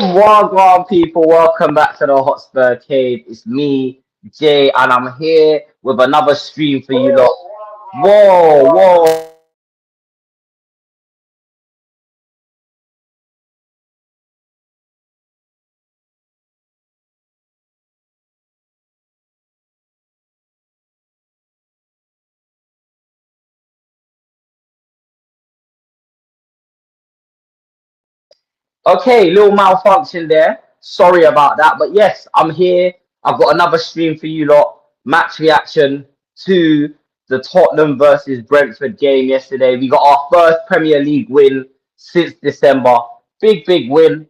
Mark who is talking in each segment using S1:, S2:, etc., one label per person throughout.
S1: Wagwan people, welcome back to the Hotspur Cave. It's me, Jay, and I'm here with another stream for you lot. Whoa, whoa. Okay, little malfunction there. Sorry about that. But yes, I'm here. I've got another stream for you lot. Match reaction to the Tottenham versus Brentford game yesterday. We got our first Premier League win since December. Big win.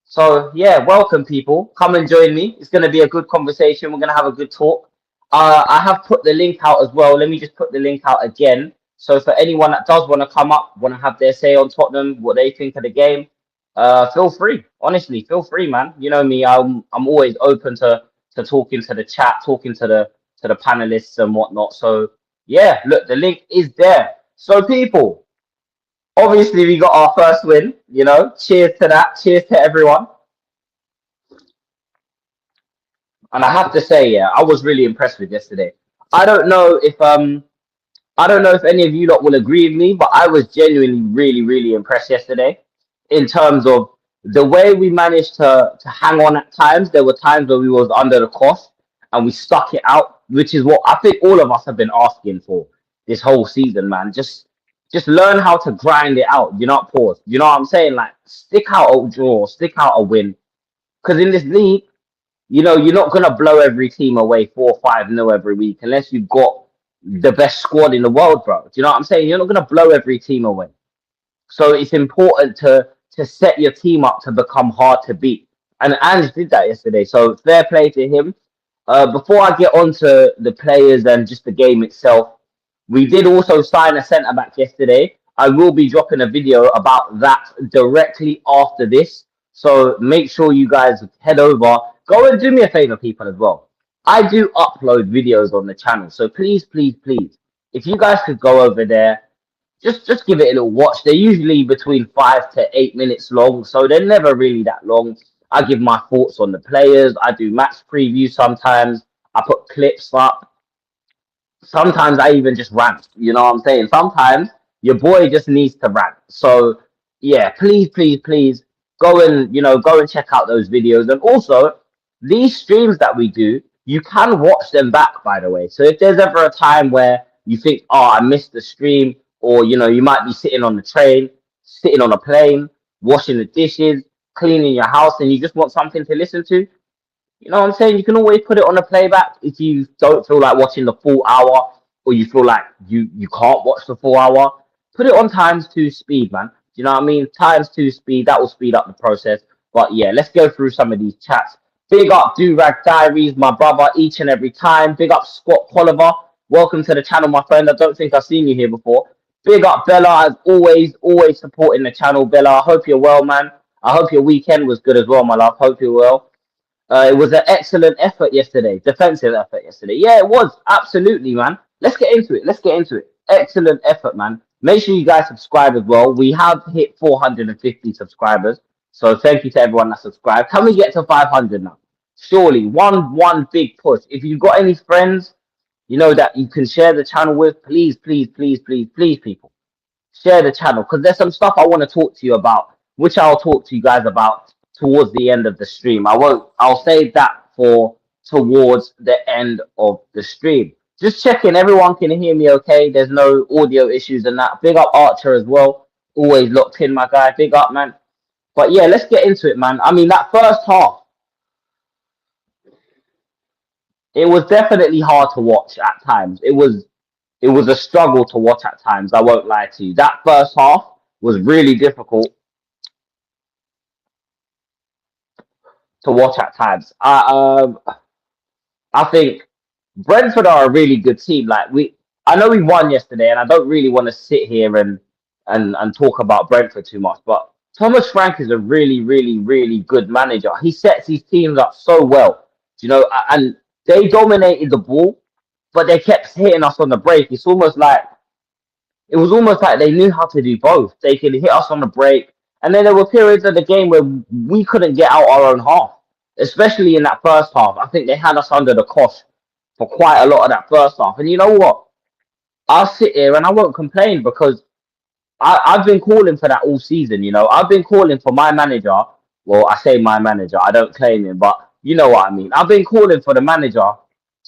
S1: So yeah, welcome people. Come and join me. It's going to be a good conversation. We're going to have a good talk. I have put the link out as well. Let me just put the link out again. So for anyone that does want to come up, want to have their say on Tottenham, what they think of the game, feel free. Honestly, feel free, man. You know me. I'm always open to talking to the chat, talking to the panelists and whatnot. So yeah, look, the link is there. So people, obviously we got our first win. You know, cheers to that. Cheers to everyone. And I have to say, yeah, I was really impressed with yesterday. I don't know if I don't know if any of you lot will agree with me, but I was genuinely really impressed yesterday in terms of the way we managed to hang on at times. There were times where we was under the cost and we stuck it out, which is what I think all of us have been asking for this whole season, man. Just learn how to grind it out. You not pause. You know what I'm saying? Like stick out a draw, stick out a win. Because in this league, you know, you're not gonna blow every team away 4-5-0 every week unless you've got the best squad in the world, bro. Do you know what I'm saying? You're not gonna blow every team away. So it's important to set your team up to become hard to beat. And Ange did that yesterday. So fair play to him. Before I get on to the players and just the game itself, we did also sign a centre back yesterday. I will be dropping a video about that directly after this. So make sure you guys head over. Go and do me a favor, people, as well. I do upload videos on the channel. So please, if you guys could go over there, just give it a little watch. They're usually between 5 to 8 minutes long, so they're never really that long. I give my thoughts on the players. I do match previews sometimes. I put clips up. Sometimes I even just rant. You know what I'm saying? Sometimes your boy just needs to rant. So yeah, please go and go and check out those videos. And also these streams that we do, you can watch them back, by the way. So if there's ever a time where you think, oh, I missed the stream, or you might be sitting on the train, sitting on a plane, washing the dishes, cleaning your house, and you just want something to listen to, you know what I'm saying? You can always put it on a playback if you don't feel like watching the full hour, or you feel like you can't watch the full hour. Put it on times two speed, man. Do you know what I mean? Times two speed, that will speed up the process. But yeah, let's go through some of these chats. Big up Do Rag Diaries, my brother, each and every time. Big up Scott Colliver. Welcome to the channel, my friend. I don't think I've seen you here before. Big up Bella, as always supporting the channel. Bella, I hope you're well, man. I hope your weekend was good as well, my love. Hope you're well. It was an excellent effort yesterday, defensive effort yesterday. Yeah, it was absolutely, man. Let's get into it. Let's get into it. Excellent effort, man. Make sure you guys subscribe as well. We have hit 450 subscribers, so thank you to everyone that subscribed. Can we get to 500 now? Surely, one big push. If you've got any friends, that you can share the channel with, please, people, share the channel because there's some stuff I want to talk to you about, which I'll talk to you guys about towards the end of the stream. I'll save that for towards the end of the stream. Just checking everyone can hear me okay. There's no audio issues and that. Big up Archer as well. Always locked in, my guy. Big up, man. But yeah, let's get into it, man. I mean, that first half, it was definitely hard to watch at times. It was a struggle to watch at times. I won't lie to you. That first half was really difficult to watch at times. I think Brentford are a really good team. I know we won yesterday, and I don't really want to sit here and talk about Brentford too much. But Thomas Frank is a really good manager. He sets his teams up so well, and they dominated the ball, but they kept hitting us on the break. It was almost like they knew how to do both. They could hit us on the break, And then there were periods of the game where we couldn't get out our own half, especially in that first half. I think they had us under the cosh for quite a lot of that first half. And you know what? I'll sit here and I won't complain because I've been calling for that all season, you know. I've been calling for my manager. Well, I say my manager, I don't claim him, but you know what I mean. I've been calling for the manager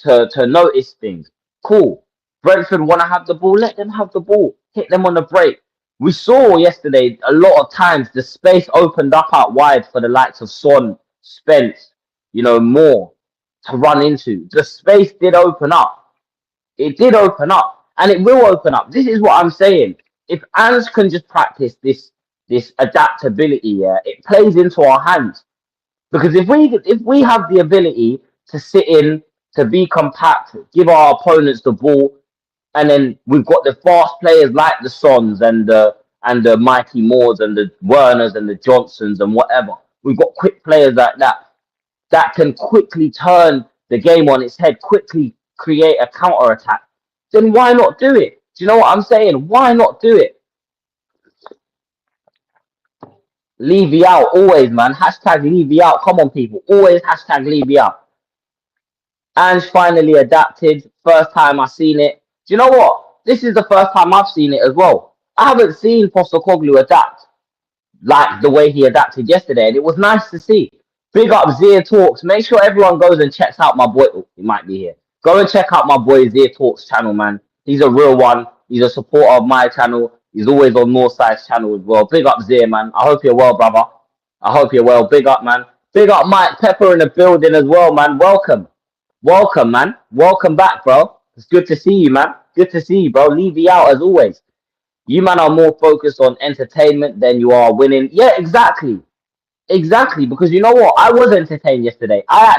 S1: to notice things. Cool. Brentford want to have the ball, let them have the ball. Hit them on the break. We saw yesterday a lot of times the space opened up out wide for the likes of Son, Spence, you know, more to run into. The space did open up. It did open up, and it will open up. This is what I'm saying. If Ange can just practice this adaptability, yeah, it plays into our hands. Because if we have the ability to sit in, to be compact, give our opponents the ball, and then we've got the fast players like the Sons and the Mighty Moores and the Werners and the Johnsons and whatever. We've got quick players like that can quickly turn the game on its head, quickly create a counter attack. Then why not do it? Do you know what I'm saying? Why not do it? Levy out always, man. Hashtag Levy out. Come on, people. Always hashtag Levy out. Ange finally adapted. First time I seen it. Do you know what? This is the first time I've seen it as well. I haven't seen Postecoglou adapt like the way he adapted yesterday, and it was nice to see. Big up Zia Talks. Make sure everyone goes and checks out my boy. Oh, he might be here. Go and check out my boy Zia Talks channel, man. He's a real one. He's a supporter of my channel. He's always on Northside's channel as well. Big up Zia, man. I hope you're well, brother. I hope you're well. Big up, man. Big up Mike Pepper in the building as well, man. Welcome. Welcome, man. Welcome back, bro. It's good to see you, man. Good to see you, bro. Levy out as always. You, man, are more focused on entertainment than you are winning. Yeah, exactly. Exactly. Because you know what? I was entertained yesterday. I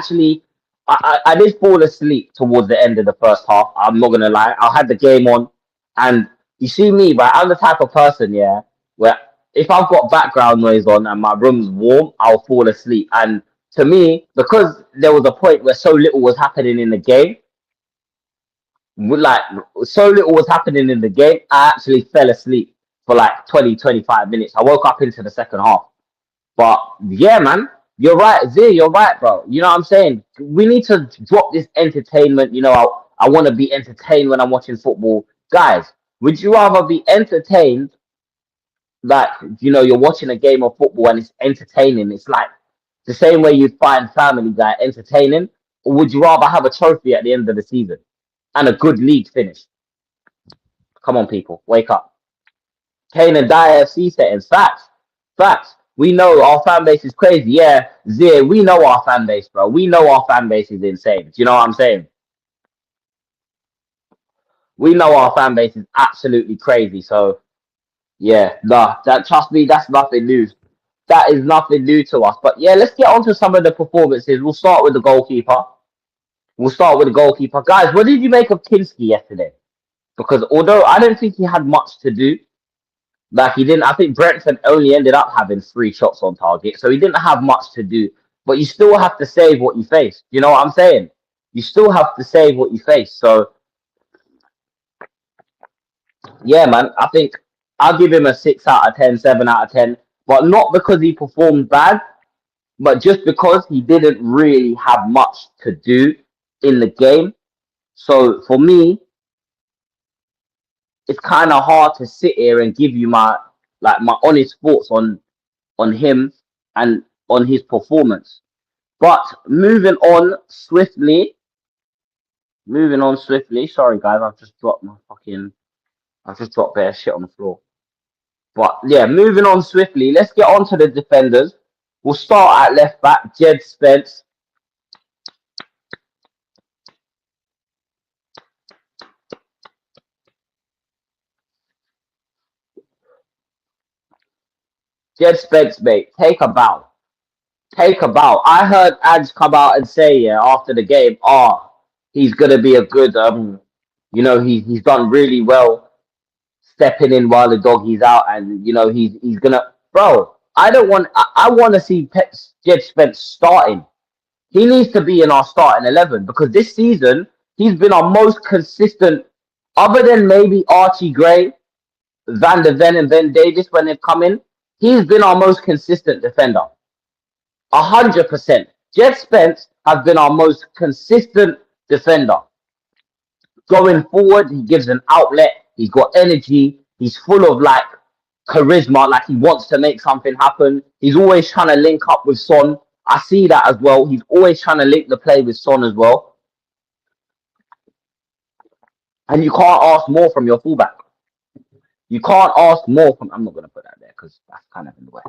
S1: did fall asleep towards the end of the first half. I'm not going to lie. I had the game on. And you see me, right? I'm the type of person, yeah, where if I've got background noise on and my room's warm, I'll fall asleep. And to me, because there was a point where so little was happening in the game, like so little was happening in the game, I actually fell asleep for like 20, 25 minutes. I woke up into the second half. But yeah, man, you're right, Zia, you're right, bro. You know what I'm saying? We need to drop this entertainment. You know, I want to be entertained when I'm watching football. Guys, would you rather be entertained like, you know, you're watching a game of football and it's entertaining? It's like the same way you'd find Family Guy entertaining, or would you rather have a trophy at the end of the season and a good league finish? Come on, people, wake up. Kane and Die FC settings. Facts. Facts. We know our fan base is crazy. Yeah, Zia, we know our fan base, bro. We know our fan base is insane. Do you know what I'm saying? We know our fan base is absolutely crazy. So, yeah, nah, that trust me, that's nothing new. That is nothing new to us. But yeah, let's get on to some of the performances. We'll start with the goalkeeper. We'll start with the goalkeeper. Guys, what did you make of Kinski yesterday? Because although I don't think he had much to do, like he didn't. I think Brentford only ended up having 3 shots on target, so he didn't have much to do. But you still have to save what you face. You know what I'm saying? You still have to save what you face. So yeah, man. I think I'll give him a 6 out of 10, 7 out of 10. But not because he performed bad, but just because he didn't really have much to do in the game. So for me, it's kind of hard to sit here and give you my honest thoughts on him and on his performance. But moving on swiftly. Sorry guys, I've just dropped bare shit on the floor. But yeah, moving on swiftly. Let's get on to the defenders. We'll start at left back, Jed Spence. Jed Spence, mate, take a bow. Take a bow. I heard Ads come out and say, yeah, after the game, he's gonna be a good you know, he's done really well stepping in while the doggy's out, and you know, he's gonna, bro, I wanna see Jed Spence starting. He needs to be in our starting 11 because this season he's been our most consistent, other than maybe Archie Gray, Van der Ven and Ben Davis when they've come in. He's been our most consistent defender. 100%. Jed Spence has been our most consistent defender. Going forward, he gives an outlet. He's got energy. He's full of like charisma, like he wants to make something happen. He's always trying to link up with Son. I see that as well. He's always trying to link the play with Son as well. And you can't ask more from your fullback. You can't ask more from. I'm not going to put that there because that's kind of in the way.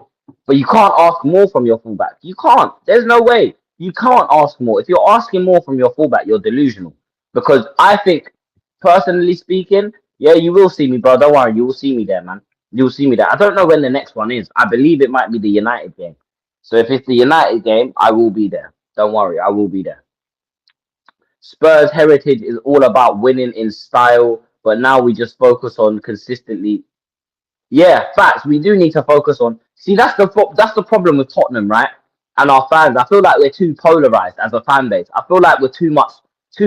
S1: But you can't ask more from your fullback. You can't. There's no way. You can't ask more. If you're asking more from your fullback, you're delusional. Because I think, personally speaking, yeah, you will see me, bro. Don't worry. You will see me there, man. You'll see me there. I don't know when the next one is. I believe it might be the United game. So if it's the United game, I will be there. Don't worry. I will be there. Spurs heritage is all about winning in style, but now we just focus on consistently. Yeah, facts. We do need to focus on. See, that's the problem with Tottenham, right? And our fans. I feel like we're too polarized as a fan base. I feel like we're too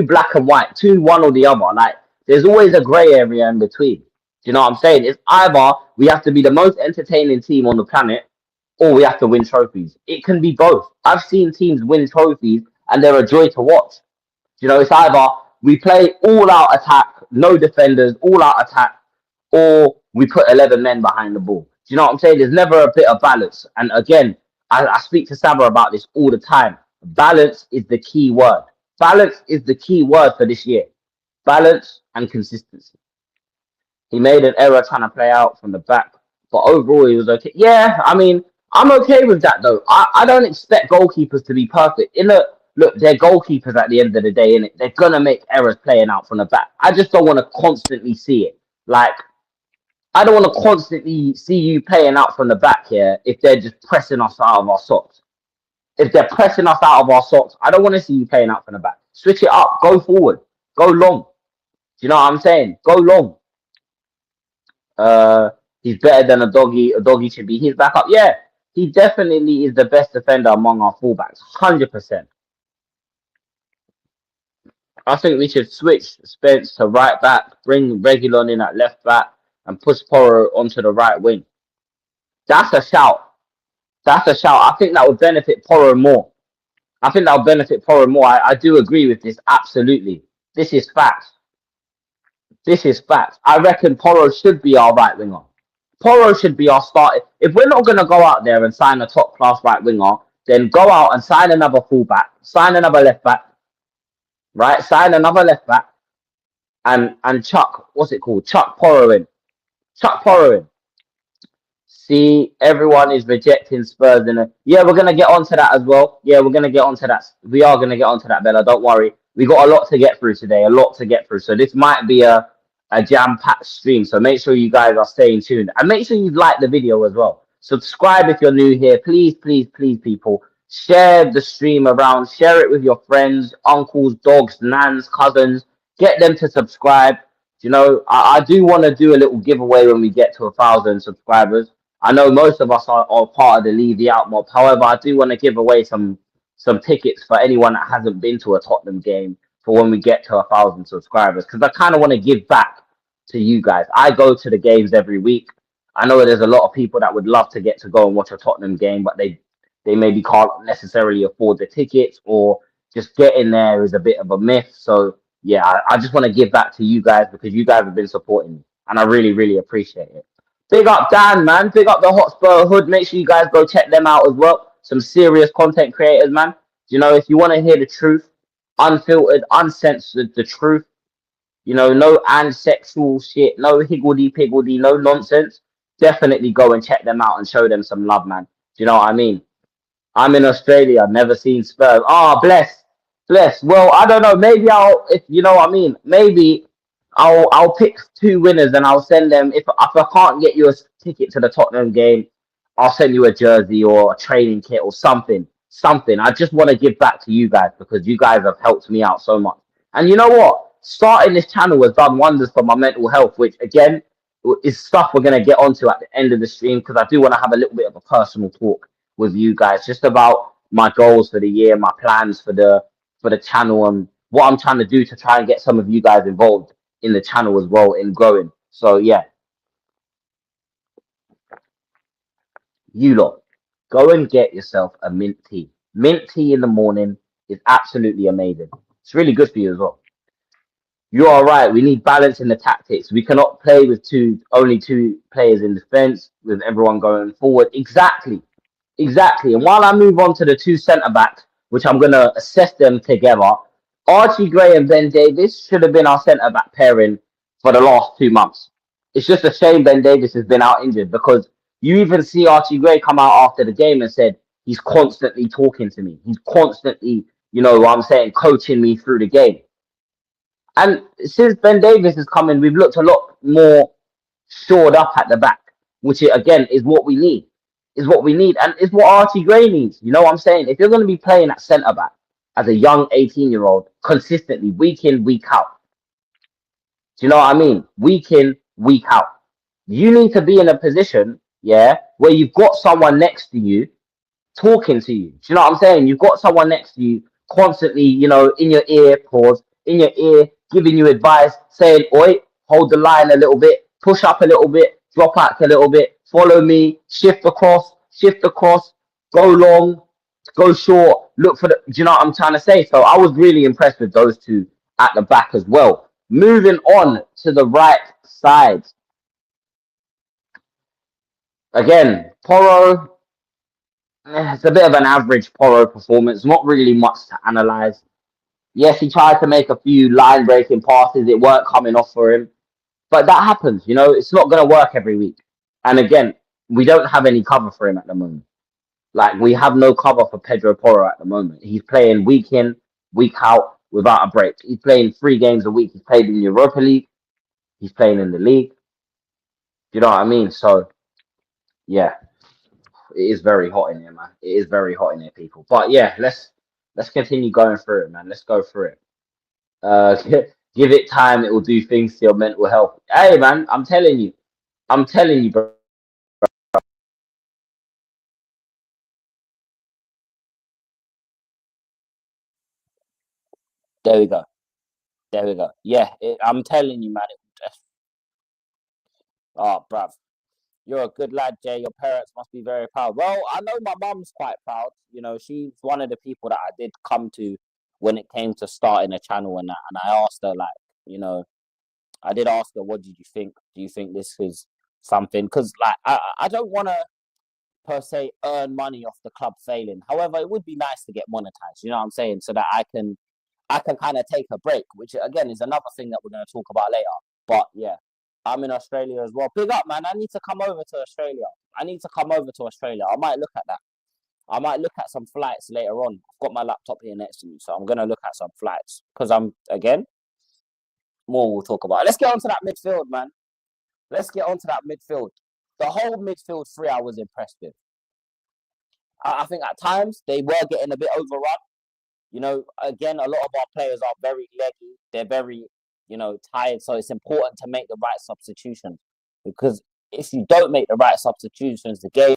S1: black and white, too one or the other. Like there's always a grey area in between. Do you know what I'm saying? It's either we have to be the most entertaining team on the planet, or we have to win trophies. It can be both. I've seen teams win trophies, and they're a joy to watch. You know, it's either we play all out attack, no defenders, all out attack, or we put 11 men behind the ball. Do you know what I'm saying? There's never a bit of balance. And again, I speak to Saba about this all the time. Balance is the key word. Balance is the key word for this year. Balance and consistency. He made an error trying to play out from the back, but overall he was okay. Yeah, I mean, I'm okay with that though. I don't expect goalkeepers to be perfect. Look, they're goalkeepers at the end of the day, innit? They're gonna make errors playing out from the back. I just don't want to constantly see it. Like, I don't want to constantly see you playing out from the back here if they're just pressing us out of our socks. If they're pressing us out of our socks, I don't want to see you playing out from the back. Switch it up, go forward, go long. Do you know what I'm saying? Go long. He's better than a doggy. A doggy should be his backup. Yeah, he definitely is the best defender among our fullbacks. 100%. I think we should switch Spence to right back, bring Regulon in at left back, and push Porro onto the right wing. That's a shout. That's a shout. I think that would benefit Porro more. I think that would benefit Porro more. I do agree with this. Absolutely. This is facts. This is facts. I reckon Porro should be our right winger. Porro should be our starter. If we're not going to go out there and sign a top class right winger, then go out and sign another fullback, sign another left back, right? Sign another left back, and chuck what's it called? Chuck Porro in. Chuck Porro in. See, everyone is rejecting Spurs yeah, we're gonna get onto that as well. Yeah, we're gonna get onto that. We are gonna get onto that, Bella. Don't worry. We got a lot to get through today. A lot to get through. So this might be a jam-packed stream. So make sure you guys are staying tuned. And make sure you like the video as well. Subscribe if you're new here. Please, please, please, people. Share the stream around. Share it with your friends, uncles, dogs, nans, cousins. Get them to subscribe. You know, I do want to do a little giveaway when we get to 1,000 subscribers. I know most of us are part of the Leave the Out mob. However, I do want to give away some tickets for anyone that hasn't been to a Tottenham game for when we get to 1,000 subscribers, because I kind of want to give back to you guys. I go to the games every week. I know there's a lot of people that would love to get to go and watch a Tottenham game, but they maybe can't necessarily afford the tickets, or just getting there is a bit of a myth. So yeah, I just want to give back to you guys because you guys have been supporting me, and I really, really appreciate it. Big up Dan, man. Big up the Hotspur Hood. Make sure you guys go check them out as well. Some serious content creators, man. You know, if you want to hear the truth, unfiltered, uncensored, the truth, you know, no ancestral shit, no higgledy-piggledy, no nonsense, definitely go and check them out and show them some love, man. Do you know what I mean? I'm in Australia. Never seen Spurs. Ah, bless. Bless. Well, I don't know. Maybe if you know what I mean, maybe I'll pick two winners and I'll send them. If I can't get you a ticket to the Tottenham game, I'll send you a jersey or a training kit or something. Something. I just want to give back to you guys because you guys have helped me out so much. And you know what? Starting this channel has done wonders for my mental health, which again is stuff we're gonna get onto at the end of the stream, because I do want to have a little bit of a personal talk with you guys just about my goals for the year, my plans for the channel, and what I'm trying to do to try and get some of you guys involved in the channel as well in growing. So yeah, You lot, go and get yourself a mint tea. Mint tea in the morning is absolutely amazing. It's really good for you as well. You are right. We need balance in the tactics. We cannot play with only two players in defence with everyone going forward. Exactly, exactly. And while I move on to the two centre backs, which I'm gonna assess them together, Archie Gray and Ben Davis should have been our centre back pairing for the last 2 months. It's just a shame Ben Davis has been out injured because you even see Archie Gray come out after the game and said he's constantly talking to me. He's constantly, what I'm saying, coaching me through the game. And since Ben Davis has come in, we've looked a lot more shored up at the back, which again is what we need. Is what we need, and it's what Archie Gray needs. You know what I'm saying? If you're going to be playing at centre back as a young 18-year-old consistently, week in, week out, do you know what I mean? Week in, week out, you need to be in a position, yeah, where you've got someone next to you talking to you. Do you know what I'm saying? You've got someone next to you constantly, in your ear, pause, in your ear, giving you advice, saying, oi, hold the line a little bit, push up a little bit, drop back a little bit, follow me, shift across, go long, go short, look for the. Do you know what I'm trying to say? So I was really impressed with those two at the back as well. Moving on to the right side. Again, Porro, it's a bit of an average Porro performance, not really much to analyse. Yes, he tried to make a few line breaking passes, it weren't coming off for him. But that happens, it's not going to work every week. And again, we don't have any cover for him at the moment. Like, we have no cover for Pedro Porro at the moment. He's playing week in, week out without a break. He's playing 3 games a week. He's played in the Europa League, he's playing in the league. Do you know what I mean? So, yeah, it is very hot in here, man. It is very hot in here, people. But yeah, let's continue going through it, man. Let's go through it. Give it time; it will do things to your mental health. Hey, man, I'm telling you, bro. There we go. There we go. Yeah, I'm telling you, man. Oh, bruv, you're a good lad, Jay. Your parents must be very proud. Well, I know my mum's quite proud. She's one of the people that I did come to when it came to starting a channel and that. And I asked her, like, you know, I did ask her, what did you think? Do you think this is something? Because, like, I don't want to per se earn money off the club failing. However, it would be nice to get monetized. You know what I'm saying? So that I can kind of take a break, which again is another thing that we're going to talk about later. But yeah, I'm in Australia as well. Big up, man. I need to come over to Australia. I need to come over to Australia. I might look at that. I might look at some flights later on. I've got my laptop here next to me, so I'm going to look at some flights because again, more we'll talk about. Let's get onto that midfield, man. Let's get onto that midfield. The whole midfield three I was impressed with. I think at times they were getting a bit overrun. Again, a lot of our players are very leggy. They're very, tired. So it's important to make the right substitutions because if you don't make the right substitutions, the game.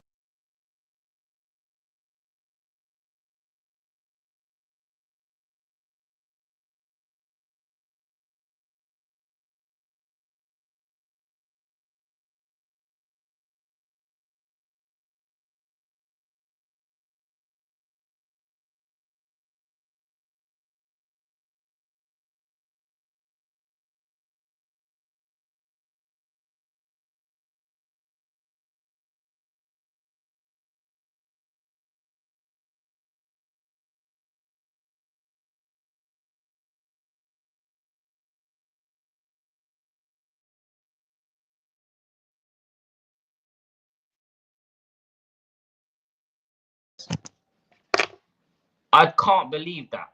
S1: I can't believe that.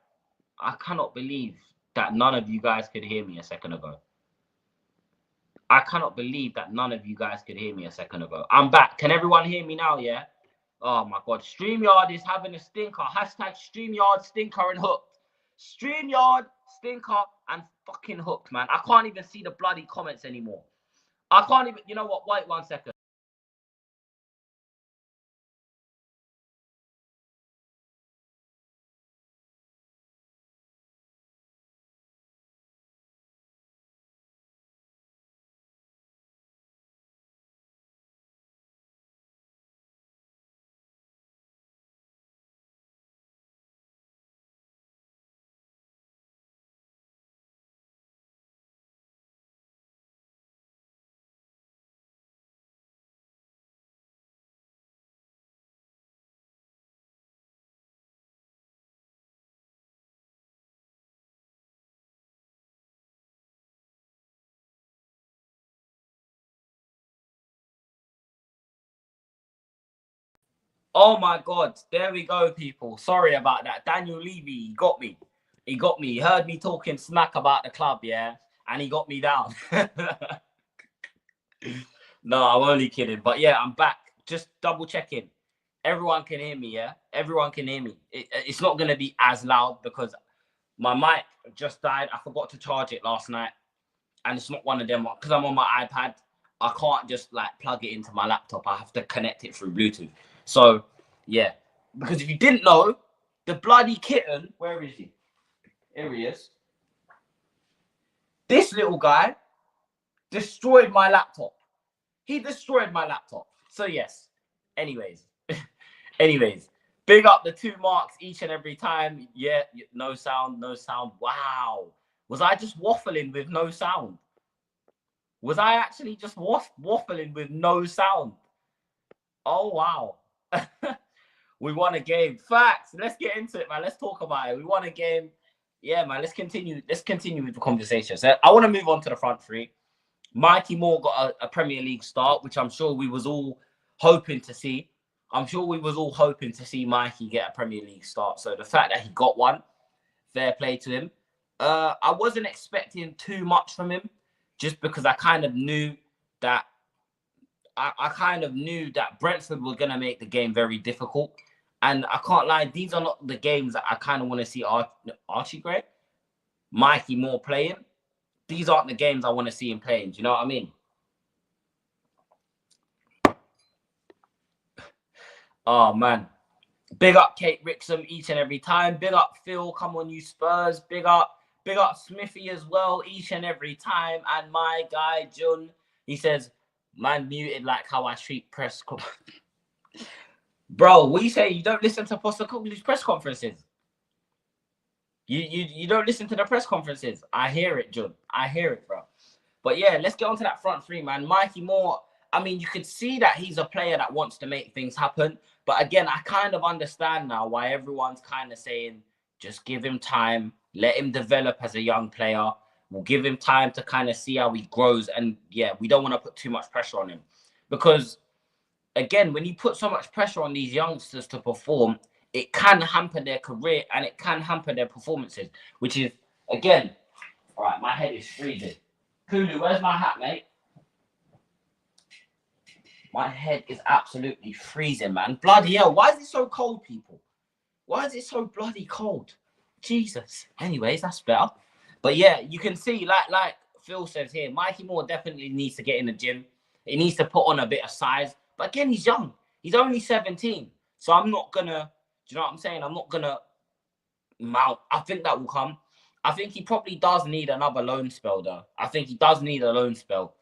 S1: I cannot believe that none of you guys could hear me a second ago. I cannot believe that none of you guys could hear me a second ago. I'm back. Can everyone hear me now? Yeah. Oh my God. StreamYard is having a stinker. Hashtag StreamYard stinker and hooked. StreamYard stinker and fucking hooked, man. I can't even see the bloody comments anymore. I can't even. You know what? Wait 1 second.
S2: Oh my God, there we go, people. Sorry about that. Daniel Levy, he got me. He got me. He heard me talking smack about the club, yeah, and he got me down. No, I'm only kidding. But yeah, I'm back. Just double checking. Everyone can hear me, yeah? Everyone can hear me. It's not going to be as loud because my mic just died. I forgot to charge it last night. And it's not one of them. Because I'm on my iPad, I can't just like plug it into my laptop. I have to connect it through Bluetooth. So, yeah. Because if you didn't know, the bloody kitten, where is he? Here he is. This little guy destroyed my laptop. He destroyed my laptop. So, yes. Anyways. Big up the 2 marks each and every time. Yeah, no sound, no sound. Wow. Was I just waffling with no sound? Was I actually just waffling with no sound? Oh, wow. We won a game. Facts. Let's get into it, man. Let's talk about it. We won a game. Yeah, man. Let's continue with the conversation. So I want to move on to the front three. Mikey Moore got a Premier League start, which I'm sure we was all hoping to see. I'm sure we was all hoping to see Mikey get a Premier League start. So the fact that he got one, fair play to him. I wasn't expecting too much from him, just because I kind of knew that Brentford were going to make the game very difficult. And I can't lie, these are not the games that I kind of want to see Archie Gray, Mikey Moore playing. These aren't the games I want to see him playing. Do you know what I mean? Oh, man. Big up Kate Rixham each and every time. Big up Phil. Come on, you Spurs. Big up Smithy as well each and every time. And my guy, Jun, he says, man muted like how I treat press. Bro, what you say? You don't listen to Postecoglou's press conferences? You don't listen to the press conferences? I hear it, Jun. I hear it, bro. But yeah, let's get on to that front three, man. Mikey Moore, I mean, you could see that he's a player that wants to make things happen. But again, I kind of understand now why everyone's kind of saying, just give him time, let him develop as a young player. We'll give him time to kind of see how he grows. And yeah, we don't want to put too much pressure on him. Because again, when you put so much pressure on these youngsters to perform, it can hamper their career and it can hamper their performances, which is, again, all right, my head is freezing. Kulu, where's my hat, mate? My head is absolutely freezing, man. Bloody hell. Why is it so cold, people? Why is it so bloody cold? Jesus. Anyways, that's better. But yeah, you can see, like Phil says here, Mikey Moore definitely needs to get in the gym. He needs to put on a bit of size. But again, he's young. He's only 17. So I'm not going to, do you know what I'm saying? I'm not going to mount. I think that will come. I think he probably does need another loan spell, though. I think he does need a loan spell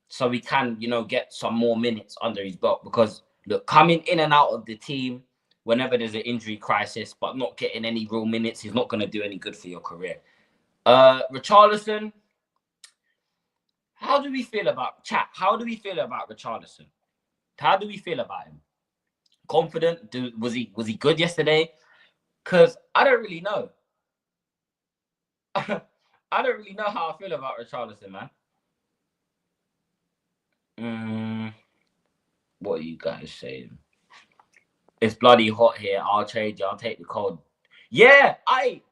S2: so he can, you know, get some more minutes under his belt. Because, look, coming in and out of the team whenever there's an injury crisis, but not getting any real minutes is not going to do any good for your career. Richarlison, how do we feel about Richarlison? How do we feel about him? Confident? Was he good yesterday? Because I don't really know. I don't really know how I feel about Richarlison, man. What are you guys saying? It's bloody hot here. I'll trade you. I'll take the cold. Yeah,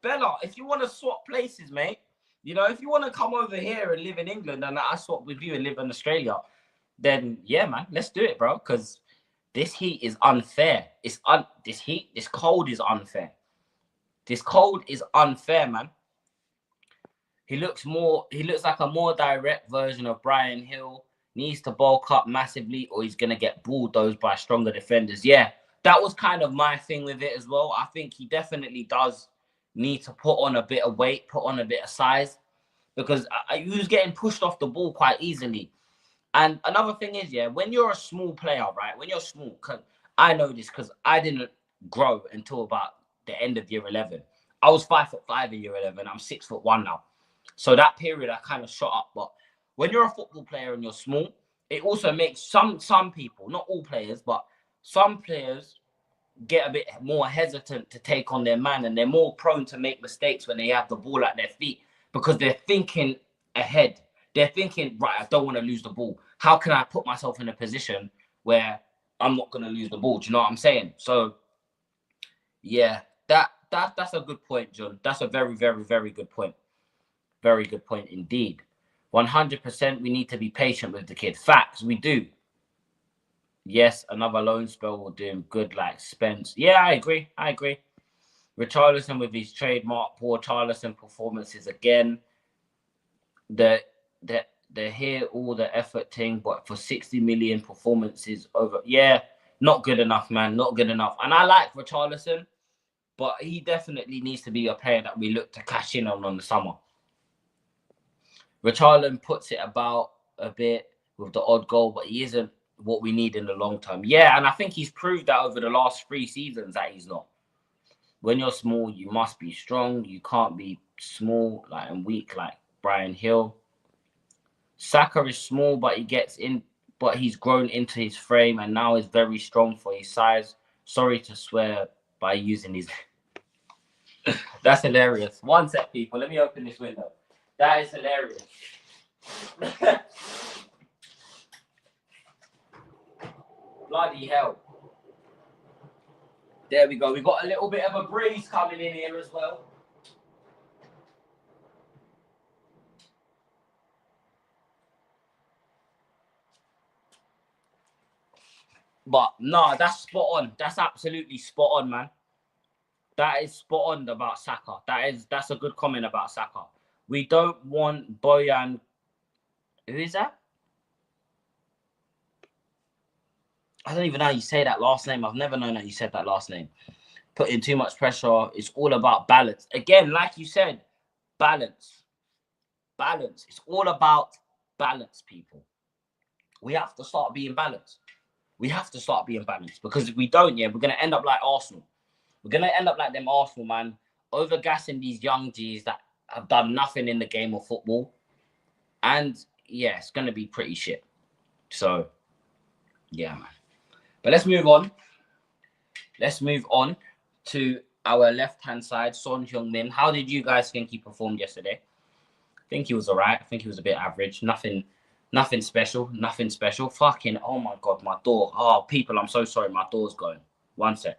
S2: Bella, if you want to swap places, mate, you know, if you want to come over here and live in England and I swap with you and live in Australia, then yeah, man, let's do it, bro. Because this heat is unfair. This cold is unfair. This cold is unfair, man. He looks like a more direct version of Brian Hill. Needs to bulk up massively or he's going to get bulldozed by stronger defenders. Yeah, that was kind of my thing with it as well. I think he definitely does need to put on a bit of weight, put on a bit of size, because he was getting pushed off the ball quite easily. And another thing is, yeah, when you're a small player, right, when you're small, cause I know this because I didn't grow until about the end of year 11. I was 5'5" in year 11. I'm 6'1" now. So that period, I kind of shot up. But when you're a football player and you're small, it also makes some people, not all players, but some players get a bit more hesitant to take on their man, and they're more prone to make mistakes when they have the ball at their feet because they're thinking ahead. They're thinking, right, I don't want to lose the ball. How can I put myself in a position where I'm not going to lose the ball. Do you know what I'm saying? So, yeah, that's a good point, John. That's a very, very, very good point. Very good point indeed. 100% we need to be patient with the kid. Facts, we do. Yes, another loan spell will do him good like Spence. Yeah, I agree. Richarlison with his trademark poor Richarlison performances again. The hear all the effort thing, but for 60 million performances over, yeah, not good enough, man. Not good enough. And I like Richarlison, but he definitely needs to be a player that we look to cash in on the summer. Richarlison puts it about a bit with the odd goal, but he isn't what we need in the long term. Yeah, and I think he's proved that over the last 3 seasons that he's not. When you're small, you must be strong. You can't be small like and weak like Brian Hill. Saka is small, but he's grown into his frame and now is very strong for his size. Sorry to swear by using his. That's hilarious. One sec, people. Let me open this window. That is hilarious. Bloody hell. There we go. We got a little bit of a breeze coming in here as well. But no, that's spot on. That's absolutely spot on, man. That is spot on about Saka. That's a good comment about Saka. We don't want Boyan. Who is that? I don't even know how you say that last name. I've never known that you said that last name. Putting too much pressure. It's all about balance. Again, like you said, balance. Balance. It's all about balance, people. We have to start being balanced. We have to start being balanced because if we don't, yeah, we're going to end up like Arsenal. We're going to end up like them Arsenal, man, overgassing these young G's that have done nothing in the game of football. And, yeah, it's going to be pretty shit. So, yeah, man. But let's move on. Let's move on to our left-hand side, Son Heung-min. How did you guys think he performed yesterday? I think he was all right. I think he was a bit average. Nothing special. Nothing special. Fucking, oh, my God, my door. Oh, people, I'm so sorry. My door's going. One sec.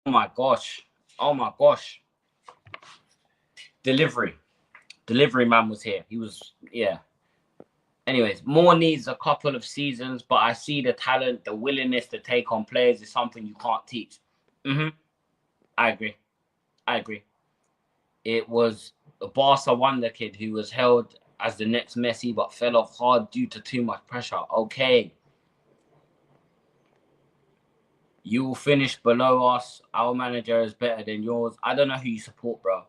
S2: Oh my gosh. Oh my gosh. Delivery man was here. He was, yeah. Anyways, Moore needs a couple of seasons, but I see the talent, the willingness to take on players is something you can't teach. I agree. It was a Barca wonder kid who was held as the next Messi, but fell off hard due to too much pressure. Okay. You will finish below us. Our manager is better than yours. I don't know who you support, bro,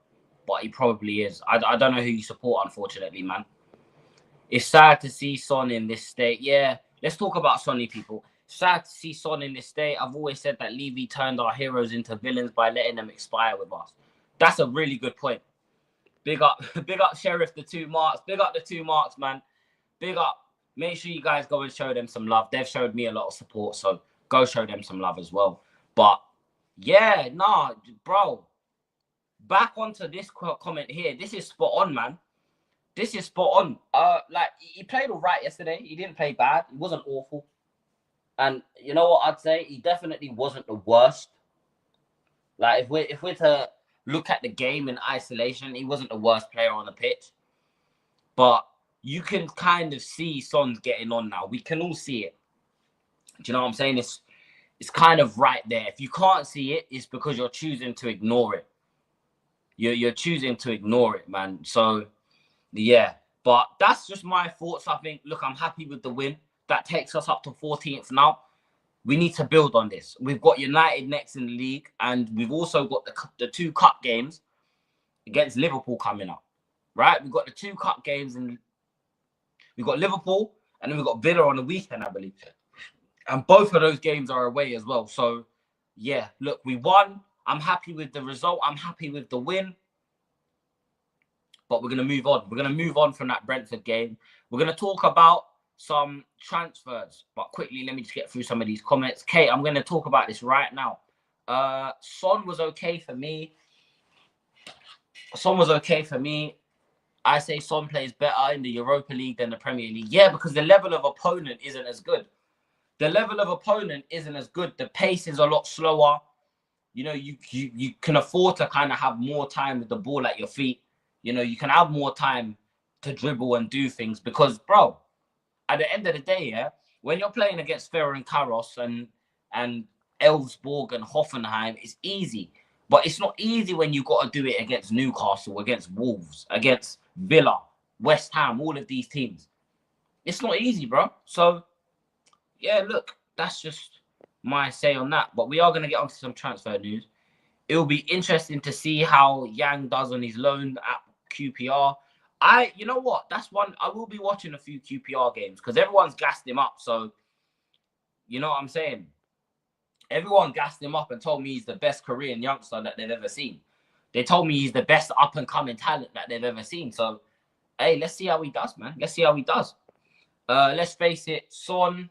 S2: but he probably is. I don't know who you support, unfortunately, man. It's sad to see Son in this state. Yeah, let's talk about Sonny, people. Sad to see Son in this state. I've always said that Levy turned our heroes into villains by letting them expire with us. That's a really good point. Big up Sheriff, the 2 marks. Big up the 2 marks, man. Big up. Make sure you guys go and show them some love. They've showed me a lot of support, so go show them some love as well. But yeah, nah, bro. Back onto this comment here. This is spot on, man. This is spot on. Like he played all right yesterday. He didn't play bad. He wasn't awful. And you know what I'd say? He definitely wasn't the worst. Like if we're to look at the game in isolation, he wasn't the worst player on the pitch. But you can kind of see Son's getting on now. We can all see it. Do you know what I'm saying? It's kind of right there. If you can't see it, it's because you're choosing to ignore it. You're choosing to ignore it, man. So yeah, but that's just my thoughts. I think, look, I'm happy with the win. That takes us up to 14th now. We need to build on this. We've got United next in the league, and we've also got the 2 cup games. against Liverpool coming up, right? We've got the 2 cup games, and we've got Liverpool, and then we've got Villa on the weekend, I believe. And both of those games are away as well. So, yeah, look, we won. I'm happy with the result. I'm happy with the win. But we're going to move on. We're going to move on from that Brentford game. We're going to talk about some transfers. But quickly, let me just get through some of these comments. Kate, I'm going to talk about this right now. Son was okay for me. Son was okay for me. I say Son plays better in the Europa League than the Premier League. Yeah, because the level of opponent isn't as good. The level of opponent isn't as good. The pace is a lot slower. You know, you can afford to kind of have more time with the ball at your feet. You know, you can have more time to dribble and do things because, bro, at the end of the day, yeah, when you're playing against Ferencvaros and Elfsborg and Hoffenheim, it's easy. But it's not easy when you've got to do it against Newcastle, against Wolves, against Villa, West Ham, all of these teams. It's not easy, bro. So, yeah, look, that's just my say on that. But we are going to get onto some transfer news. It will be interesting to see how Yang does on his loan at QPR. You know what? That's one. I will be watching a few QPR games because everyone's gassed him up. So, you know what I'm saying? Everyone gassed him up and told me he's the best Korean youngster that they've ever seen. They told me he's the best up-and-coming talent that they've ever seen. So, hey, let's see how he does, man. Let's see how he does. Let's face it, Son.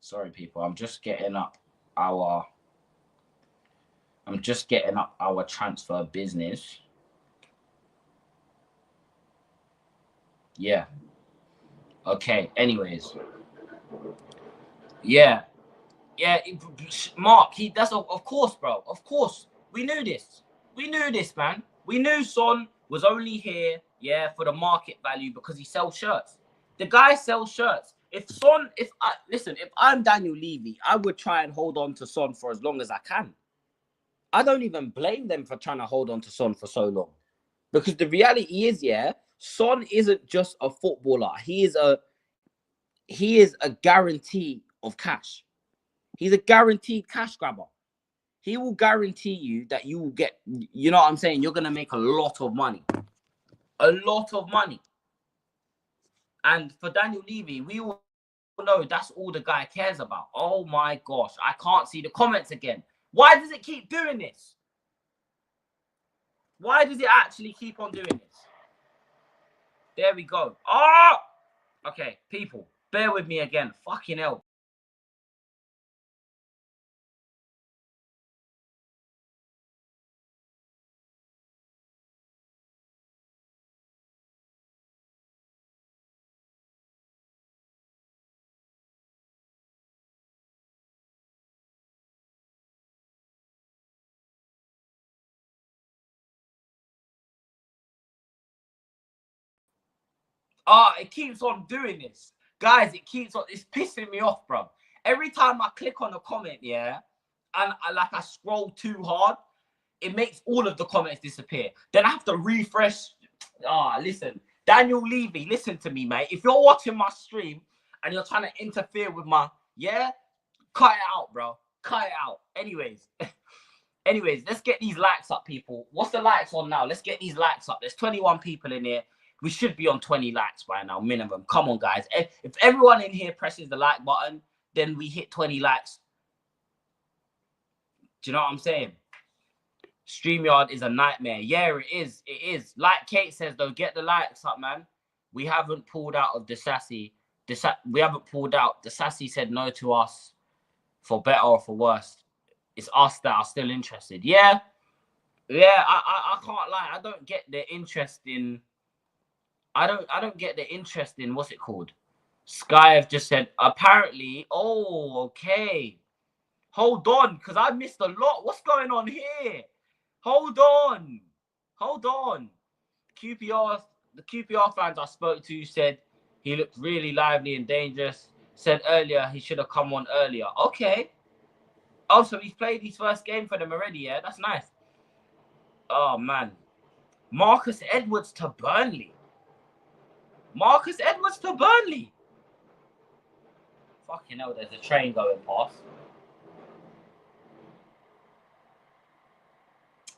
S2: Sorry, people. I'm just getting up our transfer business. Yeah. Okay. Anyways. Yeah. Yeah. Mark, that's of course, bro. Of course. We knew this. We knew this, man. We knew Son was only here, yeah, for the market value because he sells shirts. The guy sells shirts. If I'm Daniel Levy, I would try and hold on to Son for as long as I can. I don't even blame them for trying to hold on to Son for so long. Because the reality is, yeah, Son isn't just a footballer. He is a guarantee of cash. He's a guaranteed cash grabber. He will guarantee you that you will get, you know what I'm saying? You're going to make a lot of money. A lot of money. And for Daniel Levy, we all know that's all the guy cares about. Oh my gosh, I can't see the comments again. Why does it keep doing this? Why does it actually keep on doing this? There we go. Oh! Okay, people, bear with me again. Fucking hell. It keeps on doing this. Guys, it keeps on, it's pissing me off, bro. Every time I click on a comment, yeah, and I scroll too hard, it makes all of the comments disappear. Then I have to refresh. Listen, Daniel Levy, listen to me, mate. If you're watching my stream and you're trying to interfere with my, yeah, cut it out, bro. Cut it out. Anyways, let's get these likes up, people. What's the likes on now? Let's get these likes up. There's 21 people in here. We should be on 20 likes by now, minimum. Come on, guys. If everyone in here presses the like button, then we hit 20 likes. Do you know what I'm saying? StreamYard is a nightmare. Yeah, it is. It is. Like Kate says, though, get the likes up, man. We haven't pulled out of the Sassy. We haven't pulled out. The Sassy said no to us for better or for worse. It's us that are still interested. Yeah. Yeah, I can't lie. I don't get the interest in... I don't get the interest in... What's it called? Sky have just said, apparently... Oh, okay. Hold on, because I missed a lot. What's going on here? Hold on. The QPR fans I spoke to said he looked really lively and dangerous. Said earlier he should have come on earlier. Okay. Oh, so he's played his first game for them already, yeah? That's nice. Oh, man. Marcus Edwards to Burnley. Fucking hell, there's a train going past.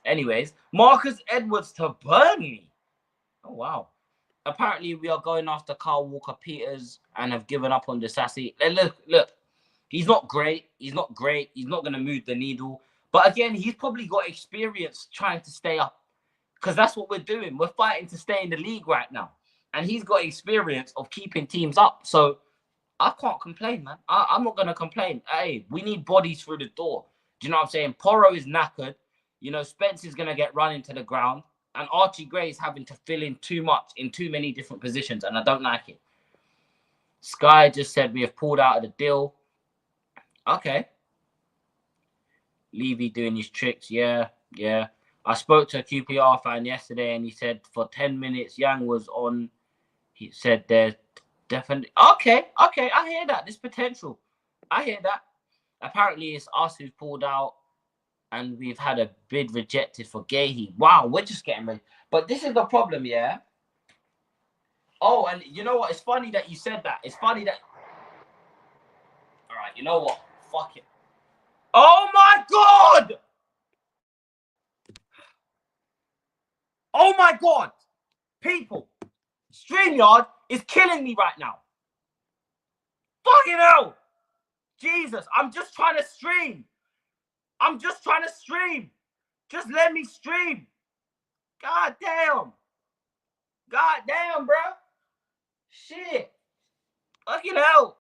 S2: Anyways, Marcus Edwards to Burnley. Oh, wow. Apparently, we are going after Kyle Walker-Peters and have given up on Disasi. Look. He's not great. He's not great. He's not going to move the needle. But again, he's probably got experience trying to stay up. Because that's what we're doing. We're fighting to stay in the league right now. And he's got experience of keeping teams up. So I can't complain, man. I'm not going to complain. Hey, we need bodies through the door. Do you know what I'm saying? Porro is knackered. You know, Spence is going to get run into the ground. And Archie Gray is having to fill in too much in too many different positions. And I don't like it. Sky just said we have pulled out of the deal. Okay. Levy doing his tricks. Yeah. I spoke to a QPR fan yesterday and he said for 10 minutes Yang was on. He said there's definitely... Okay. I hear that. There's potential. I hear that. Apparently it's us who've pulled out and we've had a bid rejected for Gahey. Wow, we're just getting ready. But this is the problem, yeah? Oh, and you know what? It's funny that you said that. It's funny that... All right, you know what? Fuck it. Oh, my God! Oh, my God! People, StreamYard is killing me right now. Fucking hell! Jesus, I'm just trying to stream. Just let me stream. God damn, bro. Shit. Fucking hell.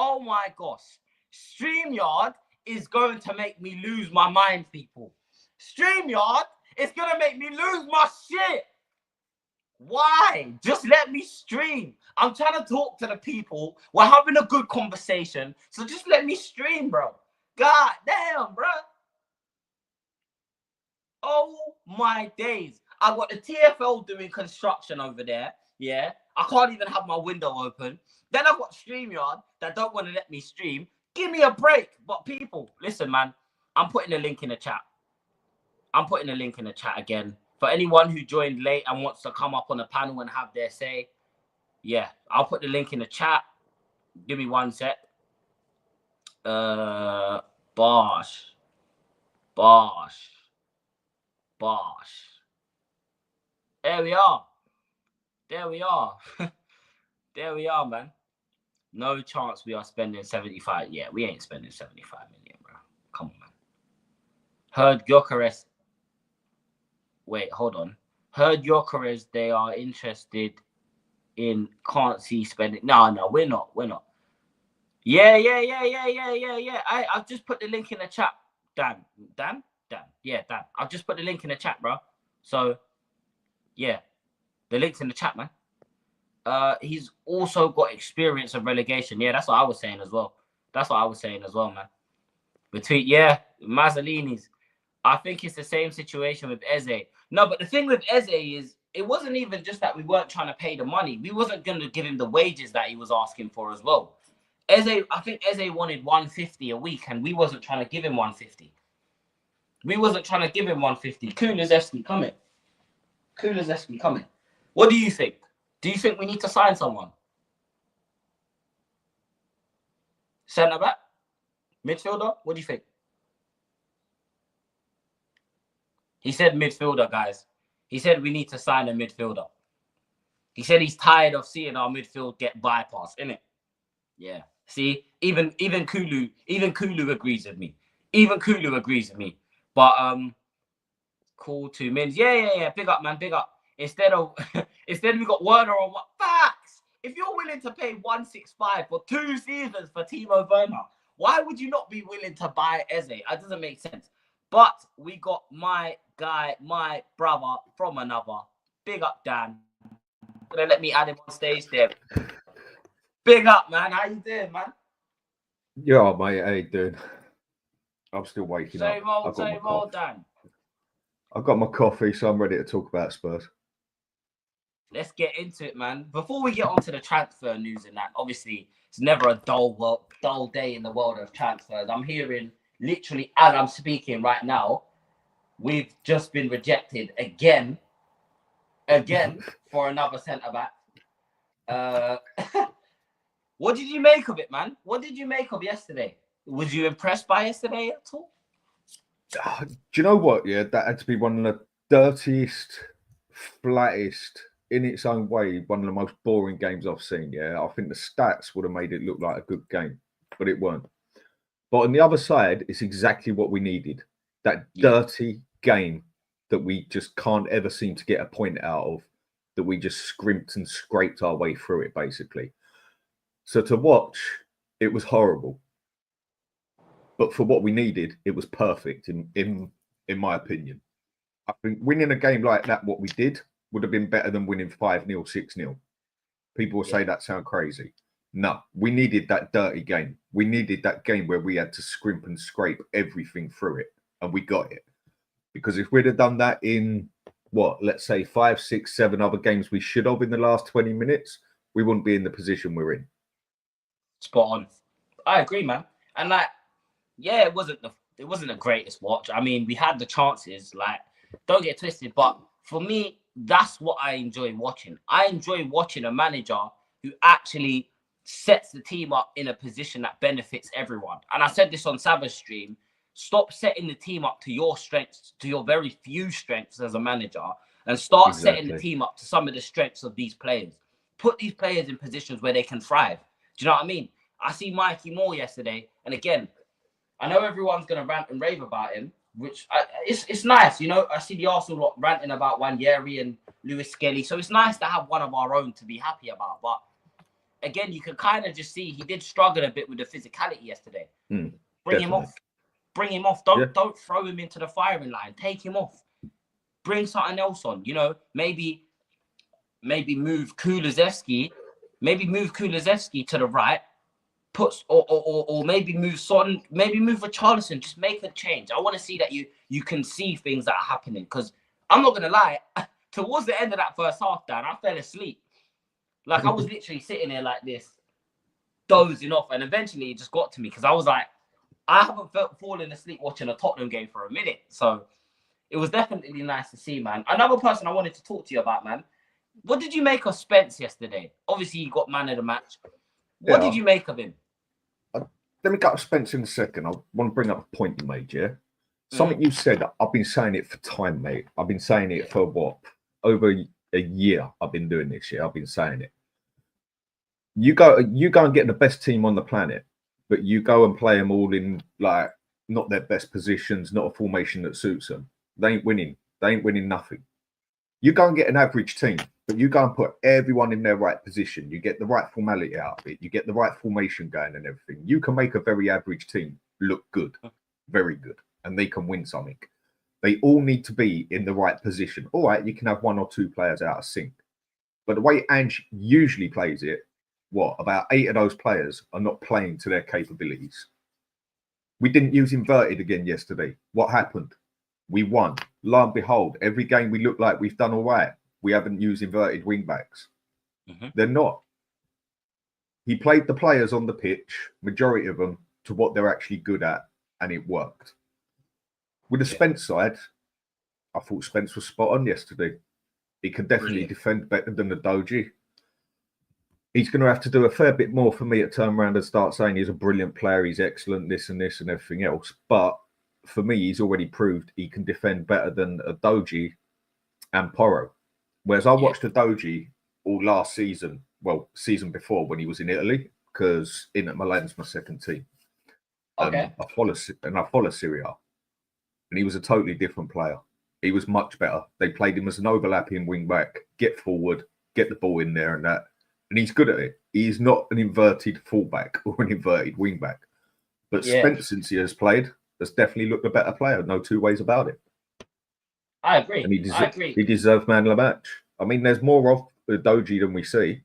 S2: Oh my gosh. StreamYard is going to make me lose my mind, people. StreamYard is going to make me lose my shit. Why? Just let me stream. I'm trying to talk to the people. We're having a good conversation. So just let me stream, bro. God damn, bro. Oh my days. I got the TFL doing construction over there. Yeah. I can't even have my window open. Then I've got StreamYard that don't want to let me stream. Give me a break. But people, listen, man. I'm putting a link in the chat. Again. For anyone who joined late and wants to come up on a panel and have their say, yeah, I'll put the link in the chat. Give me 1 sec. Bosh. There we are. There we are, man. No chance we are spending 75. Yeah, we ain't spending 75 million, bro. Come on, man. Heard Gyökeres. Wait, hold on. Heard Gyökeres, they are interested in... Can't see spending... No, we're not. Yeah. I've just put the link in the chat. Dan. Yeah, Dan. I've just put the link in the chat, bro. So, yeah. The link's in the chat, man. He's also got experience of relegation. Yeah, that's what I was saying as well. Man. Mazzolini's. I think it's the same situation with Eze. No, but the thing with Eze is it wasn't even just that we weren't trying to pay the money. We wasn't going to give him the wages that he was asking for as well. I think Eze wanted 150 a week, and we wasn't trying to give him 150. Kulusevski, come in. What do you think? Do you think we need to sign someone? Centre back? Midfielder? What do you think? He said midfielder, guys. He said we need to sign a midfielder. He said he's tired of seeing our midfield get bypassed, innit? Yeah. See, even Kulu agrees with me. But cool 2 minutes. Yeah. Big up, man. Big up. Instead we got Werner on what facts. If you're willing to pay 165 for 2 seasons for Timo Werner, why would you not be willing to buy Eze? That doesn't make sense. But we got my guy, my brother from another. Big up, Dan. Gonna let me add him on stage there. Big up, man. How you doing, man?
S3: Yeah, mate. How you doing? I'm still waking
S2: Same
S3: up.
S2: old, Dan.
S3: I've got my coffee, so I'm ready to talk about Spurs.
S2: Let's get into it, man. Before we get onto the transfer news and that, obviously, it's never a dull day in the world of transfers. I'm hearing, literally, as I'm speaking right now, we've just been rejected again for another centre-back. What did you make of it, man? What did you make of yesterday? Was you impressed by yesterday at all?
S3: Do you know what? Yeah, that had to be one of the dirtiest, flattest, in its own way, one of the most boring games I've seen. Yeah, I think the stats would have made it look like a good game, but it weren't. But on the other side, it's exactly what we needed. That dirty game that we just can't ever seem to get a point out of, that we just scrimped and scraped our way through it, basically. So to watch, it was horrible. But for what we needed, it was perfect, in my opinion. I think winning a game like that, what we did, would have been better than winning 5-0, 6-0. People will say that sound crazy. No, we needed that dirty game. We needed that game where we had to scrimp and scrape everything through it, and we got it. Because if we'd have done that in, let's say 5, 6, 7 other games we should have in the last 20 minutes, we wouldn't be in the position we're in.
S2: Spot on. I agree, man. And it wasn't the greatest watch. I mean, we had the chances, don't get twisted, but for me, that's what I enjoy watching. I enjoy watching a manager who actually sets the team up in a position that benefits everyone. And I said this on Sabbath's stream, stop setting the team up to your strengths, to your very few strengths as a manager, and start setting the team up to some of the strengths of these players. Put these players in positions where they can thrive. Do you know what I mean? I see Mikey Moore yesterday, and again, I know everyone's going to rant and rave about him, which it's nice, you know. I see the Arsenal lot ranting about Wanyeri and Lewis Skelly, so it's nice to have one of our own to be happy about. But again, you can kind of just see he did struggle a bit with the physicality yesterday. Bring him off. Don't throw him into the firing line. Take him off. Bring something else on. You know, maybe move Kulusevski. Maybe move Kulusevski to the right. Or maybe move Son, maybe move Richarlison. Just make a change. I want to see that you can see things that are happening. Because I'm not gonna lie, towards the end of that first half, Dan, I fell asleep. I was literally sitting there like this, dozing off, and eventually it just got to me because I was like, I haven't fallen asleep watching a Tottenham game for a minute. So it was definitely nice to see, man. Another person I wanted to talk to you about, man. What did you make of Spence yesterday? Obviously, he got man of the match. What did you make of him?
S3: Let me get to Spence in a second. I want to bring up a point you made, yeah? Something you said, I've been saying it for time, mate. I've been saying it for over a year. I've been doing this, yeah? I've been saying it. You go and get the best team on the planet, but you go and play them all in, not their best positions, not a formation that suits them. They ain't winning. They ain't winning nothing. You go and get an average team, but you go and put everyone in their right position. You get the right formality out of it. You get the right formation going and everything. You can make a very average team look good, very good, and they can win something. They all need to be in the right position. All right, you can have 1 or 2 players out of sync. But the way Ange usually plays it, about 8 of those players are not playing to their capabilities. We didn't use inverted again yesterday. What happened? We won. Lo and behold, every game we look like we've done all right. We haven't used inverted wing backs. They're not. He played the players on the pitch, majority of them, to what they're actually good at, and it worked. With the Spence side, I thought Spence was spot on yesterday. He can definitely defend better than the Doji. He's going to have to do a fair bit more for me to turn around and start saying he's a brilliant player, he's excellent, this and everything else. But for me, he's already proved he can defend better than a Doji and Porro. Whereas I watched a Doji all last season, season before when he was in Italy, because Inter Milan's my second team.
S2: Okay.
S3: I follow Syria, and he was a totally different player. He was much better. They played him as an overlapping wing back, get forward, get the ball in there and that. And he's good at it. He is not an inverted fullback or an inverted wing back. But Spence, since he has played, has definitely looked a better player. No two ways about it.
S2: I agree.
S3: And
S2: I agree.
S3: He deserved man of the match. I mean, there's more of Doji than we see.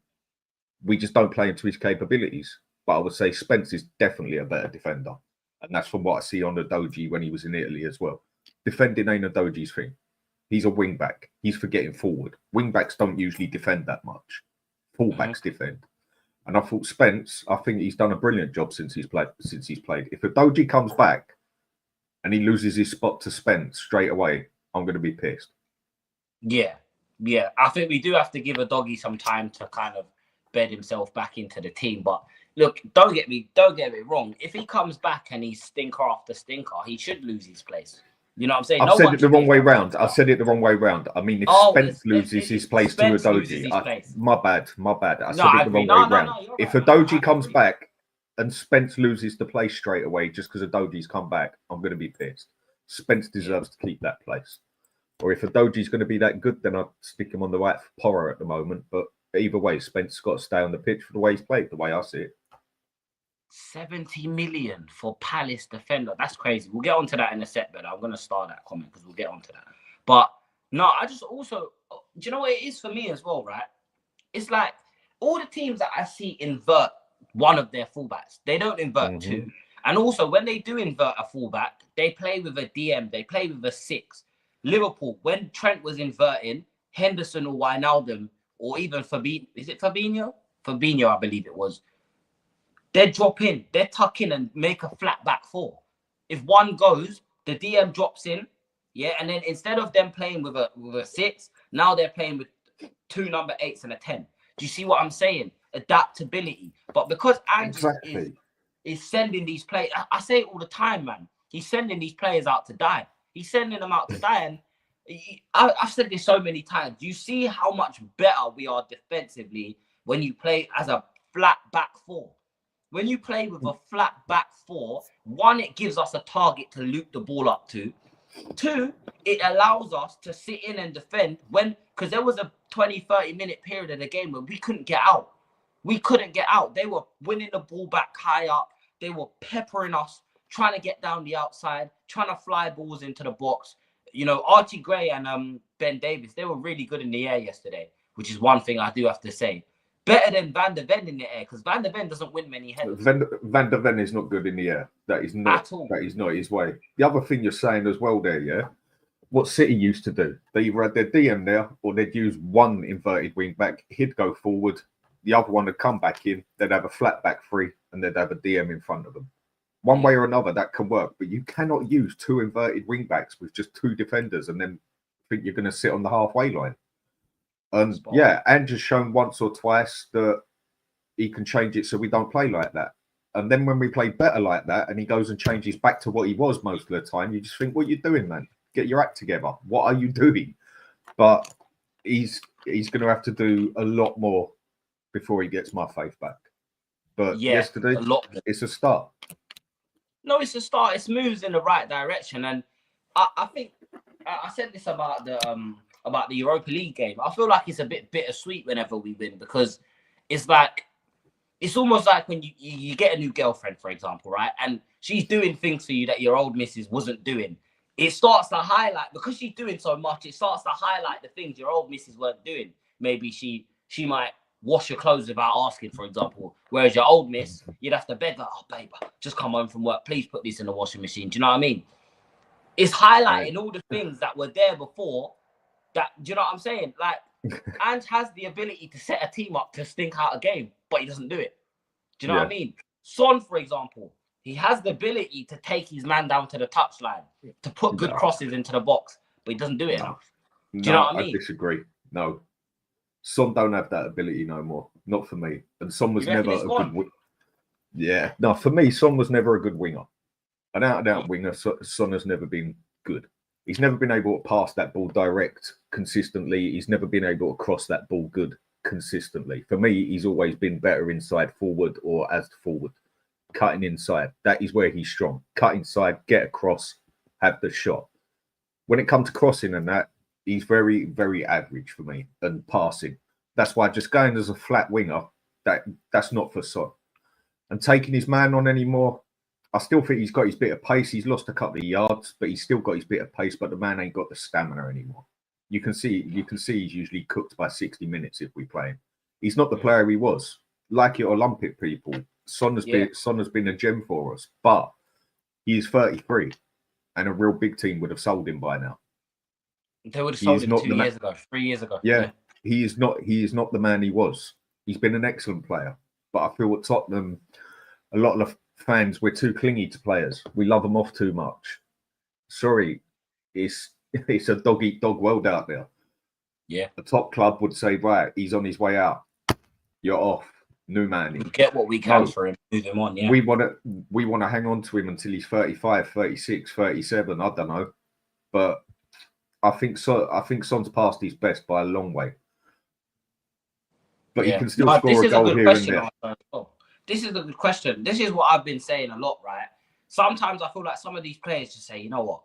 S3: We just don't play into his capabilities. But I would say Spence is definitely a better defender. And that's from what I see on the Doji when he was in Italy as well. Defending ain't a Doji's thing. He's a wing back. He's for getting forward. Wing backs don't usually defend that much. Fullbacks defend. And I thought Spence, I think he's done a brilliant job since he's played. If a Doji comes back and he loses his spot to Spence straight away, I'm going to be pissed.
S2: Yeah. I think we do have to give a doggy some time to kind of bed himself back into the team. But look, don't get me wrong. If he comes back and he's stinker after stinker, he should lose his place. You know what I'm saying?
S3: I've said it the wrong way round. I said it the wrong way round. I mean, if Spence loses his place to a Doji, my bad. I said it the wrong way round. If a Doji comes back and Spence loses the place straight away just because a Doji's come back, I'm going to be pissed. Spence deserves to keep that place. Or if a Doji's going to be that good, then I'd stick him on the right for Porro at the moment. But either way, Spence got to stay on the pitch for the way he's played, the way I see it.
S2: 70 million for Palace defender. That's crazy. We'll get onto that in a sec, but I'm going to start that comment because we'll get onto that. But no, I just also, do you know what it is for me as well, right? It's like all the teams that I see invert one of their fullbacks. They don't invert two. And also when they do invert a fullback, they play with a DM. They play with a 6. Liverpool, when Trent was inverting, Henderson or Wijnaldum or even Fabinho, is it Fabinho? Fabinho, I believe it was. They drop in, they tuck in and make a flat back 4. If one goes, the DM drops in, and then instead of them playing with a 6, now they're playing with 2 number 8s and a 10. Do you see what I'm saying? Adaptability. But because Ange is sending these players, I say it all the time, man. He's sending these players out to die. He's sending them out to die. And I've said this so many times. You see how much better we are defensively when you play as a flat back 4. When you play with a flat back 4, 1, it gives us a target to loop the ball up to. 2, it allows us to sit in and defend because there was a 20-30 minute period of the game where we couldn't get out. They were winning the ball back high up. They were peppering us, trying to get down the outside, trying to fly balls into the box. You know, Archie Gray and Ben Davies, they were really good in the air yesterday, which is one thing I do have to say. Better than Van der Ven in the air, because Van der Ven doesn't win many headers.
S3: Van der Ven is not good in the air. That is not his way. The other thing you're saying as well there, what City used to do, they either had their DM there or they'd use one inverted wing back. He'd go forward. The other one would come back in. They'd have a flat back 3 and they'd have a DM in front of them. One way or another, that can work. But you cannot use 2 inverted wing backs with just 2 defenders and then think you're going to sit on the halfway line. And Ange has shown once or twice that he can change it so we don't play like that. And then when we play better like that and he goes and changes back to what he was most of the time, you just think, what are you doing, man? Get your act together. What are you doing? But he's going to have to do a lot more before he gets my faith back. But yesterday, it's a start.
S2: No, it's a start. It moves in the right direction. And I think I said this about the Europa League game. I feel like it's a bit bittersweet whenever we win because it's almost like when you get a new girlfriend, for example, right? And she's doing things for you that your old missus wasn't doing. It starts to highlight, because she's doing so much, it starts to highlight the things your old missus weren't doing. Maybe she might wash your clothes without asking, for example. Whereas your old miss, you'd have to beg her, oh, babe, just come home from work. Please put this in the washing machine. Do you know what I mean? It's highlighting all the things that were there before. Do you know what I'm saying? Like, Ange has the ability to set a team up to stink out a game, but he doesn't do it. Do you know what I mean? Son, for example, he has the ability to take his man down to the touchline, to put good crosses into the box, but he doesn't do it enough. Do you know what I mean?
S3: I disagree. No. Son don't have that ability no more. Not for me. And Son was never a good winger. Yeah. No, for me, Son was never a good winger. An out-and-out winger, Son has never been good. He's never been able to pass that ball direct consistently. He's never been able to cross that ball good consistently. For me, he's always been better inside forward or as forward. Cutting inside. That is where he's strong. Cut inside, get across, have the shot. When it comes to crossing and that, he's very, very average for me and passing. That's why just going as a flat winger, that's not for Son. And taking his man on anymore, I still think he's got his bit of pace. He's lost a couple of yards, but he's still got his bit of pace. But the man ain't got the stamina anymore. You can see he's usually cooked by 60 minutes if we play him. He's not the player he was. Like it or lump it, people. Son has been a gem for us, but he's 33, and a real big team would have sold him by now.
S2: They would have sold him 2 years ago, 3 years ago.
S3: Yeah, he is not the man he was. He's been an excellent player, but I feel at Tottenham, a lot of fans, we're too clingy to players. We love them off too much. Sorry, it's a dog-eat-dog world out there.
S2: Yeah.
S3: The top club would say, right, he's on his way out. You're off. New man.
S2: We get what we can for him. Move him on, yeah.
S3: We want to hang on to him until he's 35, 36, 37. I don't know. But I think Son's past his best by a long way. But he can still score a goal here and there.
S2: This is a good question. This is what I've been saying a lot, right? Sometimes I feel like some of these players just say, you know what?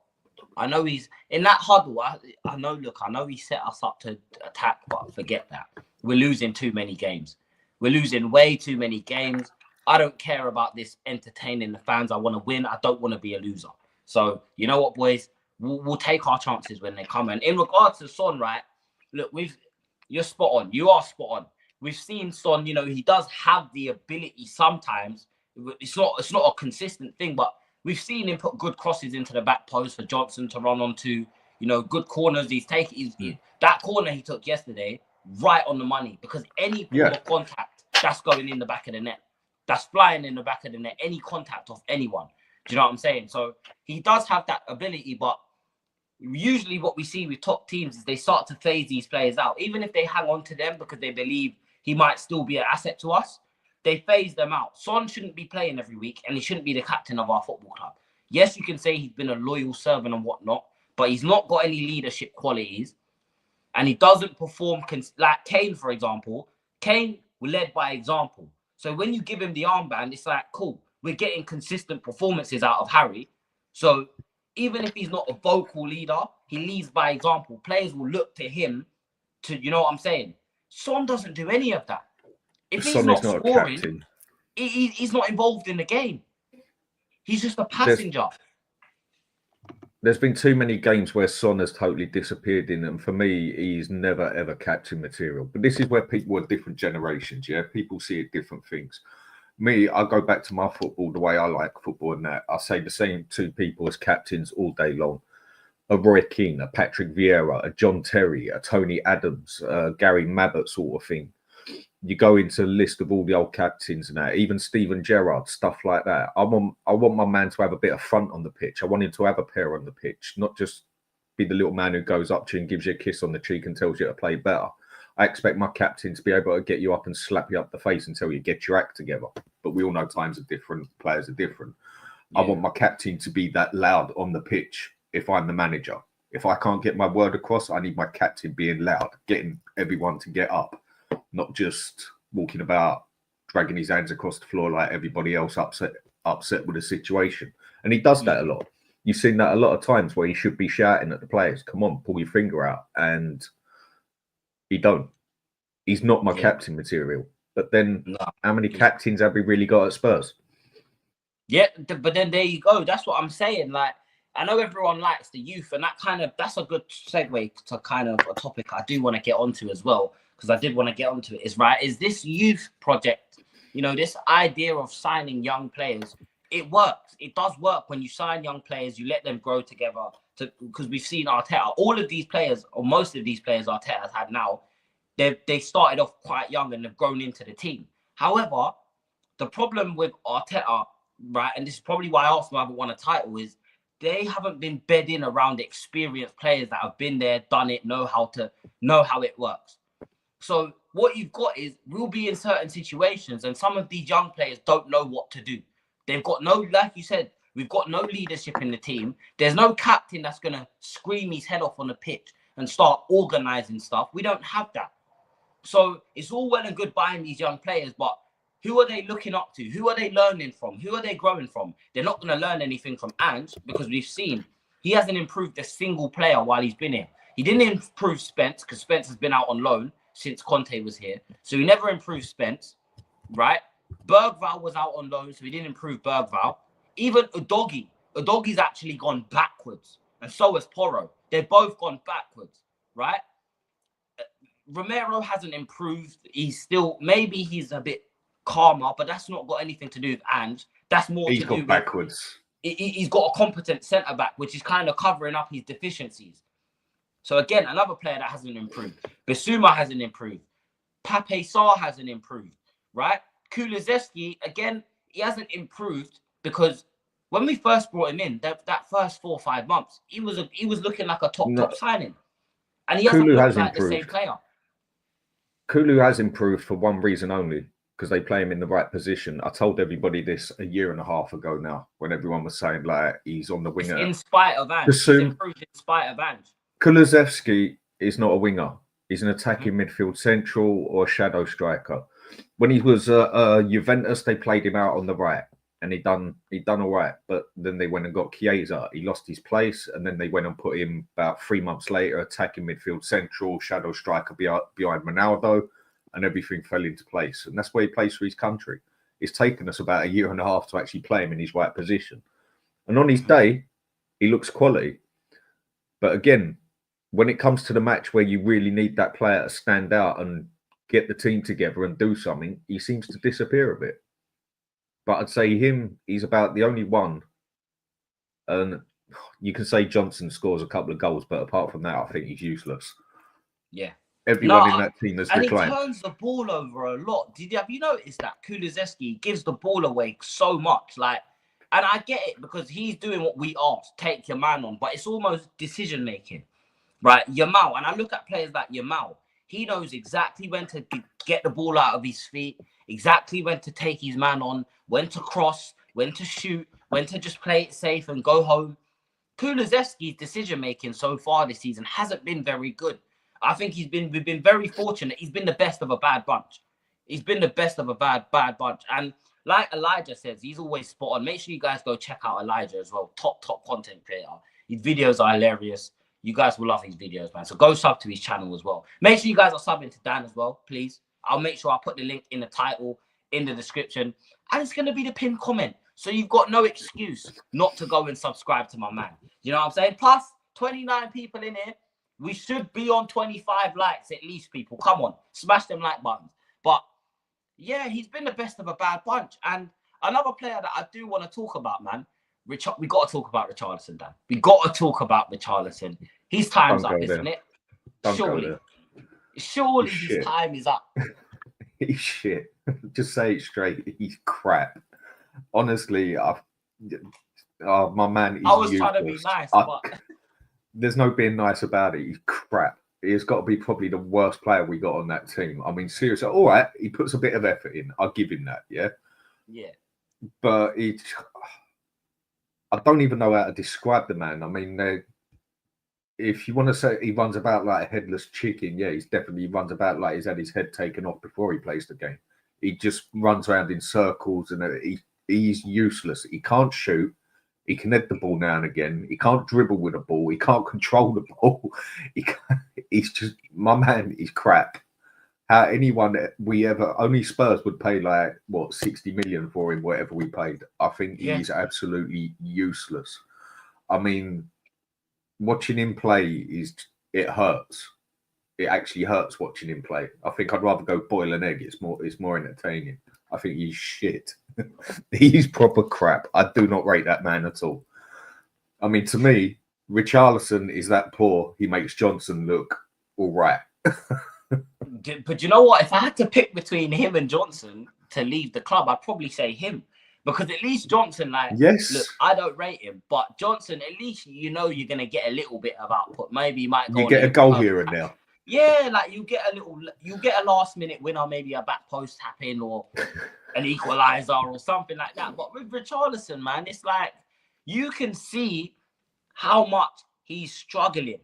S2: I know he's in that huddle. I know he set us up to attack, but forget that. We're losing too many games. We're losing way too many games. I don't care about this entertaining the fans. I want to win. I don't want to be a loser. So, you know what, boys? We'll take our chances when they come. And in regards to Son, right? Look, you're spot on. You are spot on. We've seen Son, you know, he does have the ability sometimes. It's not a consistent thing, but we've seen him put good crosses into the back post for Johnson to run onto, you know, good corners. That corner he took yesterday, right on the money, because any form of contact, that's going in the back of the net. That's flying in the back of the net. Any contact of anyone. Do you know what I'm saying? So he does have that ability, but usually what we see with top teams is they start to phase these players out. Even if they hang on to them because they believe he might still be an asset to us, they phase them out. Son shouldn't be playing every week, and he shouldn't be the captain of our football club. Yes, you can say he's been a loyal servant and whatnot, but he's not got any leadership qualities, and he doesn't perform like Kane, for example. Kane led by example. So when you give him the armband, it's like, cool, we're getting consistent performances out of Harry. So even if he's not a vocal leader, he leads by example. Players will look to him to, you know what I'm saying? Son doesn't do any of that. If he's not scoring, he's not involved in the game. He's just a passenger.
S3: There's been too many games where Son has totally disappeared in, and for me, he's never, ever captain material. But this is where people are different generations, yeah? People see it different things. Me, I go back to my football, the way I like football and that. I say the same two people as captains all day long. A Roy Keane, a Patrick Vieira, a John Terry, a Tony Adams, Gary Mabbott sort of thing. You go into a list of all the old captains and that, even Steven Gerrard, stuff like that. I want my man to have a bit of front on the pitch. I want him to have a pair on the pitch, not just be the little man who goes up to you and gives you a kiss on the cheek and tells you to play better. I expect my captain to be able to get you up and slap you up the face and tell you get your act together. But we all know times are different, players are different. Yeah. I want my captain to be that loud on the pitch if I'm the manager. If I can't get my word across, I need my captain being loud, getting everyone to get up. Not just walking about, dragging his hands across the floor like everybody else upset with the situation. And he does that a lot. You've seen that a lot of times where he should be shouting at the players, come on, pull your finger out. And he don't. He's not my captain material. But then how many captains have we really got at Spurs?
S2: Yeah, but then there you go. That's what I'm saying. Like, I know everyone likes the youth, and that's a good segue to kind of a topic I do want to get onto as well. Because I did want to get onto it, is this youth project, you know, this idea of signing young players, it works. It does work when you sign young players, you let them grow together. Because we've seen Arteta, all of these players, or most of these players Arteta has had now, they started off quite young and they've grown into the team. However, the problem with Arteta, right, and this is probably why Arsenal haven't won a title, is they haven't been bedding around experienced players that have been there, done it, know how it works. So what you've got is we'll be in certain situations and some of these young players don't know what to do. They've got no, like you said, we've got no leadership in the team. There's no captain that's going to scream his head off on the pitch and start organizing stuff. We don't have that. So it's all well and good buying these young players, but who are they looking up to? Who are they learning from? Who are they growing from? They're not going to learn anything from Ange because we've seen He hasn't improved a single player while he's been here. He didn't improve Spence because Spence has been out on loan since Conte was here. So he never improved Spence, right? Bergvall was out on loan, so he didn't improve Bergvall. Even Udogi's actually gone backwards. And so has Porro. They've both gone backwards, right? Romero hasn't improved. He's still, maybe he's a bit calmer, but that's not got anything to do with Ange. That's more
S3: He's
S2: to do
S3: gone backwards.
S2: He's got a competent centre-back, which is kind of covering up his deficiencies. So again, another player that hasn't improved. Bissouma hasn't improved. Pape Sarr hasn't improved, right? Kulusevski, again, he hasn't improved because when we first brought him in, that first 4 or 5 months, he was looking like a top signing. And he hasn't looked like the same player.
S3: Kulu has improved for one reason only, because they play him in the right position. I told everybody this a year and a half ago now, when everyone was saying like he's on the winger.
S2: In spite of Ange. He's improved in spite of Ange.
S3: Kulusevski is not a winger. He's an attacking midfield central or shadow striker. When he was Juventus, they played him out on the right, and he done all right. But then they went and got Chiesa. He lost his place, and then they went and put him about 3 months later, attacking midfield central, shadow striker behind Ronaldo, and everything fell into place. And that's where he plays for his country. It's taken us about a year and a half to actually play him in his right position. And on his day, he looks quality. But again, when it comes to the match where you really need that player to stand out and get the team together and do something, he seems to disappear a bit. But I'd say he's about the only one. And you can say Johnson scores a couple of goals, but apart from that, I think he's useless.
S2: Yeah.
S3: Everyone in that team has declined.
S2: And he turns the ball over a lot. Have you noticed that Kulusevski gives the ball away so much? Like, and I get it because he's doing what we ask, take your man on, but it's almost decision making, right? Yamal, and I look at players like Yamal. He knows exactly when to get the ball out of his feet, exactly when to take his man on, when to cross, when to shoot, when to just play it safe and go home. Kulusevski's decision-making so far this season hasn't been very good. I think we've been very fortunate. He's been the best of a bad bunch. He's been the best of a bad bunch. And like Elijah says, he's always spot on. Make sure you guys go check out Elijah as well. Top content creator. His videos are hilarious. You guys will love his videos, man. So go sub to his channel as well. Make sure you guys are subbing to Dan as well, please. I'll make sure I put the link in the title, in the description. And it's going to be the pinned comment. So you've got no excuse not to go and subscribe to my man. You know what I'm saying? Plus, 29 people in here. We should be on 25 likes at least, people. Come on. Smash them like buttons. But, yeah, he's been the best of a bad bunch. And another player that I do want to talk about, man. We got to talk about Richarlison, Dan. We got to talk about Richarlison. His time's up, isn't it? Surely his time is up.
S3: He's shit. Just say it straight. He's crap. Honestly, my man is
S2: I was trying to be nice, but
S3: there's no being nice about it. He's crap. He's got to be probably the worst player we got on that team. I mean, seriously, all right, he puts a bit of effort in. I'll give him that, yeah?
S2: Yeah.
S3: But I don't even know how to describe the man. I mean, if you want to say he runs about like a headless chicken, yeah, he's definitely runs about like he's had his head taken off before he plays the game. He just runs around in circles and he's useless. He can't shoot. He can head the ball now and again. He can't dribble with a ball. He can't control the ball. He's just, my man is crap. How anyone only Spurs would pay like, 60 million for him, whatever we paid. I think he's absolutely useless. I mean, watching him play it hurts. It actually hurts watching him play. I think I'd rather go boil an egg. It's more entertaining. I think he's shit. He's proper crap. I do not rate that man at all. I mean, to me, Richarlison is that poor. He makes Johnson look all right.
S2: But you know what? If I had to pick between him and Johnson to leave the club, I'd probably say him. Because at least Johnson, look, I don't rate him, but Johnson, at least you know you're going to get a little bit of output. Maybe you might go.
S3: You get a goal here and there.
S2: Yeah, like you get a last minute winner, maybe a back post tap in or an equalizer or something like that. But with Richarlison, man, it's like you can see how much he's struggling.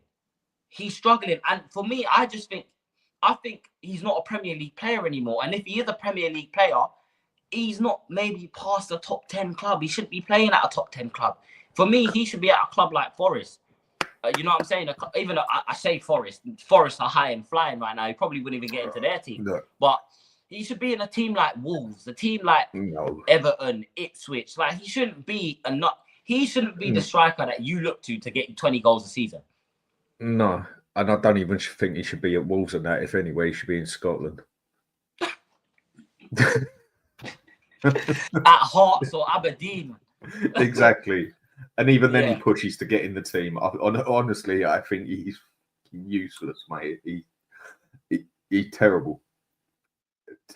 S2: He's struggling. And for me, I think he's not a Premier League player anymore. And if he is a Premier League player, he's not maybe past the top 10 club. He shouldn't be playing at a top 10 club. For me, he should be at a club like Forest. You know what I'm saying? Even though I say Forest are high and flying right now. He probably wouldn't even get into their team.
S3: No.
S2: But he should be in a team like Wolves, a team like Everton, Ipswich. Like he shouldn't be the striker that you look to get you 20 goals a season.
S3: No, and I don't even think he should be at Wolves and that. If anyway, he should be in Scotland.
S2: At Hearts or Aberdeen.
S3: Exactly. And even then he pushes to get in the team. Honestly, I think he's useless, mate. He's terrible.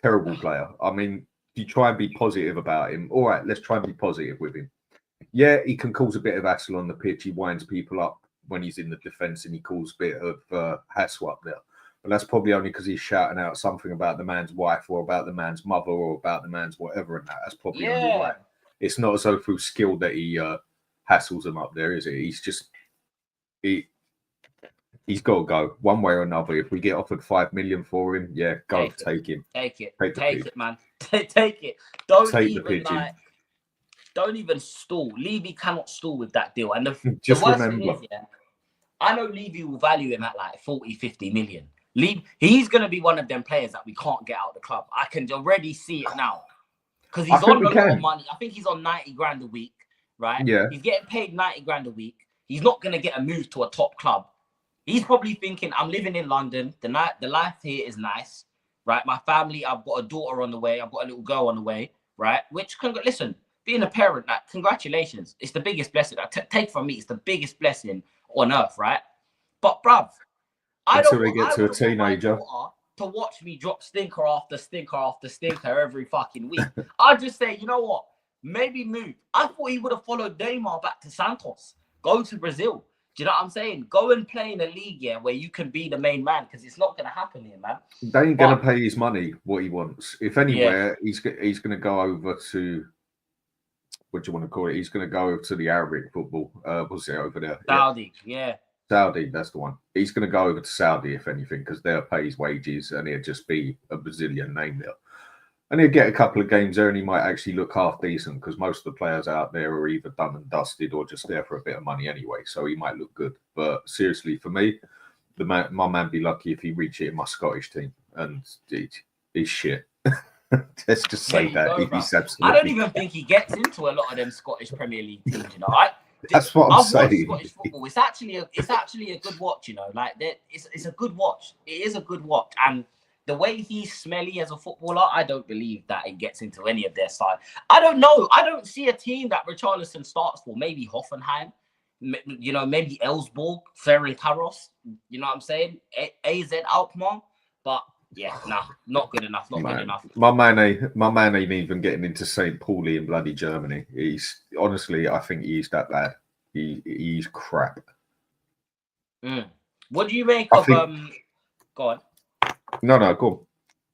S3: Terrible player. I mean, if you try and be positive about him, all right, let's try and be positive with him. Yeah, he can cause a bit of hassle on the pitch. He winds people up when he's in the defence and he calls a bit of hassle up there. But that's probably only because he's shouting out something about the man's wife or about the man's mother or about the man's whatever and that. That's probably only right. It's not as though through skill that he hassles them up there, is it? He's just... He's got to go one way or another. If we get offered 5 million for him, take him.
S2: Take it, man. Take it. Don't even stall. Levy cannot stall with that deal. And the worst thing is, I know Levy will value him at like 40, 50 million. He's going to be one of them players that we can't get out of the club. I can already see it now. Because he's on a lot of money. I think he's on 90 grand a week, right? Yeah. He's getting paid 90 grand a week. He's not going to get a move to a top club. He's probably thinking, I'm living in London. The life here is nice, right? My family, I've got a daughter on the way. I've got a little girl on the way, right? Listen, being a parent, like, congratulations. It's the biggest blessing. Take from me, it's the biggest blessing on earth, right? But, bruv,
S3: until we get to a teenager.
S2: To watch me drop stinker after stinker after stinker every fucking week. I'd just say, you know what? Maybe move. I thought he would have followed Neymar back to Santos. Go to Brazil. Do you know what I'm saying? Go and play in a league, where you can be the main man, because it's not going to happen here, man.
S3: They ain't going to pay his money what he wants. If anywhere, he's going to go over to, what do you want to call it? He's going to go over to the Arabic football. What's it over there?
S2: Saudi,
S3: Saudi, that's the one. He's going to go over to Saudi, if anything, because they'll pay his wages and he'll just be a Brazilian name there. And he'll get a couple of games there and he might actually look half decent, because most of the players out there are either done and dusted or just there for a bit of money anyway. So he might look good. But seriously, for me, my man be lucky if he reach it in my Scottish team. And he's shit. Let's just say that. He's absolutely...
S2: I don't even think he gets into a lot of them Scottish Premier League teams, you know.
S3: That's what I'm saying.
S2: Scottish football. It's actually a good watch, you know. Like it's a good watch. It is a good watch. And the way he's smelly as a footballer, I don't believe that he gets into any of their side. I don't know. I don't see a team that Richarlison starts for. Maybe Hoffenheim, you know, maybe Elfsborg, Ferencvaros. You know what I'm saying? AZ Alkmaar. But not good enough. Not good enough.
S3: My man ain't even getting into St. Pauli in bloody Germany. He's honestly, I think he's that bad. He's crap.
S2: What do you make of Go on.
S3: No, go on.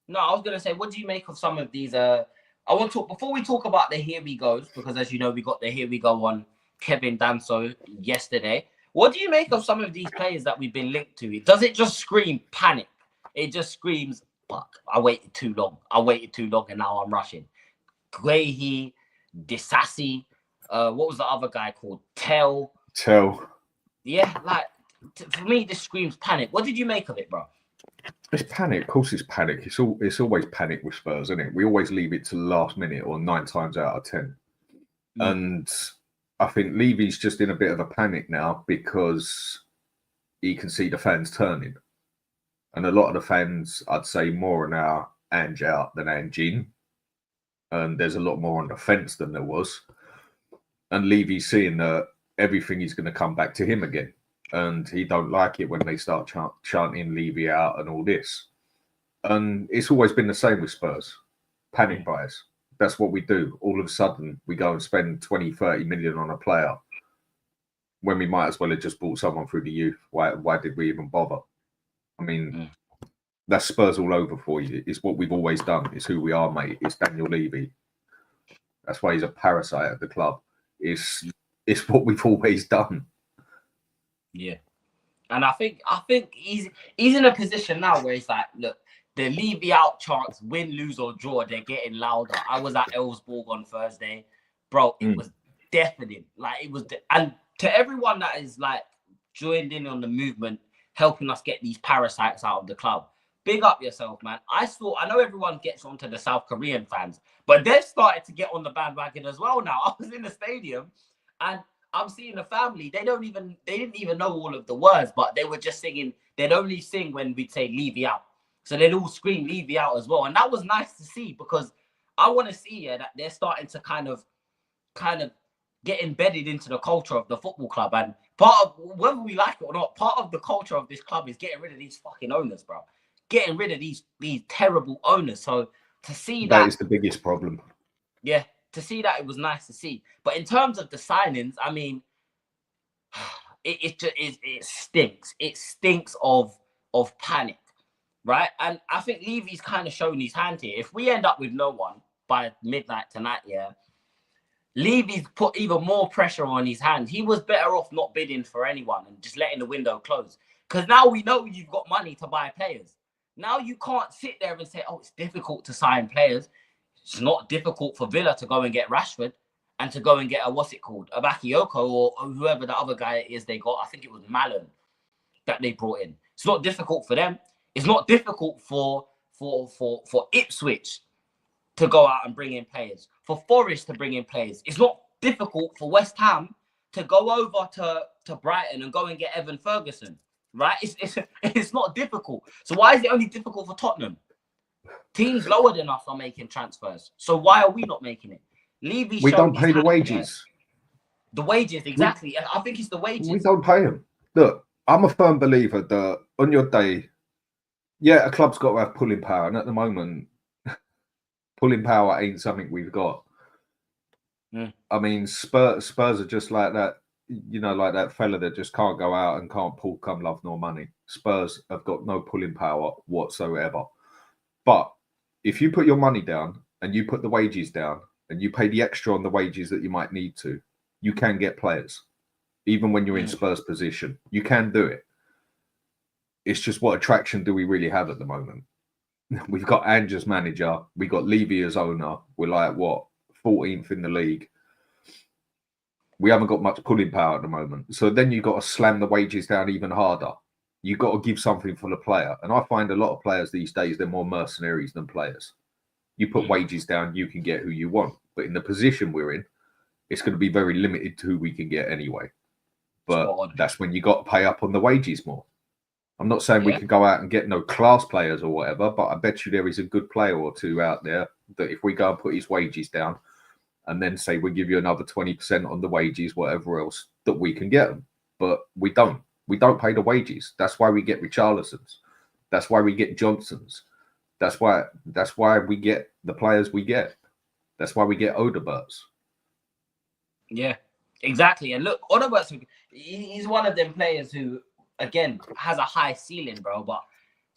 S2: No, I was gonna say, what do you make of some of these? I want to before we talk about the here we goes, because as you know, we got the here we go on Kevin Danso yesterday. What do you make of some of these players that we've been linked to? Does it just scream panic? It just screams, fuck, I waited too long, and now I'm rushing. Guehi, Disasi, what was the other guy called? Tell. Yeah, like, for me, this screams panic. What did you make of it, bro?
S3: It's panic. Of course it's panic. It's always panic with Spurs, isn't it? We always leave it to the last minute or 9 times out of 10. And I think Levy's just in a bit of a panic now because he can see the fans turning. And a lot of the fans, I'd say, more are now Ange out than Ange in. And there's a lot more on the fence than there was. And Levy's seeing that everything is going to come back to him again. And he don't like it when they start chanting Levy out and all this. And it's always been the same with Spurs. Panic buyers. That's what we do. All of a sudden, we go and spend 20, 30 million on a player when we might as well have just bought someone through the youth. Why did we even bother? I mean, that's Spurs all over for you. It's what we've always done. It's who we are, mate. It's Daniel Levy. That's why he's a parasite at the club. It's what we've always done.
S2: Yeah. And I think he's in a position now where he's like, look, the Levy out chants, win, lose or draw, they're getting louder. I was at Ellsborg on Thursday, bro. It was deafening. Like it was, and to everyone that is like joined in on the movement, helping us get these parasites out of the club. Big up yourself, man. I know everyone gets onto the South Korean fans, but they've started to get on the bandwagon as well now. I was in the stadium and I'm seeing the family. They didn't even know all of the words, but they were just singing. They'd only sing when we'd say Levy out. So they'd all scream Levy out as well. And that was nice to see because I want to see that they're starting to kind of get embedded into the culture of the football club. And part of, whether we like it or not, part of the culture of this club is getting rid of these fucking owners, bro. Getting rid of these terrible owners. So to see that
S3: is the biggest problem.
S2: Yeah, to see that, it was nice to see. But in terms of the signings, I mean, it stinks. It stinks of panic, right? And I think Levy's kind of shown his hand here. If we end up with no one by midnight tonight, yeah, Levy's put even more pressure on his hand. He was better off not bidding for anyone and just letting the window close. Because now we know you've got money to buy players. Now you can't sit there and say, oh, it's difficult to sign players. It's not difficult for Villa to go and get Rashford and to go and get a Bakayoko or whoever the other guy is they got. I think it was Malin that they brought in. It's not difficult for them. It's not difficult for Ipswich to go out and bring in players, for Forest to bring in players. It's not difficult for West Ham to go over to Brighton and go and get Evan Ferguson, right? It's not difficult. So why is it only difficult for Tottenham? Teams lower than us are making transfers. So why are we not making it? Levy,
S3: we don't pay the wages.
S2: The wages, exactly. I think it's the wages.
S3: We don't pay them. Look, I'm a firm believer that on your day, yeah, a club's got to have pulling power. And at the moment, pulling power ain't something we've got. I mean, Spurs are just like that, you know, like that fella that just can't go out and can't pull come love nor money. Spurs have got no pulling power whatsoever. But if you put your money down and you put the wages down and you pay the extra on the wages that you might need to, you can get players. Even when you're in Spurs position, you can do it. It's just what attraction do we really have at the moment? We've got Ange as manager. We got Levy as owner. We're like, what, 14th in the league. We haven't got much pulling power at the moment. So then you've got to slam the wages down even harder. You've got to give something for the player. And I find a lot of players these days, they're more mercenaries than players. You put wages down, you can get who you want. But in the position we're in, it's going to be very limited to who we can get anyway. But that's when you got to pay up on the wages more. I'm not saying we can go out and get no class players or whatever, but I bet you there is a good player or two out there that if we go and put his wages down and then say we give you another 20% on the wages, whatever else, that we can get them. But we don't. We don't pay the wages. That's why we get Richarlisons. That's why we get Johnsons. That's why we get the players we get. That's why we get Odeberts.
S2: Yeah, exactly. And look, Odeberts, he's one of them players who, again, has a high ceiling, bro, but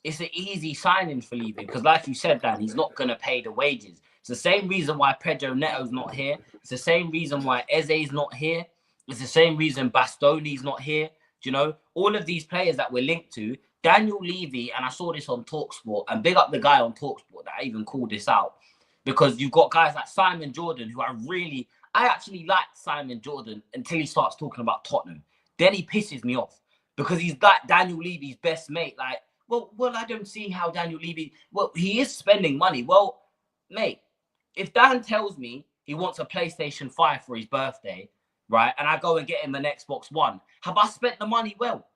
S2: it's an easy signing for Levy because, like you said, Dan, he's not going to pay the wages. It's the same reason why Pedro Neto's not here. It's the same reason why Eze's not here. It's the same reason Bastoni's not here. Do you know, all of these players that we're linked to, Daniel Levy, and I saw this on TalkSport, and big up the guy on TalkSport that even called this out, because you've got guys like Simon Jordan, who I actually like Simon Jordan until he starts talking about Tottenham. Then he pisses me off because he's like Daniel Levy's best mate. Like, well, I don't see how Daniel Levy, well, he is spending money. Well, mate, if Dan tells me he wants a PlayStation 5 for his birthday, right, and I go and get him an Xbox One, have I spent the money well?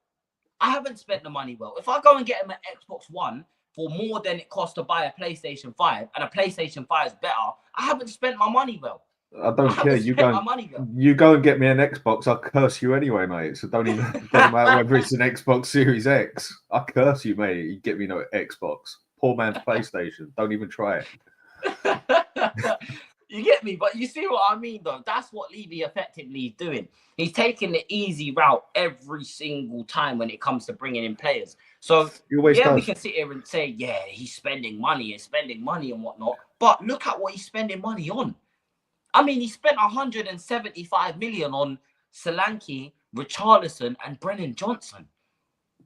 S2: I haven't spent the money well. If I go and get him an Xbox One for more than it costs to buy a PlayStation 5, and a PlayStation 5 is better, I haven't spent my money well.
S3: I don't care. You go and get me an Xbox, I'll curse you anyway, mate. So don't matter whether it's an Xbox Series X. I curse you, mate. You get me no Xbox. Poor man's PlayStation. Don't even try it.
S2: You get me? But you see what I mean, though? That's what Levy effectively is doing. He's taking the easy route every single time when it comes to bringing in players. So, we can sit here and say, yeah, he's spending money and whatnot. But look at what he's spending money on. I mean, he spent 175 million on Solanke, Richarlison, and Brennan Johnson.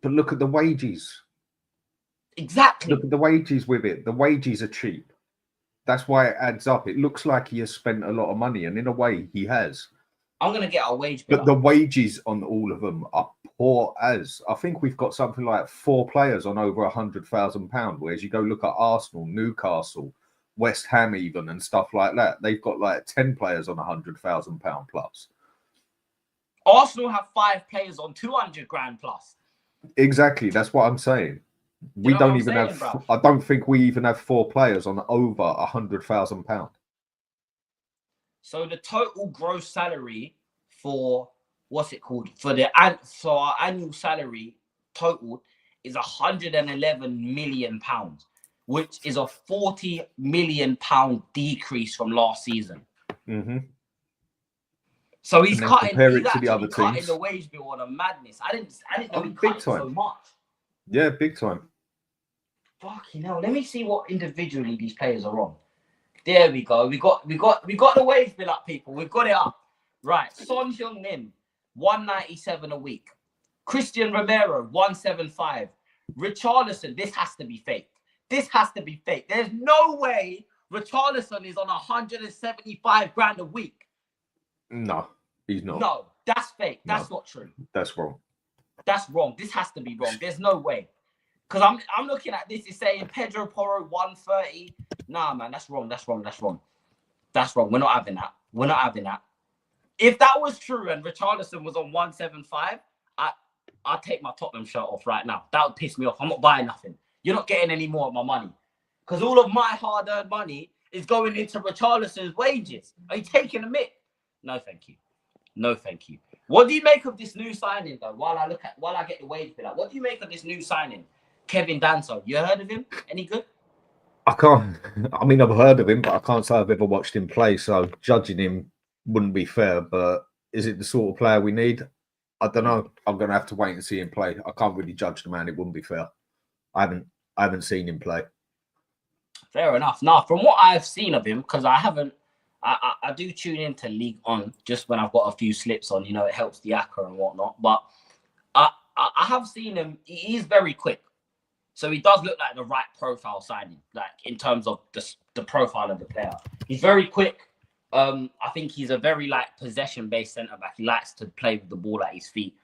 S3: But look at the wages.
S2: Exactly.
S3: Look at the wages with it. The wages are cheap. That's why it adds up. It looks like he has spent a lot of money, and in a way, he has.
S2: I'm gonna get our wage bill.
S3: But the wages on all of them are poor as. I think we've got something like 4 players on over £100,000. Whereas you go look at Arsenal, Newcastle, West Ham, even and stuff like that. They've got like 10 players on £100,000 plus.
S2: Arsenal have 5 players on 200 grand plus.
S3: Exactly. That's what I'm saying. We don't even have.
S2: Bro?
S3: I don't think we even have 4 players on over £100,000.
S2: So the total gross salary for what's it called for our annual salary total is £111 million, which is a £40 million decrease from last season.
S3: Mm-hmm.
S2: So he's cutting.
S3: Compare
S2: He's
S3: it to the other
S2: cutting
S3: teams.
S2: the wage bill on a madness. I didn't know he
S3: Big
S2: cut it
S3: time.
S2: so much.
S3: Yeah, big time.
S2: Fucking hell. Let me see what individually these players are on. There we go. We got the wage bill up, people. We've got it up. Right. Son Heung-min, 197 a week. Christian Romero, 175. Richarlison, this has to be fake. This has to be fake. There's no way Richarlison is on 175 grand a week.
S3: No, he's not.
S2: No, that's fake. That's not true.
S3: That's wrong.
S2: That's wrong. This has to be wrong. There's no way. Because I'm looking at this, it's saying Pedro Porro 130. Nah, man, that's wrong. That's wrong. That's wrong. That's wrong. We're not having that. We're not having that. If that was true and Richarlison was on 175, I'd take my Tottenham shirt off right now. That would piss me off. I'm not buying nothing. You're not getting any more of my money. Because all of my hard-earned money is going into Richarlison's wages. Are you taking a mick? No, thank you. No, thank you. What do you make of this new signing, though? While I get the wage bill out, what do you make of this new signing? Kevin Danso, you heard of him? Any good?
S3: I mean, I've heard of him, but I can't say I've ever watched him play. So judging him wouldn't be fair. But is it the sort of player we need? I don't know. I'm going to have to wait and see him play. I can't really judge the man. It wouldn't be fair. I haven't seen him play.
S2: Fair enough. Now, from what I've seen of him, because I do tune into League On just when I've got a few slips on. You know, it helps the acca and whatnot. But I have seen him. He's very quick. So he does look like the right profile signing, like in terms of the profile of the player. He's very quick. I think he's a very possession-based centre-back. He likes to play with the ball at his feet.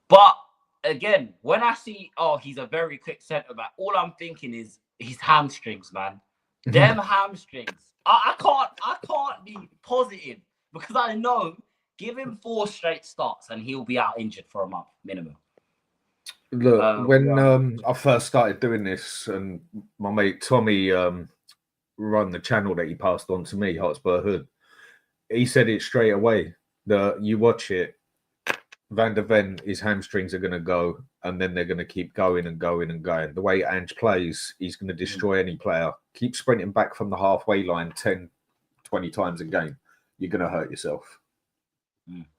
S2: But again, when I see, he's a very quick centre-back, all I'm thinking is his hamstrings, man. Them hamstrings. I can't be positive because I know give him 4 straight starts and he'll be out injured for a month minimum.
S3: Look, when I first started doing this, and my mate Tommy run the channel that he passed on to me, Hotspur Hood, he said it straight away. You watch it, Van der Ven, his hamstrings are going to go, and then they're going to keep going and going and going. The way Ange plays, he's going to destroy any player. Keep sprinting back from the halfway line 10, 20 times a game. You're going to hurt yourself.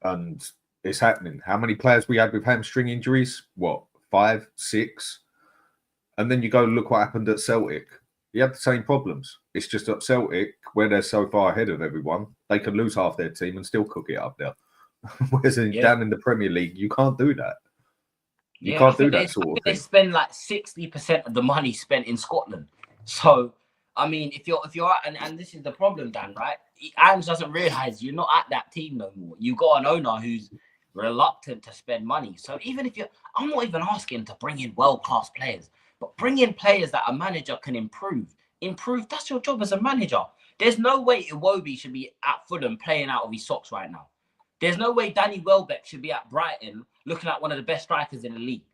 S3: And it's happening. How many players we had with hamstring injuries? What? 5, 6, and then you go look what happened at Celtic. You had the same problems. It's just at Celtic, where they're so far ahead of everyone, they can lose half their team and still cook it up there. Whereas down in the Premier League, you can't do that. You can't do that sort of thing.
S2: They spend 60% of the money spent in Scotland. So, I mean, if you're and this is the problem, Dan, right? Ange doesn't realise you're not at that team no more. You got an owner who's reluctant to spend money. So even if I'm not even asking to bring in world-class players, but bring in players that a manager can improve. That's your job as a manager. There's no way Iwobi should be at Fulham playing out of his socks right now. There's no way Danny Welbeck should be at Brighton looking like one of the best strikers in the league.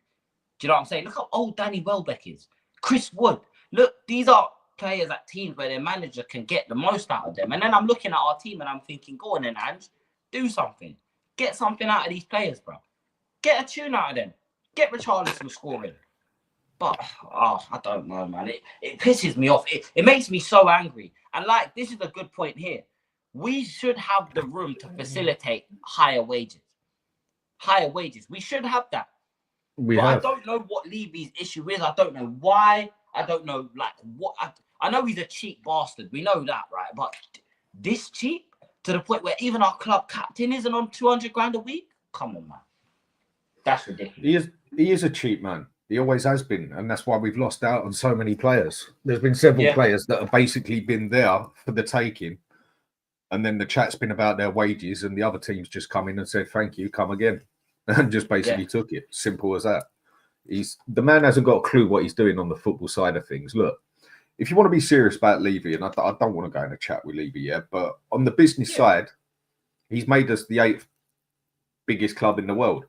S2: Do you know what I'm saying? Look how old Danny Welbeck is. Chris Wood. Look, these are players at teams where their manager can get the most out of them. And then I'm looking at our team and I'm thinking, go on then, Ange, do something. Get something out of these players, bro. Get a tune out of them. Get Richarlison scoring. But, I don't know, man. It pisses me off. It makes me so angry. And, this is a good point here. We should have the room to facilitate higher wages. Higher wages. We should have that. I don't know what Levy's issue is. I don't know why. I don't know, what. I know he's a cheap bastard. We know that, right? But this cheap? To the point where even our club captain isn't on 200 grand a week? Come on, man. That's ridiculous.
S3: He is a cheap man. He always has been, and that's why we've lost out on so many players. There's been several players that have basically been there for the taking, and then the chat's been about their wages, and the other teams just come in and said, "Thank you, come again," and just basically took it. Simple as that. The man hasn't got a clue what he's doing on the football side of things. Look, if you want to be serious about Levy, and I don't want to go in a chat with Levy yet, but on the business side, he's made us the 8th biggest club in the world.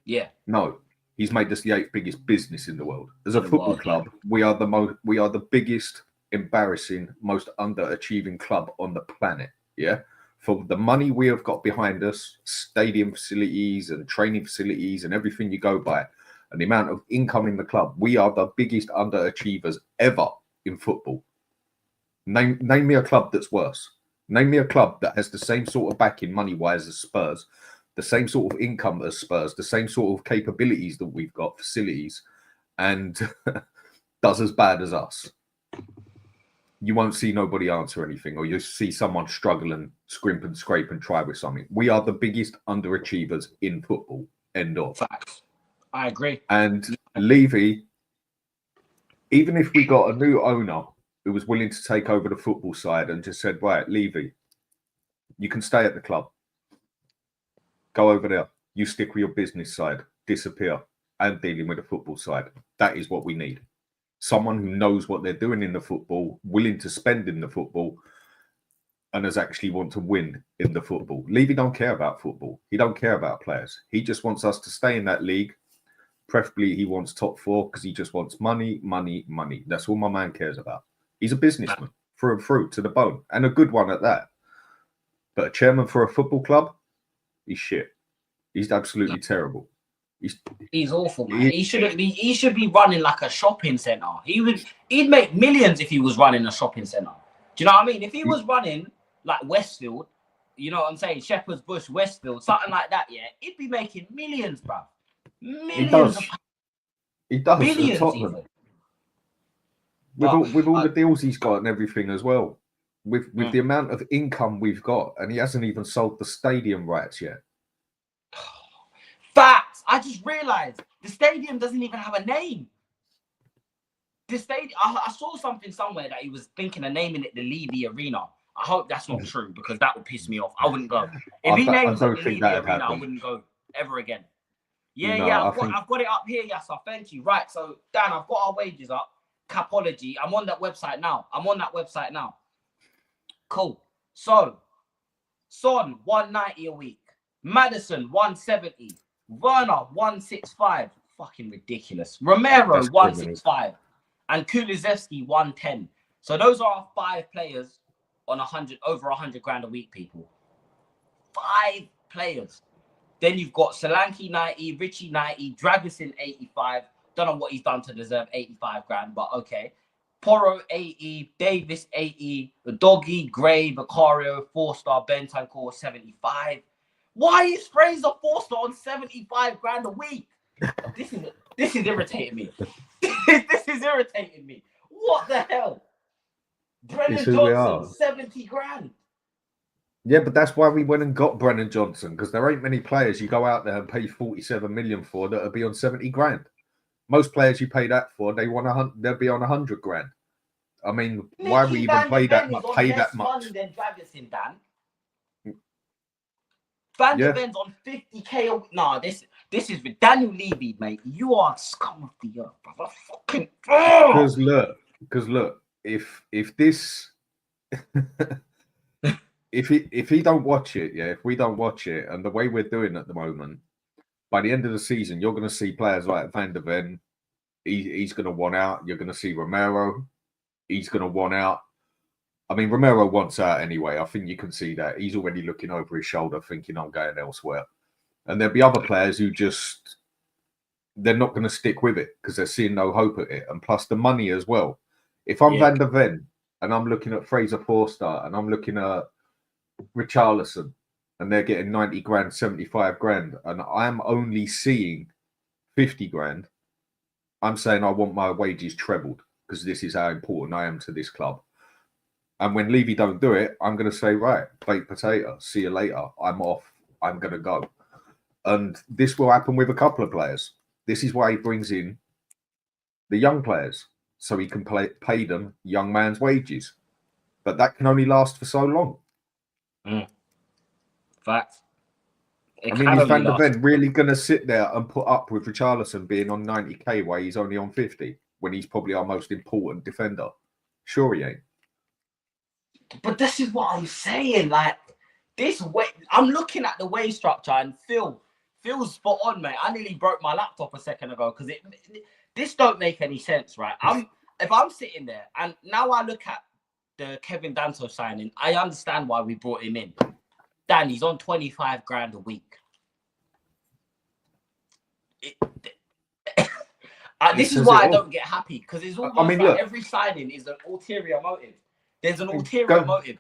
S2: Yeah.
S3: No, he's made us the 8th biggest business in the world. As a football club, we are the biggest, embarrassing, most underachieving club on the planet. Yeah. For the money we have got behind us, stadium facilities and training facilities and everything you go by, and the amount of income in the club, we are the biggest underachievers ever in football. Name me a club that's worse. Name me a club that has the same sort of backing money-wise as Spurs, the same sort of income as Spurs, the same sort of capabilities that we've got, facilities, and does as bad as us. You won't see nobody answer anything, or you'll see someone struggle and scrimp and scrape and try with something. We are the biggest underachievers in football. End of.
S2: Facts. I agree.
S3: And Levy, even if we got a new owner who was willing to take over the football side and just said, right, Levy, you can stay at the club. Go over there. You stick with your business side. Disappear. And dealing with the football side. That is what we need. Someone who knows what they're doing in the football, willing to spend in the football, and has actually want to win in the football. Levy don't care about football. He don't care about players. He just wants us to stay in that league. Preferably, he wants top 4 because he just wants money, money, money. That's all my man cares about. He's a businessman through and through to the bone, and a good one at that. But a chairman for a football club, he's shit. He's absolutely terrible.
S2: He's awful, man. He should be running like a shopping center. He'd make millions if he was running a shopping center. Do you know what I mean? If he was running like Westfield, you know what I'm saying? Shepherd's Bush, Westfield, something like that, yeah, he'd be making millions, bro. Millions.
S3: He does.
S2: Billions
S3: Tottenham.
S2: even.
S3: With all the deals he's got and everything as well. With the amount of income we've got, and he hasn't even sold the stadium rights yet.
S2: Facts. I just realized the stadium doesn't even have a name. The stadium. I saw something somewhere that he was thinking of naming it the Levy Arena. I hope that's not true because that would piss me off. I wouldn't go. If he names it the Levy Arena, I wouldn't go ever again. Yeah, I've got it up here, Yasser. Thank you. Right, so Dan, I've got our wages up. Capology. I'm on that website now. Cool. So, Son 190 a week. Madison 170. Werner 165. Fucking ridiculous. Romero 165. And Kulusevski 110. So those are our 5 players on over 100 grand a week, people. 5 players. Then you've got Solanke 90, Richie 90, Dragusin 85. Don't know what he's done to deserve 85 grand, but okay. Porro 80, Davis 80, Doggy, Gray, Vicario, 4-star, Bentancur 75. Why is Fraser 4-star on 75 grand a week? This is irritating me. This is irritating me. What the hell? Brennan Johnson 70 grand.
S3: Yeah, but that's why we went and got Brennan Johnson, because there ain't many players you go out there and pay 47 million for that will be on 70 grand. Most players you pay that for, they'll be on 100 grand. I mean, why we even pay that much?
S2: Than Dragusin, Dan. Van der Ven's on 50k. Nah, this is with Daniel Levy, mate. You are scum of the earth, brother. Fucking.
S3: Because look, if this. If he don't watch it, if we don't watch it, and the way we're doing at the moment, by the end of the season, you're going to see players like Van der Ven. He's going to want out. You're going to see Romero. He's going to want out. I mean, Romero wants out anyway. I think you can see that. He's already looking over his shoulder, thinking I'm going elsewhere. And there'll be other players who they're not going to stick with it because they're seeing no hope at it. And plus the money as well. If I'm Van der Ven and I'm looking at Fraser 4-star and I'm looking at Richarlison and they're getting 90 grand, 75 grand, and I'm only seeing 50 grand, I'm saying I want my wages trebled because this is how important I am to this club. And when Levy don't do it, I'm going to say, right, baked potato, see you later. I'm off. I'm going to go. And this will happen with a couple of players. This is why he brings in the young players, so he can pay them young man's wages. But that can only last for so long.
S2: Fact.
S3: I mean, is Van der Ven really going to sit there and put up with Richarlison being on 90k while he's only on 50 when he's probably our most important defender? Sure he ain't.
S2: But this is what I'm saying. Like, this way, I'm looking at the wage structure and Phil's spot on, mate. I nearly broke my laptop a second ago because this don't make any sense, right? If I'm sitting there and now I look at the Kevin Danso signing, I understand why we brought him in. Dan, he's on 25 grand a week. This is why I don't get happy, because it's almost like look, every signing is an ulterior motive. There's an ulterior motive.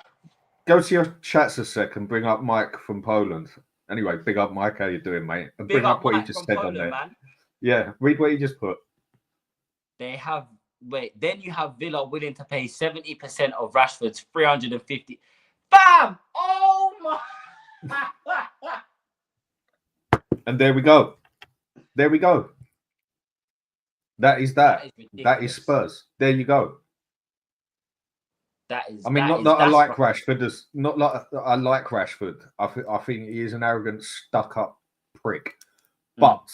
S3: Go to your chats a second. Bring up Mike from Poland. Anyway, big up Mike. How you doing, mate? And bring up what you just said Poland, on there. Man. Yeah, read what you just put.
S2: They have then you have Villa willing to pay 70% of Rashford's 350. Bam! Oh my!
S3: And there we go. There we go. That is that. That is Spurs. There you go.
S2: That is.
S3: I mean, not that I like Rashford. Not like I like Rashford. I think he is an arrogant, stuck-up prick. But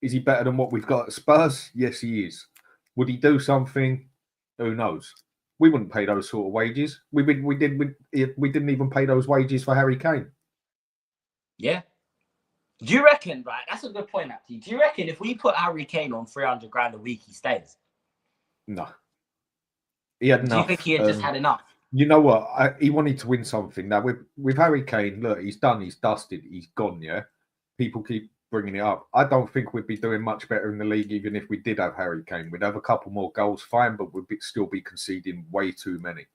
S3: is he better than what we've got at Spurs? Yes, he is. Would he do something? Who knows? We wouldn't pay those sort of wages. We didn't even pay those wages for Harry Kane.
S2: Yeah. Do you reckon, right? That's a good point, actually. Do you reckon if we put Harry Kane on 300 grand a week, he stays?
S3: No. He had enough.
S2: Do you think he had just had enough?
S3: You know what? He wanted to win something. Now, with Harry Kane, look, he's done, he's dusted, he's gone, yeah? People keep bringing it up. I don't think we'd be doing much better in the league even if we did have Harry Kane. We'd have a couple more goals, fine, but we'd still be conceding way too many.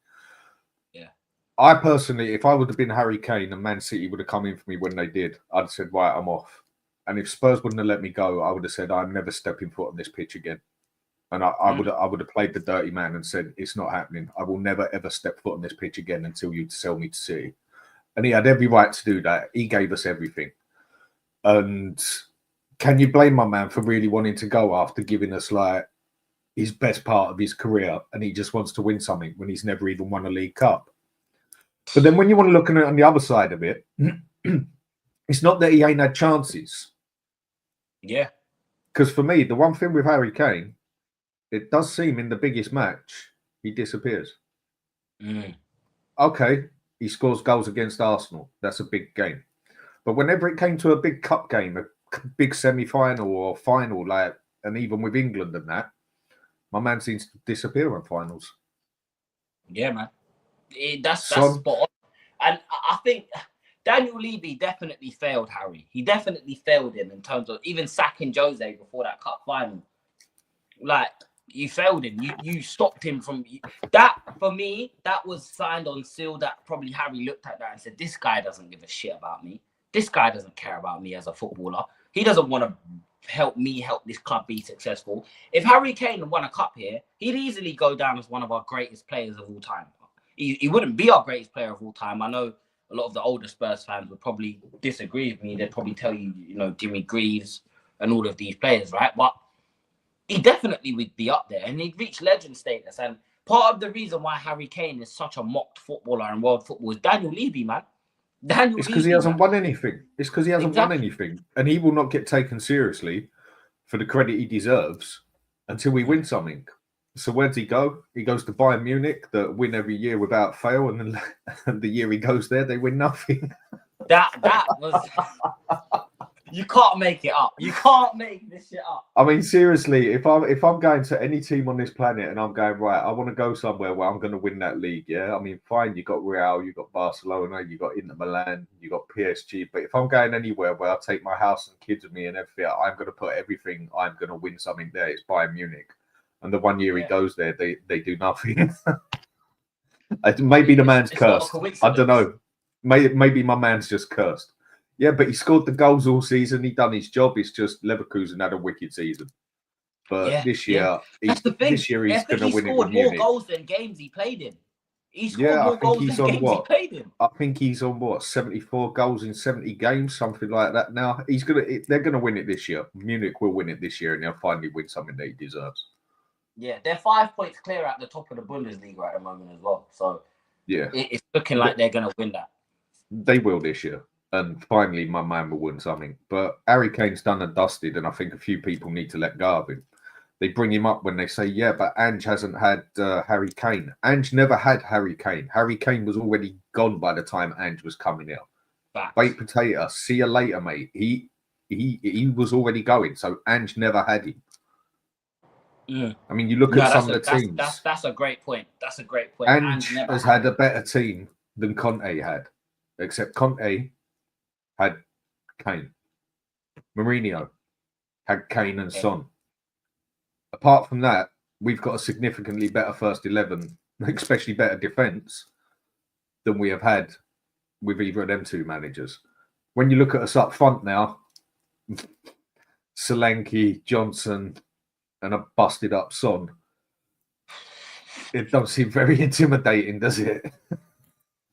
S2: Yeah.
S3: I personally, if I would have been Harry Kane and Man City would have come in for me when they did, I'd have said, right, I'm off. And if Spurs wouldn't have let me go, I would have said, I'm never stepping foot on this pitch again. And I would have played the dirty man and said, it's not happening. I will never, ever step foot on this pitch again until you sell me to City. And he had every right to do that. He gave us everything. And can you blame my man for really wanting to go after giving us like his best part of his career and he just wants to win something when he's never even won a League Cup? But then when you want to look at it on the other side of it, it's not that he ain't had chances.
S2: Yeah.
S3: Because for me, the one thing with Harry Kane, it does seem in the biggest match, he disappears. Okay, he scores goals against Arsenal. That's a big game. But whenever it came to a big cup game, a big semi-final or final, like, and even with England and that, my man seems to disappear in finals.
S2: Yeah, man. That's spot on. And I think Daniel Levy definitely failed Harry. He definitely failed him in terms of even sacking Jose before that cup final. Like, you failed him. You stopped him from that. For me, that was signed on seal that probably Harry looked at that and said, this guy doesn't give a shit about me. This guy doesn't care about me as a footballer. He doesn't want to help me help this club be successful. If Harry Kane won a cup here, he'd easily go down as one of our greatest players of all time. He wouldn't be our greatest player of all time. I know a lot of the older Spurs fans would probably disagree with me. They'd probably tell you, Jimmy Greaves and all of these players, right? But he definitely would be up there and he'd reach legend status. And part of the reason why Harry Kane is such a mocked footballer in world football is Daniel Levy, man.
S3: It's because he hasn't won anything. It's because he hasn't won anything. And he will not get taken seriously for the credit he deserves until we win something. So where does he go? He goes to Bayern Munich that win every year without fail. And then the year he goes there, they win nothing.
S2: That was... You can't make it up. You can't make this shit up.
S3: I mean, seriously, if I'm going to any team on this planet and I'm going, right, I want to go somewhere where I'm going to win that league, yeah? I mean, fine, you got Real, you got Barcelona, you got Inter Milan, you got PSG. But if I'm going anywhere where I take my house and kids with me and everything, I'm going to put everything, I'm going to win something there. It's Bayern Munich. And the 1 year he goes there, they do nothing. Maybe the man's cursed. I don't know. Maybe my man's just cursed. Yeah, but he scored the goals all season. He done his job. It's just Leverkusen had a wicked season. But this year,
S2: that's the thing.
S3: This year he's going to win it with Munich.
S2: He scored more goals than games he played in. He scored more goals than games he played in.
S3: I think he's on what, 74 goals in 70 games, something like that. Now they're gonna win it this year. Munich will win it this year, and they'll finally win something that he deserves.
S2: Yeah, they're 5 points clear at the top of the Bundesliga at the moment as well. So
S3: Yeah,
S2: it's looking like they're going to win that.
S3: they will this year. And finally, my man will win something. But Harry Kane's done and dusted, and I think a few people need to let go of him. They bring him up when they say, yeah, but Ange hasn't had Harry Kane. Ange never had Harry Kane. Harry Kane was already gone by the time Ange was coming out.
S2: Facts.
S3: Baked potato, see you later, mate. He was already going, so Ange never had him. I mean, you look at some of the teams.
S2: That's a great point. That's a great point.
S3: Ange has had a better team than Conte had, except Conte had Kane. Mourinho had Kane and Son. Apart from that, we've got a significantly better first 11, especially better defence than we have had with either of them two managers. When you look at us up front now, Solanke, Johnson, and a busted up Son, it doesn't seem very intimidating, does it?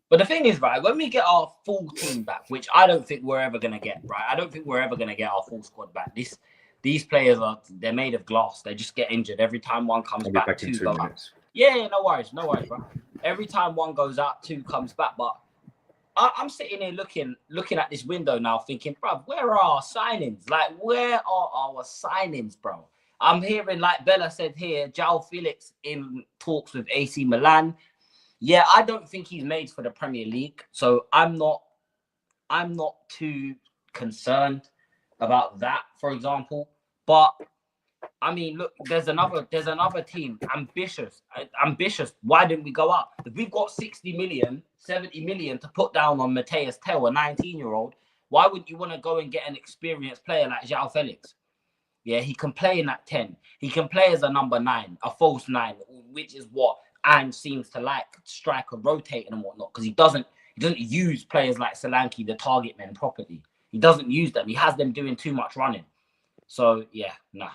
S2: But the thing is, right, when we get our full team back, which I don't think we're ever going to get, right? I don't think we're ever going to get our full squad back. These players they're made of glass. They just get injured every time one comes back. Two go out. Yeah, no worries, bro. Every time one goes out, two comes back. But I'm sitting here looking at this window now, thinking, bro, where are our signings? Like, where are our signings, bro? I'm hearing, like Bella said here, João Felix in talks with AC Milan. Yeah, I don't think he's made for the Premier League, so I'm not too concerned about that, for example. But I mean, look, there's another team, ambitious. Why didn't we go up? If we've got 60 million, 70 million to put down on Mateus Tell, a 19-year-old, why wouldn't you want to go and get an experienced player like João Felix? Yeah, he can play in that 10. He can play as a number 9, a false 9, which is what Ange seems to like, striker rotating and whatnot, because he doesn't use players like Solanke, the target men, properly. He doesn't use them. He has them doing too much running. So, yeah, nah.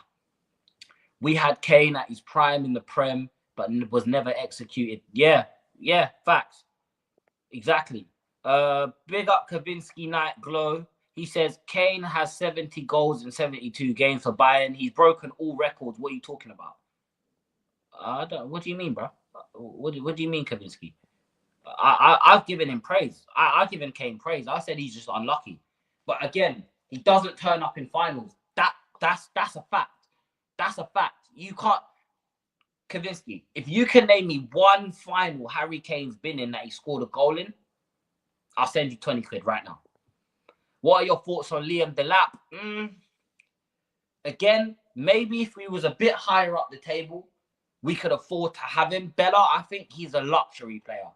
S2: We had Kane at his prime in the Prem, but was never executed. Yeah, facts. Exactly. Big up Kavinsky Night Glow. He says Kane has 70 goals in 72 games for Bayern. He's broken all records. What are you talking about? What do you mean, bro? What do you mean, Kavinsky? I've given him praise. I've given Kane praise. I said he's just unlucky. But again, he doesn't turn up in finals. That's a fact. That's a fact. You can't, Kavinsky, if you can name me one final Harry Kane's been in that he scored a goal in, I'll send you 20 quid right now. What are your thoughts on Liam Delap? Again, maybe if we was a bit higher up the table, we could afford to have him. Bella, I think he's a luxury player.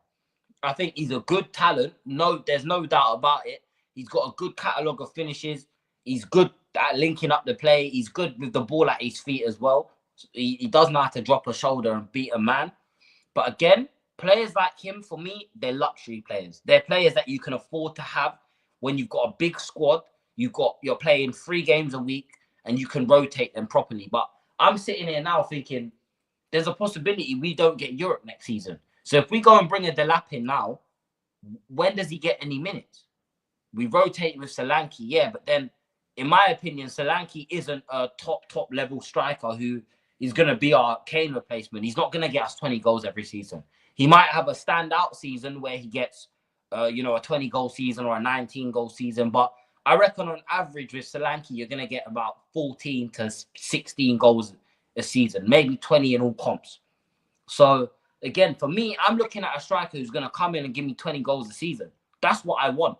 S2: I think he's a good talent. No, there's no doubt about it. He's got a good catalogue of finishes. He's good at linking up the play. He's good with the ball at his feet as well. He does know how to drop a shoulder and beat a man. But again, players like him, for me, they're luxury players. They're players that you can afford to have when you've got a big squad. You're playing 3 games a week and you can rotate them properly. But I'm sitting here now thinking there's a possibility we don't get Europe next season. So if we go and bring a Delap in now, when does he get any minutes? We rotate with Solanke, yeah, but then, in my opinion, Solanke isn't a top level striker who is going to be our Kane replacement. He's not going to get us 20 goals every season. He might have a standout season where he gets, a 20-goal season or a 19-goal season, but I reckon on average with Solanke, you're going to get about 14 to 16 goals a season, maybe 20 in all comps. So, again, for me, I'm looking at a striker who's going to come in and give me 20 goals a season. That's what I want.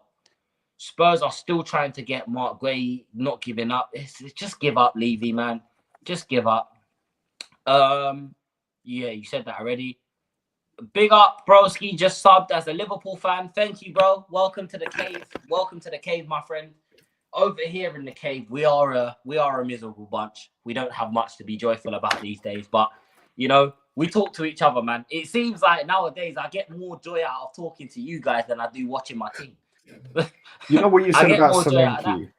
S2: Spurs are still trying to get Mark Guay, not giving up. It's just give up, Levy, man. Just give up. Yeah, you said that already. Big up, broski, just subbed as a Liverpool fan. Thank you, bro. Welcome to the cave. Welcome to the cave, my friend. Over here in the cave, we are a miserable bunch. We don't have much to be joyful about these days, but we talk to each other, man. It seems like nowadays I get more joy out of talking to you guys than I do watching my team.
S3: You know what you said about Solanke?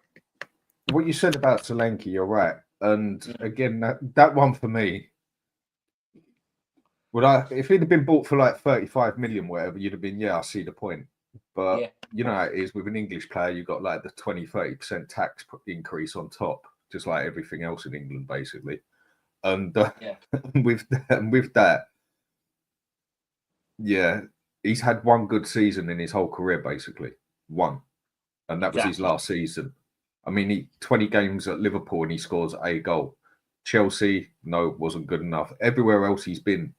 S3: What you said about Solanke, you're right. And again, that one for me, if he'd have been bought for like 35 million, whatever, you'd have been, yeah, I see the point. But you know how it is with an English player, you've got like the 20-30% tax increase on top, just like everything else in England, basically. And
S2: Yeah.
S3: with that, yeah, he's had one good season in his whole career, basically. One. And that was his last season. I mean, 20 games at Liverpool and he scores a goal. Chelsea, no, wasn't good enough. Everywhere else he's been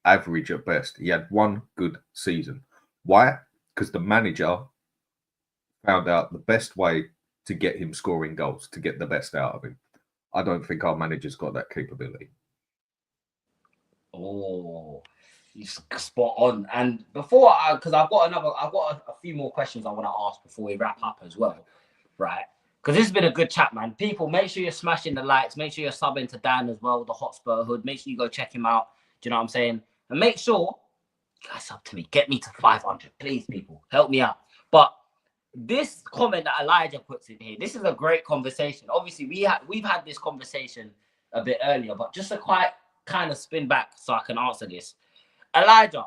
S3: average at best. He had one good season. Why? Because the manager found out the best way to get him scoring goals, to get the best out of him. I don't think our manager's got that capability.
S2: Oh, you spot on. And before, because I've got a few more questions I want to ask before we wrap up as well, right? Because this has been a good chat, man. People, make sure you're smashing the likes. Make sure you're subbing to Dan as well, the Hotspur Hood. Make sure you go check him out. Do you know what I'm saying? And make sure you guys sub to me. Get me to 500, please, people. Help me out. But this comment that Elijah puts in here, this is a great conversation. Obviously, we've had this conversation a bit earlier, but just to quite kind of spin back so I can answer this. Elijah,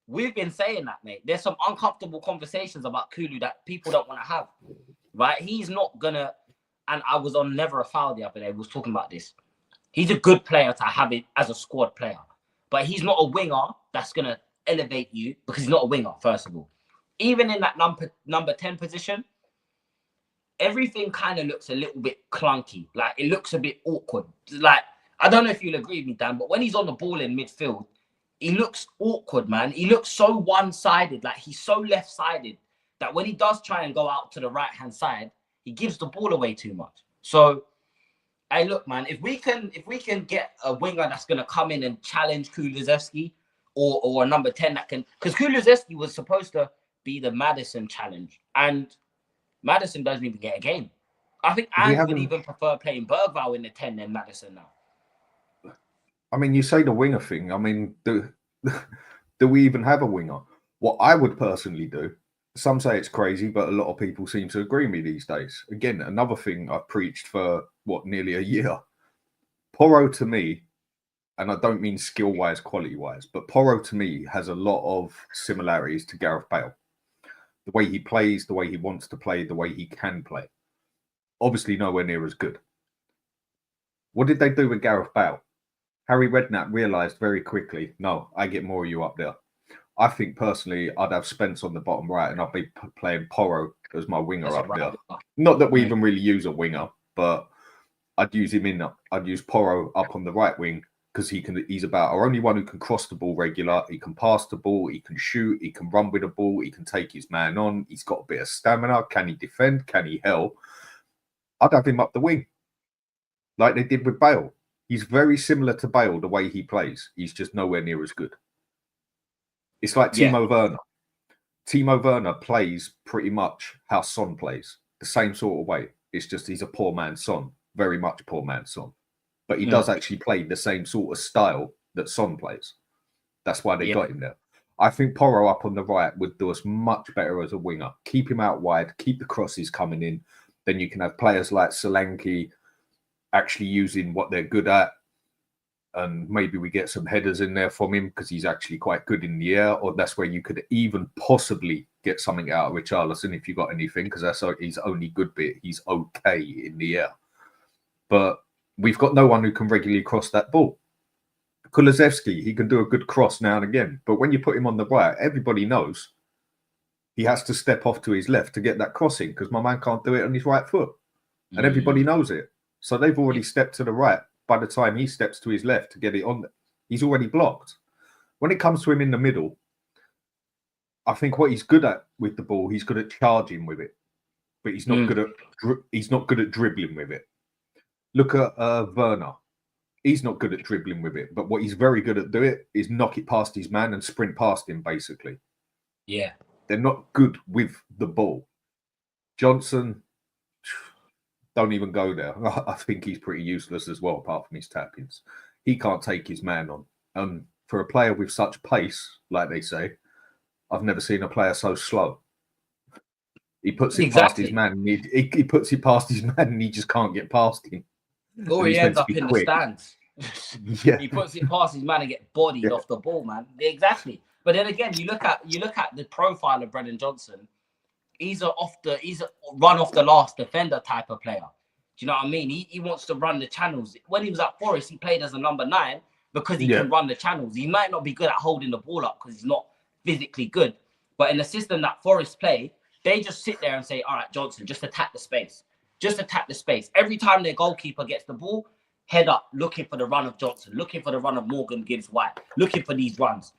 S2: we've been saying that, mate. There's some uncomfortable conversations about Kulu that people don't want to have, right? He's not gonna, and I was on Never a Foul the other day, we was talking about this. He's a good player to have it as a squad player, but he's not a winger that's gonna elevate you because he's not a winger, first of all. Even in that number 10 position, everything kind of looks a little bit clunky. Like, it looks a bit awkward. Like, I don't know if you'll agree with me, Dan, but when he's on the ball in midfield, he looks awkward, man. He looks so one-sided. Like, he's so left-sided that when he does try and go out to the right-hand side, he gives the ball away too much. So, hey, look, man, if we can get a winger that's going to come in and challenge Kulusevski or a number 10 that can... Because Kulusevski was supposed to be the Madison challenge, and Madison doesn't even get a game. I think Ange would even prefer playing Bergvall in the 10 than Madison now.
S3: I mean, you say the winger thing. I mean, do we even have a winger? What I would personally do, some say it's crazy, but a lot of people seem to agree with me these days. Again, another thing I've preached for, nearly a year. Porro to me, and I don't mean skill-wise, quality-wise, but Porro to me has a lot of similarities to Gareth Bale. The way he plays, the way he wants to play, the way he can play. Obviously nowhere near as good. What did they do with Gareth Bale? Harry Redknapp realised very quickly, no, I get more of you up there. I think personally, I'd have Spence on the bottom right and I'd be playing Porro as my winger up there. Not that we even really use a winger, but I'd use him in. I'd use Porro up on the right wing because he's about our only one who can cross the ball regular. He can pass the ball, he can shoot, he can run with the ball, he can take his man on. He's got a bit of stamina. Can he defend? Can he help? I'd have him up the wing like they did with Bale. He's very similar to Bale, the way he plays. He's just nowhere near as good. It's like Timo Werner. Timo Werner plays pretty much how Son plays, the same sort of way. It's just he's a poor man's Son, very much poor man's Son. But he does actually play the same sort of style that Son plays. That's why they got him there. I think Porro up on the right would do us much better as a winger. Keep him out wide, keep the crosses coming in. Then you can have players like Solanke actually using what they're good at. And maybe we get some headers in there from him because he's actually quite good in the air. Or that's where you could even possibly get something out of Richarlison if you got anything, because that's his only good bit. He's okay in the air. But we've got no one who can regularly cross that ball. Kulusevski, he can do a good cross now and again. But when you put him on the right, everybody knows he has to step off to his left to get that crossing because my man can't do it on his right foot. And everybody knows it. So they've already stepped to the right. By the time he steps to his left to get it on, he's already blocked. When it comes to him in the middle, I think what he's good at with the ball, he's good at charging with it, but he's not good at dribbling with it. Look at Werner. He's not good at dribbling with it, but what he's very good at doing is knock it past his man and sprint past him, basically.
S2: Yeah.
S3: They're not good with the ball. Johnson, don't even go there. I think he's pretty useless as well, apart from his tap-ins. He can't take his man on. For a player with such pace, like they say, I've never seen a player so slow. He puts it past his man. And he puts it past his man and he just can't get past him.
S2: Or he ends up in the stands.
S3: Yeah.
S2: He puts it past his man and get bodied off the ball, man. Exactly. But then again, you look at the profile of Brennan Johnson. He's a run off the last defender type of player. Do you know what I mean? He wants to run the channels. When he was at Forest, he played as a number 9 because he can run the channels. He might not be good at holding the ball up because he's not physically good. But in the system that Forest play, they just sit there and say, all right, Johnson, just attack the space. Just attack the space. Every time their goalkeeper gets the ball, head up, looking for the run of Johnson, looking for the run of Morgan Gibbs White, looking for these runs.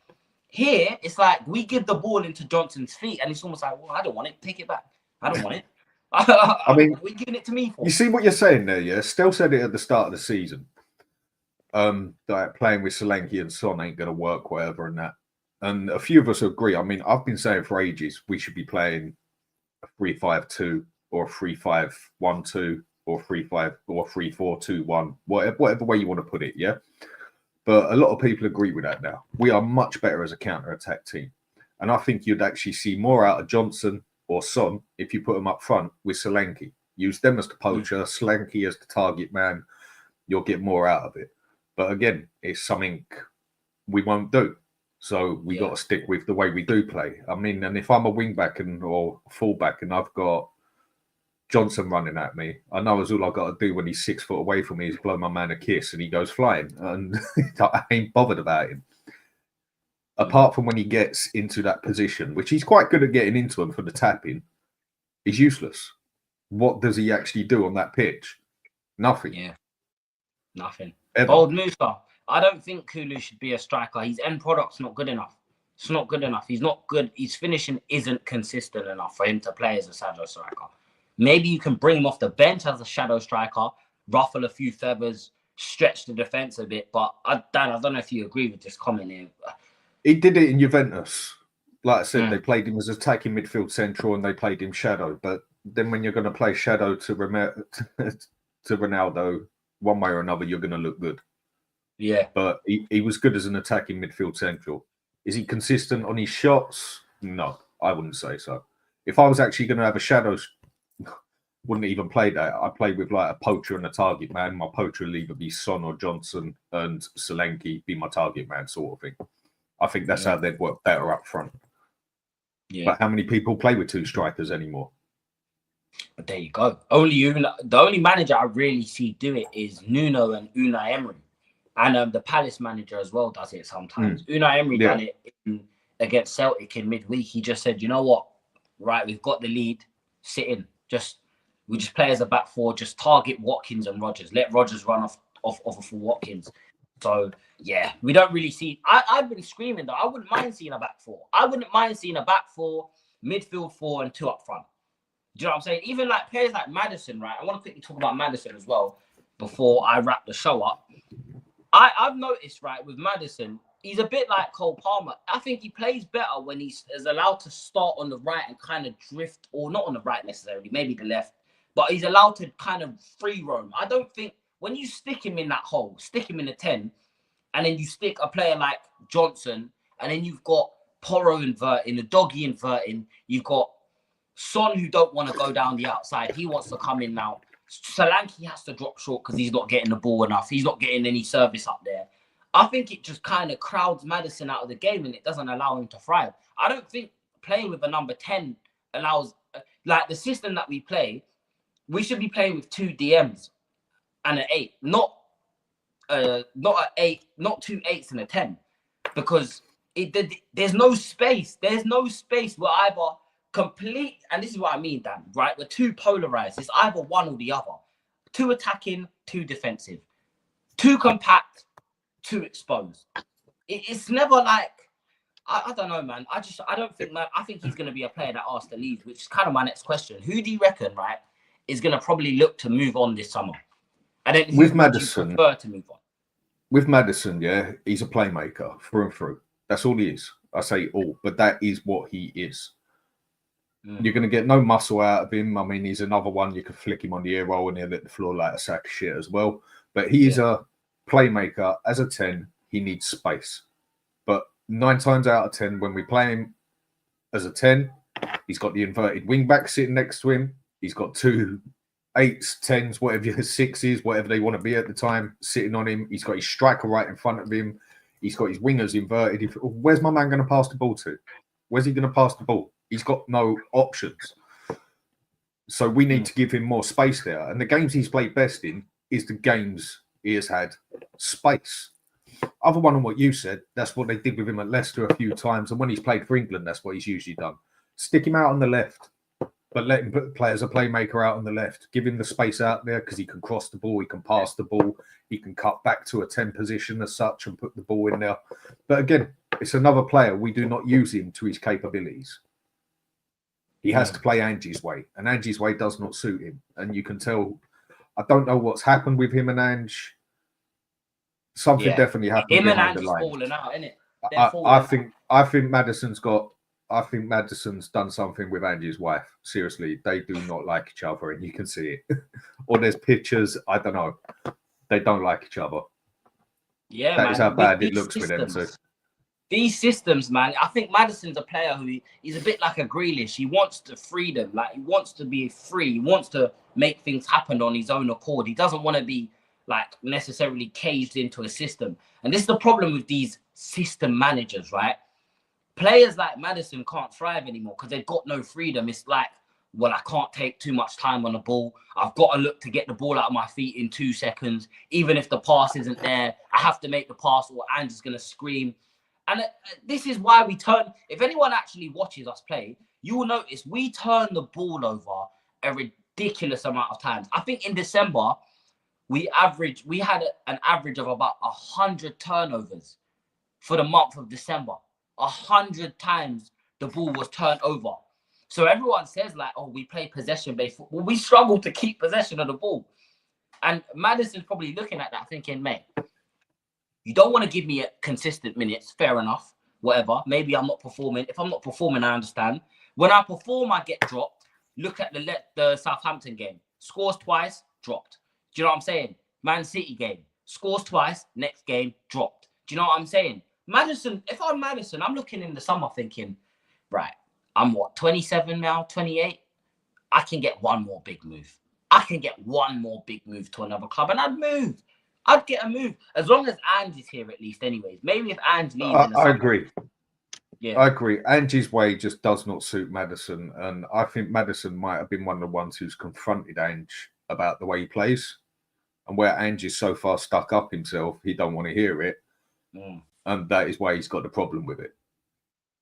S2: Here, it's like we give the ball into Johnson's feet, and it's almost like, well, I don't want it. Take it back. I don't want it.
S3: I mean,
S2: what are you giving it to me for?
S3: You see what you're saying there, yeah? Still said it at the start of the season. That playing with Solanke and Son ain't going to work, whatever, and that. And a few of us agree. I mean, I've been saying for ages we should be playing a 3-5-2 or a 3-5-1-2 or 3-5 or 3-4-2-1, whatever way you want to put it, yeah? But a lot of people agree with that now. We are much better as a counter-attack team. And I think you'd actually see more out of Johnson or Son if you put them up front with Solanke. Use them as the poacher, Solanke as the target man. You'll get more out of it. But again, it's something we won't do. So we got to stick with the way we do play. I mean, and if I'm a wing-back or full-back and I've got Johnson running at me, I know all I got to do when he's 6 foot away from me is blow my man a kiss and he goes flying. And I ain't bothered about him. Apart from when he gets into that position, which he's quite good at getting into him for the tapping, he's useless. What does he actually do on that pitch? Nothing.
S2: Yeah, nothing.
S3: Ever.
S2: Old Musa, I don't think Kulu should be a striker. His end product's not good enough. It's not good enough. He's not good. His finishing isn't consistent enough for him to play as a shadow striker. Maybe you can bring him off the bench as a shadow striker, ruffle a few feathers, stretch the defense a bit. But Dan, I don't know if you agree with this comment here.
S3: He did it in Juventus. Like I said, they played him as attacking midfield central and they played him shadow. But then when you're going to play shadow to Ronaldo, one way or another, you're going to look good.
S2: Yeah.
S3: But he was good as an attacking midfield central. Is he consistent on his shots? No, I wouldn't say so. If I was actually going to have a shadow, wouldn't even play that. I play with like a poacher and a target man. My poacher will either be Son or Johnson and Solanke be my target man sort of thing. I think that's how they'd work better up front. Yeah. But how many people play with 2 strikers anymore?
S2: But there you go. The only manager I really see do it is Nuno and Unai Emery. And the Palace manager as well does it sometimes. Unai Emery done it against Celtic in midweek. He just said, you know what? Right, we've got the lead. Sit in. We just play as a back 4. Just target Watkins and Rodgers. Let Rodgers run off for Watkins. So, yeah, we don't really see... I've been screaming, though. I wouldn't mind seeing a back 4. I wouldn't mind seeing a back 4, midfield 4, and 2 up front. Do you know what I'm saying? Even like players like Madison, right? I want to quickly talk about Madison as well before I wrap the show up. I've noticed, right, with Madison, he's a bit like Cole Palmer. I think he plays better when he's allowed to start on the right and kind of drift, or not on the right necessarily, maybe the left, but he's allowed to kind of free roam. I don't think... When you stick him in that hole, stick him in a 10, and then you stick a player like Johnson, and then you've got Porro inverting, the doggy inverting, you've got Son who don't want to go down the outside. He wants to come in now. Solanke has to drop short because he's not getting the ball enough. He's not getting any service up there. I think it just kind of crowds Madison out of the game and it doesn't allow him to thrive. I don't think playing with a number 10 allows... Like the system that we play, we should be playing with 2 DMs. And an 8, not an 8, not 2 8s and a 10, because there's no space. There's no space. We're either complete, and this is what I mean, Dan. Right, we're too polarized. It's either one or the other. 2 attacking, 2 defensive, 2 compact, 2 exposed. It's never like I don't know, man. I don't think that. I think he's going to be a player that asks to leave, which is kind of my next question. Who do you reckon, right, is going to probably look to move on this summer?
S3: With Madison,
S2: prefer to move on?
S3: With Madison, yeah, he's a playmaker through and through. That's all he is. I say all, but that is what he is. You're going to get no muscle out of him. I mean, he's another one. You can flick him on the ear roll and he'll hit the floor like a sack of shit as well. But he is a playmaker. As a 10, he needs space. But 9 times out of 10, when we play him as a 10, he's got the inverted wing back sitting next to him. He's got 2 8s, 10s, whatever your 6s, whatever they want to be at the time, sitting on him. He's got his striker right in front of him. He's got his wingers inverted. Where's my man going to pass the ball to? Where's he going to pass the ball? He's got no options. So we need to give him more space there. And the games he's played best in is the games he has had space. Other one on what you said, that's what they did with him at Leicester a few times. And when he's played for England, that's what he's usually done. Stick him out on the left, but let him play as a playmaker out on the left. Give him the space out there because he can cross the ball, he can pass the ball, he can cut back to a 10 position as such and put the ball in there. But again, it's another player. We do not use him to his capabilities. He has to play Angie's way, and Angie's way does not suit him. And you can tell, I don't know what's happened with him and Ange. Something definitely happened.
S2: Him and
S3: behind
S2: Ange's
S3: the line.
S2: falling out, innit?
S3: I think Madison's done something with Angie's wife. Seriously, they do not like each other, and you can see it. Or there's pictures. I don't know. They don't like each other.
S2: Yeah,
S3: that
S2: man.
S3: is how bad it looks with them too.
S2: These systems, man. I think Madison's a player who he's a bit like a Grealish. He wants the freedom, like he wants to be free. He wants to make things happen on his own accord. He doesn't want to be like necessarily caged into a system. And this is the problem with these system managers, right? Players like Madison can't thrive anymore because they've got no freedom. It's like, well, I can't take too much time on the ball. I've got to look to get the ball out of my feet in 2 seconds. Even if the pass isn't there, I have to make the pass or Ange's going to scream. And this is why we turn, if anyone actually watches us play, you will notice we turn the ball over a ridiculous amount of times. I think in December, we had an average of about 100 turnovers for the month of December. 100 times the ball was turned over. So everyone says like, oh, we play possession-based football. We struggle to keep possession of the ball. And Madison's probably looking at that thinking, mate, you don't want to give me a consistent minutes. Fair enough. Whatever. Maybe I'm not performing. If I'm not performing, I understand. When I perform, I get dropped. Look at the Southampton game. Scores twice, dropped. Do you know what I'm saying? Man City game. Scores twice, next game, dropped. Do you know what I'm saying? Madison, if I'm Madison, I'm looking in the summer thinking, right, I'm what, 27 now, 28? I can get one more big move. I can get one more big move to another club and I'd move. I'd get a move as long as Ange is here at least anyways. Maybe if Ange leaves in the summer.
S3: I agree.
S2: Yeah.
S3: I agree. Angie's way just does not suit Madison. And I think Madison might have been one of the ones who's confronted Ange about the way he plays. And where Ange is so far stuck up himself, he don't want to hear it. And that is why he's got the problem with it.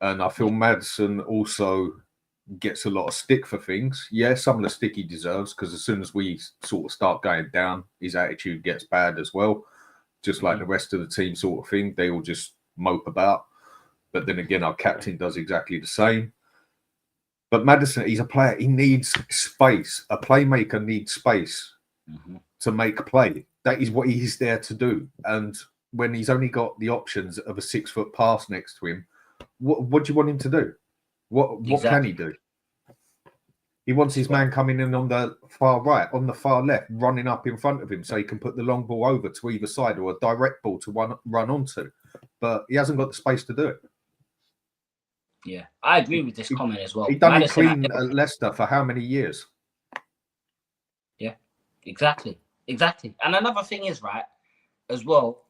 S3: And I feel Madison also gets a lot of stick for things. Yeah, some of the stick he deserves, because as soon as we sort of start going down, his attitude gets bad as well. Just like the rest of the team sort of thing. They all just mope about. But then again, our captain does exactly the same. But Madison, he's a player. He needs space. A playmaker needs space to make play. That is what he's there to do. And when he's only got the options of a 6-foot pass next to him, what do you want him to do? What can he do? He wants his man coming in on the far right, on the far left, running up in front of him so he can put the long ball over to either side or a direct ball to run onto. But he hasn't got the space to do it.
S2: Yeah, I agree with this comment as well.
S3: He done it clean at Leicester for how many years?
S2: Yeah, exactly. And another thing is, right, as well,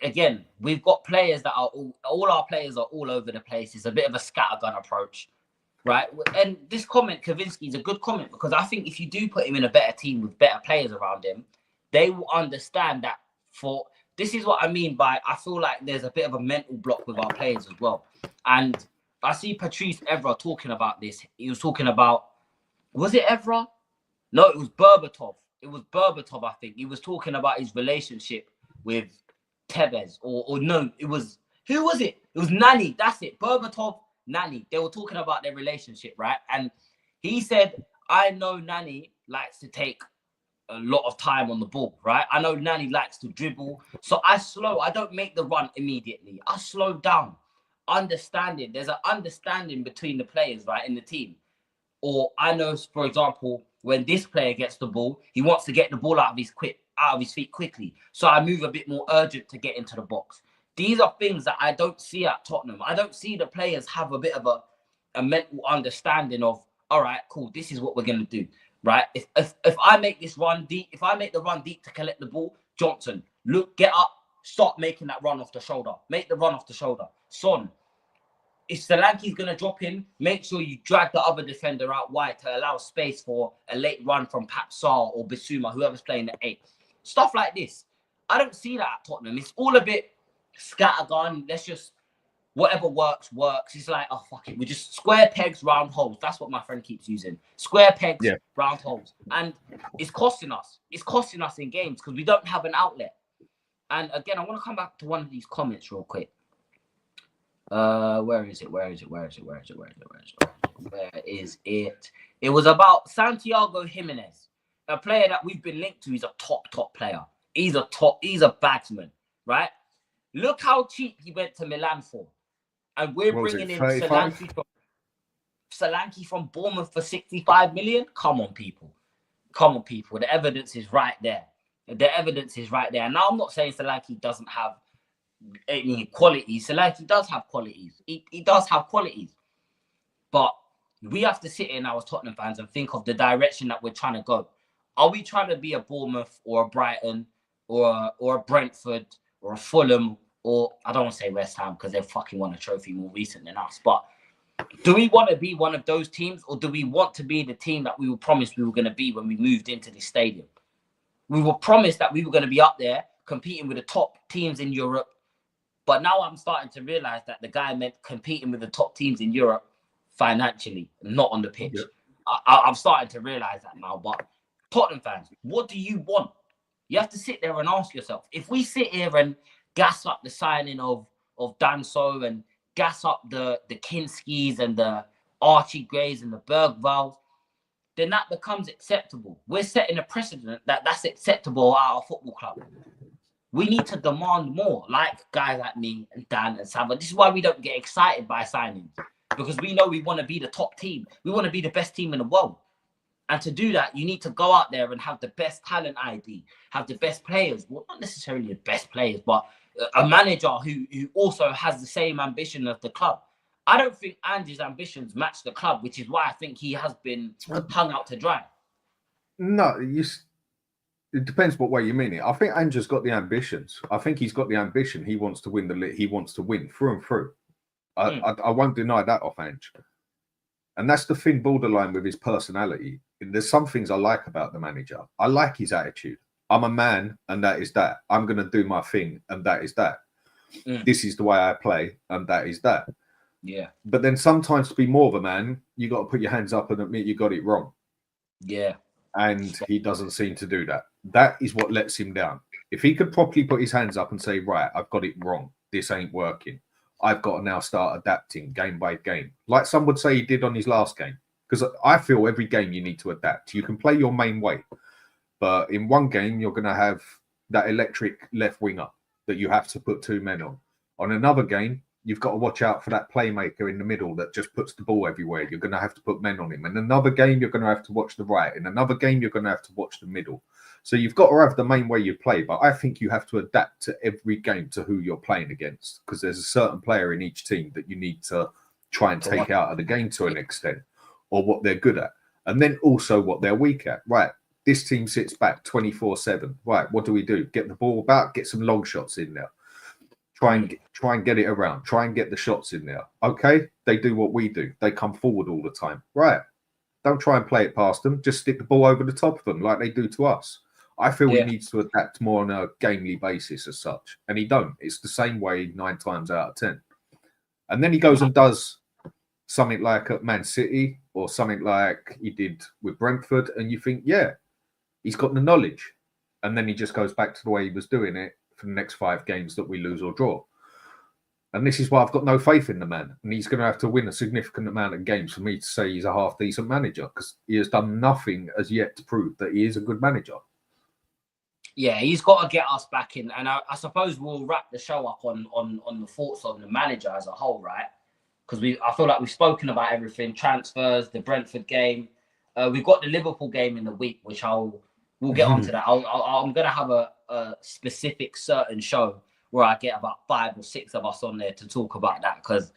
S2: again, we've got players that are all our players are all over the place. It's a bit of a scattergun approach, right? And this comment, Kavinsky, is a good comment because I think if you do put him in a better team with better players around him, they will understand that this is what I mean by I feel like there's a bit of a mental block with our players as well. And I see Patrice Evra talking about this. He was talking about, was it Evra? No, it was Berbatov. It was Berbatov, I think. He was talking about his relationship with Tevez, or no, it was, who was it? It was Nani. That's it. Berbatov, Nani. They were talking about their relationship, right? And he said, I know Nani likes to take a lot of time on the ball, right? I know Nani likes to dribble. So I don't make the run immediately. I slow down. Understanding. There's an understanding between the players, right, in the team. Or I know, for example, when this player gets the ball, he wants to get the ball out of his feet quickly. So I move a bit more urgent to get into the box. These are things that I don't see at Tottenham. I don't see the players have a bit of a mental understanding of, all right, cool, this is what we're going to do, right? If I make this run deep, if I make the run deep to collect the ball, Johnson, look, get up, start making that run off the shoulder. Make the run off the shoulder. Son, if Solanke's going to drop in, make sure you drag the other defender out wide to allow space for a late run from Papsar or Bissouma, whoever's playing the 8. Stuff like this. I don't see that at Tottenham. It's all a bit scattergun. Let's just, whatever works. It's like, oh, fuck it. We just square pegs, round holes. That's what my friend keeps using. Square pegs, round holes. And it's costing us. It's costing us in games because we don't have an outlet. And again, I want to come back to one of these comments real quick. Where is it? It was about Santiago Jimenez, a player that we've been linked to. He's a top player. He's a bagsman, right? Look how cheap he went to Milan for. And we're bringing in Solanke from Bournemouth for 65 million. Come on, people. The evidence is right there. Now, I'm not saying Solanke doesn't have any qualities. Solanke does have qualities. He does have qualities. But we have to sit in as Tottenham fans and think of the direction that we're trying to go. Are we trying to be a Bournemouth or a Brighton or a Brentford or a Fulham, or I don't want to say West Ham because they've fucking won a trophy more recent than us, but do we want to be one of those teams, or do we want to be the team that we were promised we were going to be when we moved into this stadium? We were promised that we were going to be up there competing with the top teams in Europe, but now I'm starting to realize that the guy meant competing with the top teams in Europe financially, not on the pitch. Yep. I'm starting to realize that now. But Tottenham fans, what do you want? You have to sit there and ask yourself. If we sit here and gas up the signing of Danso and gas up the Kinskis and the Archie Grays and the Bergvalls, then that becomes acceptable. We're setting a precedent that's acceptable at our football club. We need to demand more, like guys like me and Dan and Sava. This is why we don't get excited by signings, because we know we want to be the top team. We want to be the best team in the world. And to do that, you need to go out there and have the best talent ID, have the best players. Well, not necessarily the best players, but a manager who also has the same ambition as the club. I don't think Andy's ambitions match the club, which is why I think he has been hung out to dry.
S3: No, it depends what way you mean it. I think Andrew's got the ambitions. I think he's got the ambition. He wants to win the league. He wants to win through and through. I won't deny that off Andrew. And that's the thin borderline with his personality. There's some things I like about the manager. I like his attitude. I'm a man, and that is that. I'm going to do my thing, and that is that. This is the way I play, and that is that.
S2: Yeah.
S3: But then sometimes to be more of a man, you got to put your hands up and admit you got it wrong.
S2: Yeah.
S3: And he doesn't seem to do that. That is what lets him down. If he could properly put his hands up and say, right, I've got it wrong. This ain't working. I've got to now start adapting game by game. Like some would say he did on his last game. Because I feel every game you need to adapt. You can play your main way. But in one game, you're going to have that electric left winger that you have to put 2 men on. On another game, you've got to watch out for that playmaker in the middle that just puts the ball everywhere. You're going to have to put men on him. In another game, you're going to have to watch the right. In another game, you're going to have to watch the middle. So you've got to have the main way you play. But I think you have to adapt to every game to who you're playing against, because there's a certain player in each team that you need to try and take out of the game to an extent, or what they're good at. And then also what they're weak at. Right. This team sits back 24/7. Right. What do? Get the ball back, get some long shots in there. Try and get it around. Try and get the shots in there. Okay, they do what we do. They come forward all the time. Right. Don't try and play it past them. Just stick the ball over the top of them like they do to us. I feel he needs to adapt more on a gamely basis as such. And he don't. It's the same way 9 times out of 10. And then he goes and does something like at Man City or something like he did with Brentford. And you think, yeah, he's got the knowledge. And then he just goes back to the way he was doing it for the next 5 games that we lose or draw. And this is why I've got no faith in the man. And he's going to have to win a significant amount of games for me to say he's a half-decent manager, because he has done nothing as yet to prove that he is a good manager.
S2: Yeah, he's got to get us back in. And I suppose we'll wrap the show up on the thoughts on the manager as a whole, right? Because I feel like we've spoken about everything. Transfers, the Brentford game. We've got the Liverpool game in the week, which we'll get onto that. I'm going to have a specific certain show where I get about 5 or 6 of us on there to talk about that. Because,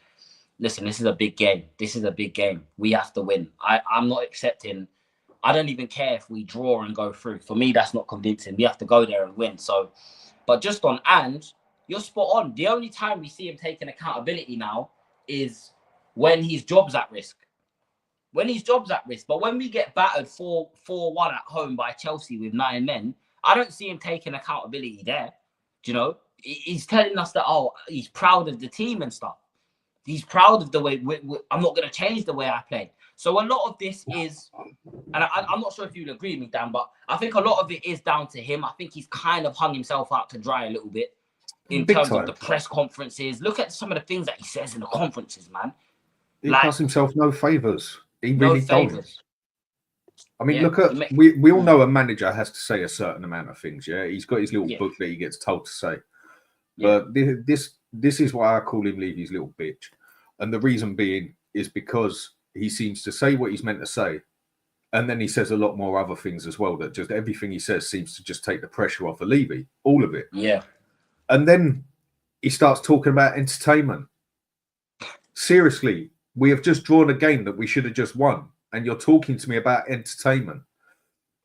S2: listen, this is a big game. This is a big game. We have to win. I'm not accepting. I don't even care if we draw and go through. For me, that's not convincing. We have to go there and win. So, but just on, and you're spot on. The only time we see him taking accountability now is when his job's at risk. When his job's at risk. But when we get battered 4-1 at home by Chelsea with 9 men, I don't see him taking accountability there. Do you know? He's telling us that, oh, he's proud of the team and stuff. He's proud of the way I'm not going to change the way I play. So a lot of this is, and I'm not sure if you'll agree with me, Dan, but I think a lot of it is down to him. I think he's kind of hung himself out to dry a little bit in terms of the press conferences. Look at some of the things that he says in the conferences, man.
S3: He does himself no favours. He really don't. I mean, look at, we all know a manager has to say a certain amount of things, yeah? He's got his little book that he gets told to say. But this is why I call him Levy's little bitch. And the reason being is because he seems to say what he's meant to say. And then he says a lot more other things as well, that just everything he says seems to just take the pressure off of Levy. All of it.
S2: Yeah.
S3: And then he starts talking about entertainment. Seriously, we have just drawn a game that we should have just won. And you're talking to me about entertainment.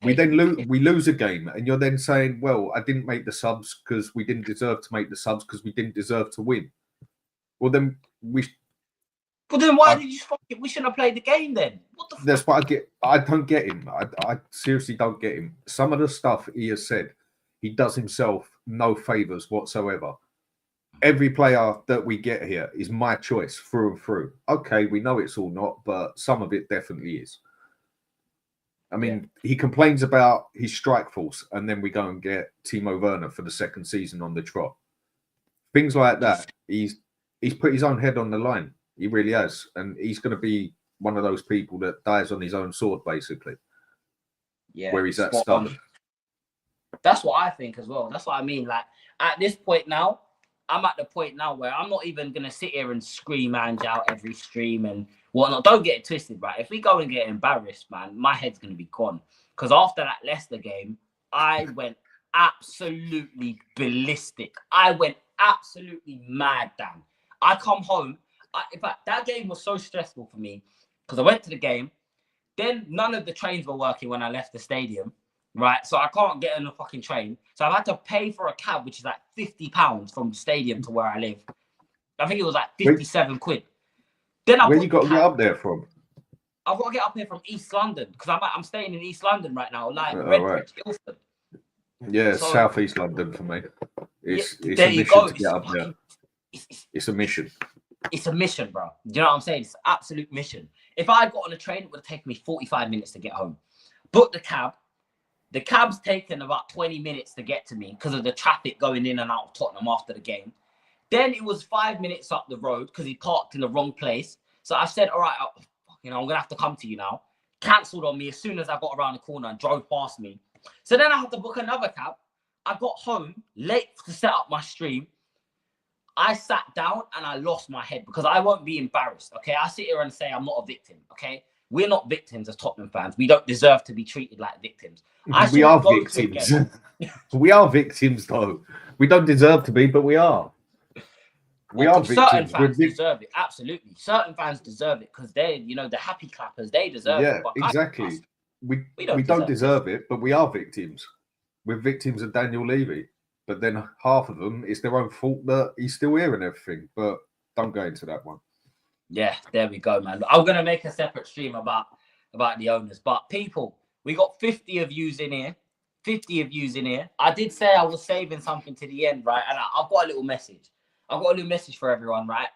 S3: We then lose a game, and you're then saying, well, I didn't make the subs because we didn't deserve to make the subs because we didn't deserve to win. Well, then we...
S2: But then why did you we shouldn't have played the game then? What the fuck?
S3: That's what I get. I don't get him. I seriously don't get him. Some of the stuff he has said, he does himself no favours whatsoever. Every player that we get here is my choice through and through. Okay, we know it's all not, but some of it definitely is. I mean, he complains about his strike force, and then we go and get Timo Werner for the second season on the trot. Things like that. He's put his own head on the line. He really has. And he's going to be one of those people that dies on his own sword, basically.
S2: Yeah.
S3: Where he's that stubborn.
S2: That's what I think as well. That's what I mean. Like, at this point now, I'm at the point now where I'm not even going to sit here and scream Ange out every stream and whatnot. Don't get it twisted, right? If we go and get embarrassed, man, my head's going to be gone. Because after that Leicester game, I went absolutely ballistic. I went absolutely mad, Dan. I come home. In fact, that game was so stressful for me because I went to the game. Then none of the trains were working when I left the stadium, right? So I can't get on a fucking train. So I've had to pay for a cab, which is like £50 from the stadium to where I live. I think it was like 57 quid. Then
S3: where you got to get up there from?
S2: I've got to get up here from East London because I'm staying in East London right now, like Brentford, Guildford.
S3: Yeah, so, South East London for me. It's a mission to get up there. It's a mission.
S2: It's a mission, bro. Do you know what I'm saying? It's an absolute mission. If I got on a train, it would have taken me 45 minutes to get home. Booked the cab. The cab's taken about 20 minutes to get to me because of the traffic going in and out of Tottenham after the game. Then it was 5 minutes up the road because he parked in the wrong place. So I said, all right, I'm going to have to come to you now. Cancelled on me as soon as I got around the corner and drove past me. So then I had to book another cab. I got home late to set up my stream. I sat down and I lost my head because I won't be embarrassed, okay? I sit here and say I'm not a victim, okay? We're not victims as Tottenham fans. We don't deserve to be treated like victims.
S3: We are victims. We are victims, though. We don't deserve to be, but we are. We are victims.
S2: Certain fans deserve it, absolutely. Certain fans deserve it because they're, the happy clappers. They deserve it.
S3: Yeah, exactly. We don't deserve it, but we are victims. We're victims of Daniel Levy. But then half of them, it's their own fault that he's still here and everything. But don't go into that one.
S2: Yeah, there we go, man. I'm going to make a separate stream about the owners. But people, we got 50 of views in here. 50 of views in here. I did say I was saving something to the end, right? And I've got a little message. I've got a little message for everyone, right?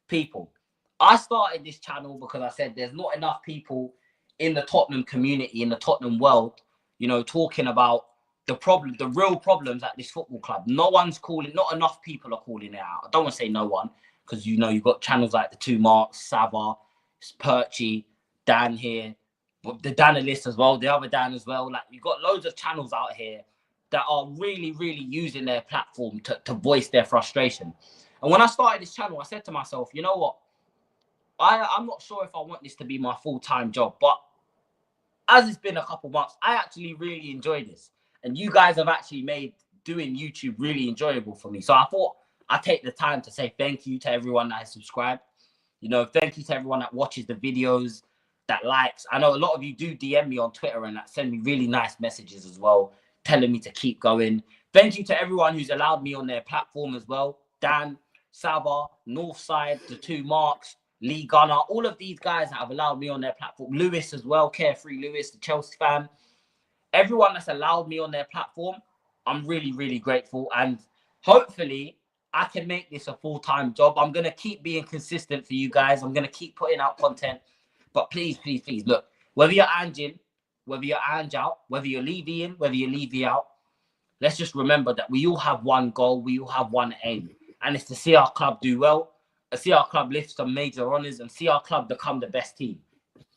S2: People, I started this channel because I said there's not enough people in the Tottenham community, in the Tottenham world, talking about the real problems at this football club. Not enough people are calling it out. I don't want to say no one, because you've got channels like the Two Marks, Sava, Perchy, Dan here, the Danalist as well, the other Dan as well. Like, you've got loads of channels out here that are really, really using their platform to voice their frustration. And when I started this channel, I said to myself, you know what? I'm not sure if I want this to be my full-time job, but as it's been a couple months, I actually really enjoy this. And you guys have actually made doing YouTube really enjoyable for me. So I thought I'd take the time to say thank you to everyone that has subscribed. Thank you to everyone that watches the videos, that likes. I know a lot of you do DM me on Twitter and that send me really nice messages as well, telling me to keep going. Thank you to everyone who's allowed me on their platform as well. Dan, Saba, Northside, the Two Marks, Lee Gunner, all of these guys that have allowed me on their platform. Lewis as well, Carefree Lewis, the Chelsea fan. Everyone that's allowed me on their platform, I'm really, really grateful. And hopefully, I can make this a full-time job. I'm going to keep being consistent for you guys. I'm going to keep putting out content. But please, please, please, look, whether you're Anjin, whether you're Ange out, whether you're Levy in, whether you're Levy out, let's just remember that we all have one goal. We all have one aim. And it's to see our club do well, see our club lift some major honours, and see our club become the best team.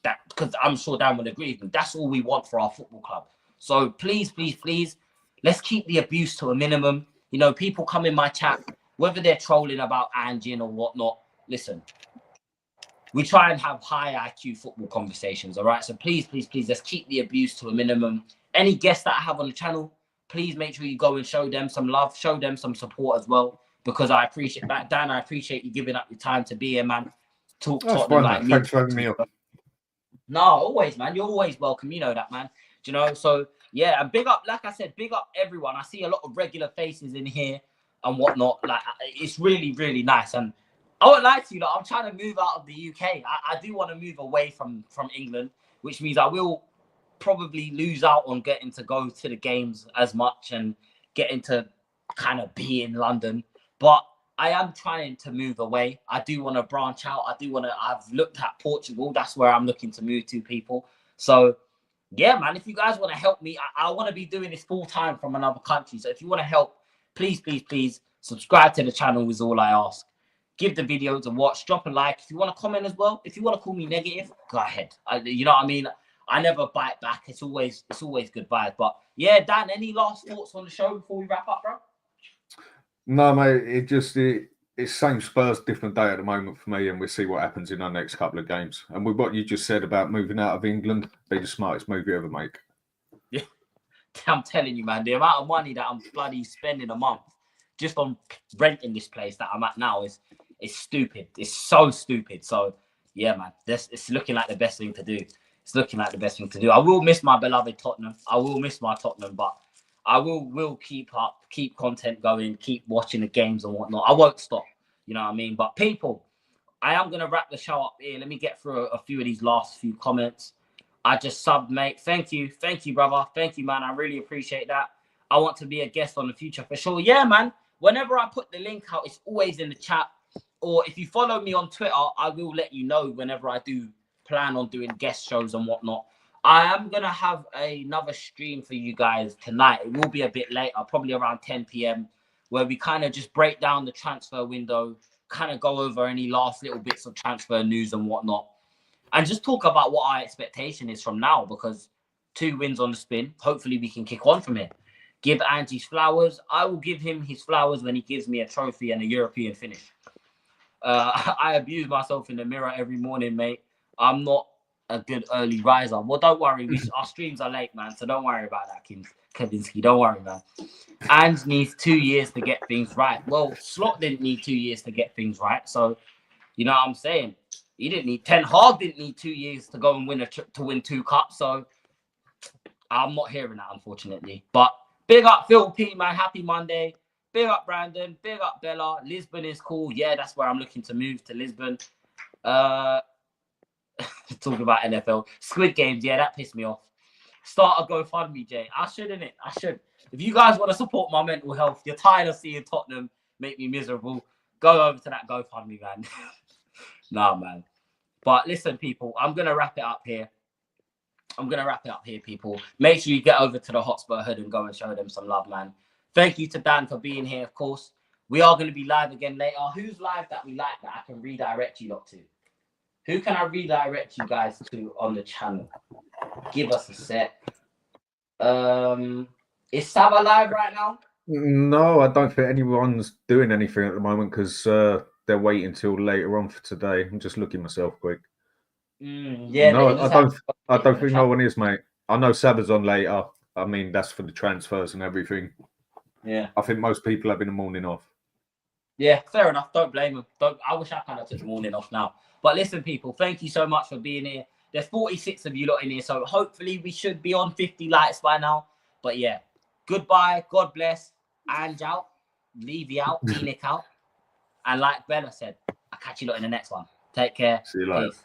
S2: That, because I'm sure Dan would agree with me. That's all we want for our football club. So please, please, please, let's keep the abuse to a minimum. You know, people come in my chat, whether they're trolling about Anjin or whatnot. Listen, we try and have high IQ football conversations, all right? So please, please, please, let's keep the abuse to a minimum. Any guests that I have on the channel, please make sure you go and show them some love, show them some support as well, because I appreciate that. Dan, I appreciate you giving up your time to be here, man. Talk Tottenham like me.
S3: Thanks for having me on.
S2: No, always, man. You're always welcome. You know that, man. Do you know? So, yeah, and big up, like I said, big up everyone. I see a lot of regular faces in here and whatnot. Like, it's really, really nice. And I won't lie to you, like, I'm trying to move out of the UK. I do want to move away from England, which means I will probably lose out on getting to go to the games as much and getting to kind of be in London. But I am trying to move away. I do want to branch out. I've looked at Portugal. That's where I'm looking to move to, people. So, yeah, man, if you guys want to help me, I want to be doing this full time from another country. So if you want to help, please, please, please subscribe to the channel is all I ask. Give the videos a watch, drop a like. If you want to comment as well, if you want to call me negative, go ahead. You know what I mean? I never bite back. It's always good vibes. But yeah, Dan, any last thoughts on the show before we wrap up, bro?
S3: No, mate. It's same Spurs, different day at the moment for me, and we'll see what happens in our next couple of games. And with what you just said about moving out of England, be the smartest move you ever make.
S2: Yeah, I'm telling you, man, the amount of money that I'm bloody spending a month just on renting this place that I'm at now is stupid. It's so stupid. So yeah, man, it's looking like the best thing to do. It's looking like the best thing to do. I will miss my beloved Tottenham. I will miss my Tottenham, but I will keep content going, keep watching the games and whatnot. I won't stop, you know what I mean? But people, I am going to wrap the show up here. Let me get through a few of these last few comments. I just subbed, mate. Thank you, brother. Thank you, man. I really appreciate that. I want to be a guest on the future for sure. Yeah, man. Whenever I put the link out, it's always in the chat. Or if you follow me on Twitter, I will let you know whenever I do plan on doing guest shows and whatnot. I am going to have another stream for you guys tonight. It will be a bit later, probably around 10 p.m, where we kind of just break down the transfer window, kind of go over any last little bits of transfer news and whatnot, and just talk about what our expectation is from now, because 2 wins on the spin. Hopefully we can kick on from here. Give Ange his flowers. I will give him his flowers when he gives me a trophy and a European finish. I abuse myself in the mirror every morning, mate. I'm not a good early riser. Well, don't worry. Our streams are late, man. So don't worry about that, Kavinsky. Don't worry, man. Ange needs 2 years to get things right. Well, Slot didn't need 2 years to get things right. So, you know what I'm saying? He didn't need 10 Hag didn't need 2 years to go and win 2 cups. So I'm not hearing that, unfortunately. But big up Phil P, man. Happy Monday. Big up Brandon. Big up Bella. Lisbon is cool. Yeah, that's where I'm looking to move, to Lisbon. Talking about NFL. Squid Games, yeah, that pissed me off. Start a GoFundMe, Jay. I should, innit? I should. If you guys want to support my mental health, you're tired of seeing Tottenham make me miserable, go over to that GoFundMe, man. Nah, man. But listen, people, I'm going to wrap it up here. People. Make sure you get over to the Hotspur Hood and go and show them some love, man. Thank you to Dan for being here, of course. We are going to be live again later. Who's live that we like that I can redirect you lot to? Who can I redirect you guys to on the channel? Give us a sec. Is Saba live right now?
S3: No, I don't think anyone's doing anything at the moment because they're waiting until later on for today. I'm just looking myself quick.
S2: Yeah,
S3: no, I don't think no one is, mate. I know Saba's on later. I mean, that's for the transfers and everything.
S2: Yeah.
S3: I think most people have been the morning off.
S2: Yeah, fair enough. Don't blame them. I wish I kind of took the morning off now. But listen, people, thank you so much for being here. There's 46 of you lot in here, so hopefully we should be on 50 likes by now. But yeah, goodbye. God bless. Ange out. Levy out. Enoch out. And like Bella said, I'll catch you lot in the next one. Take care.
S3: See you later.
S2: Peace.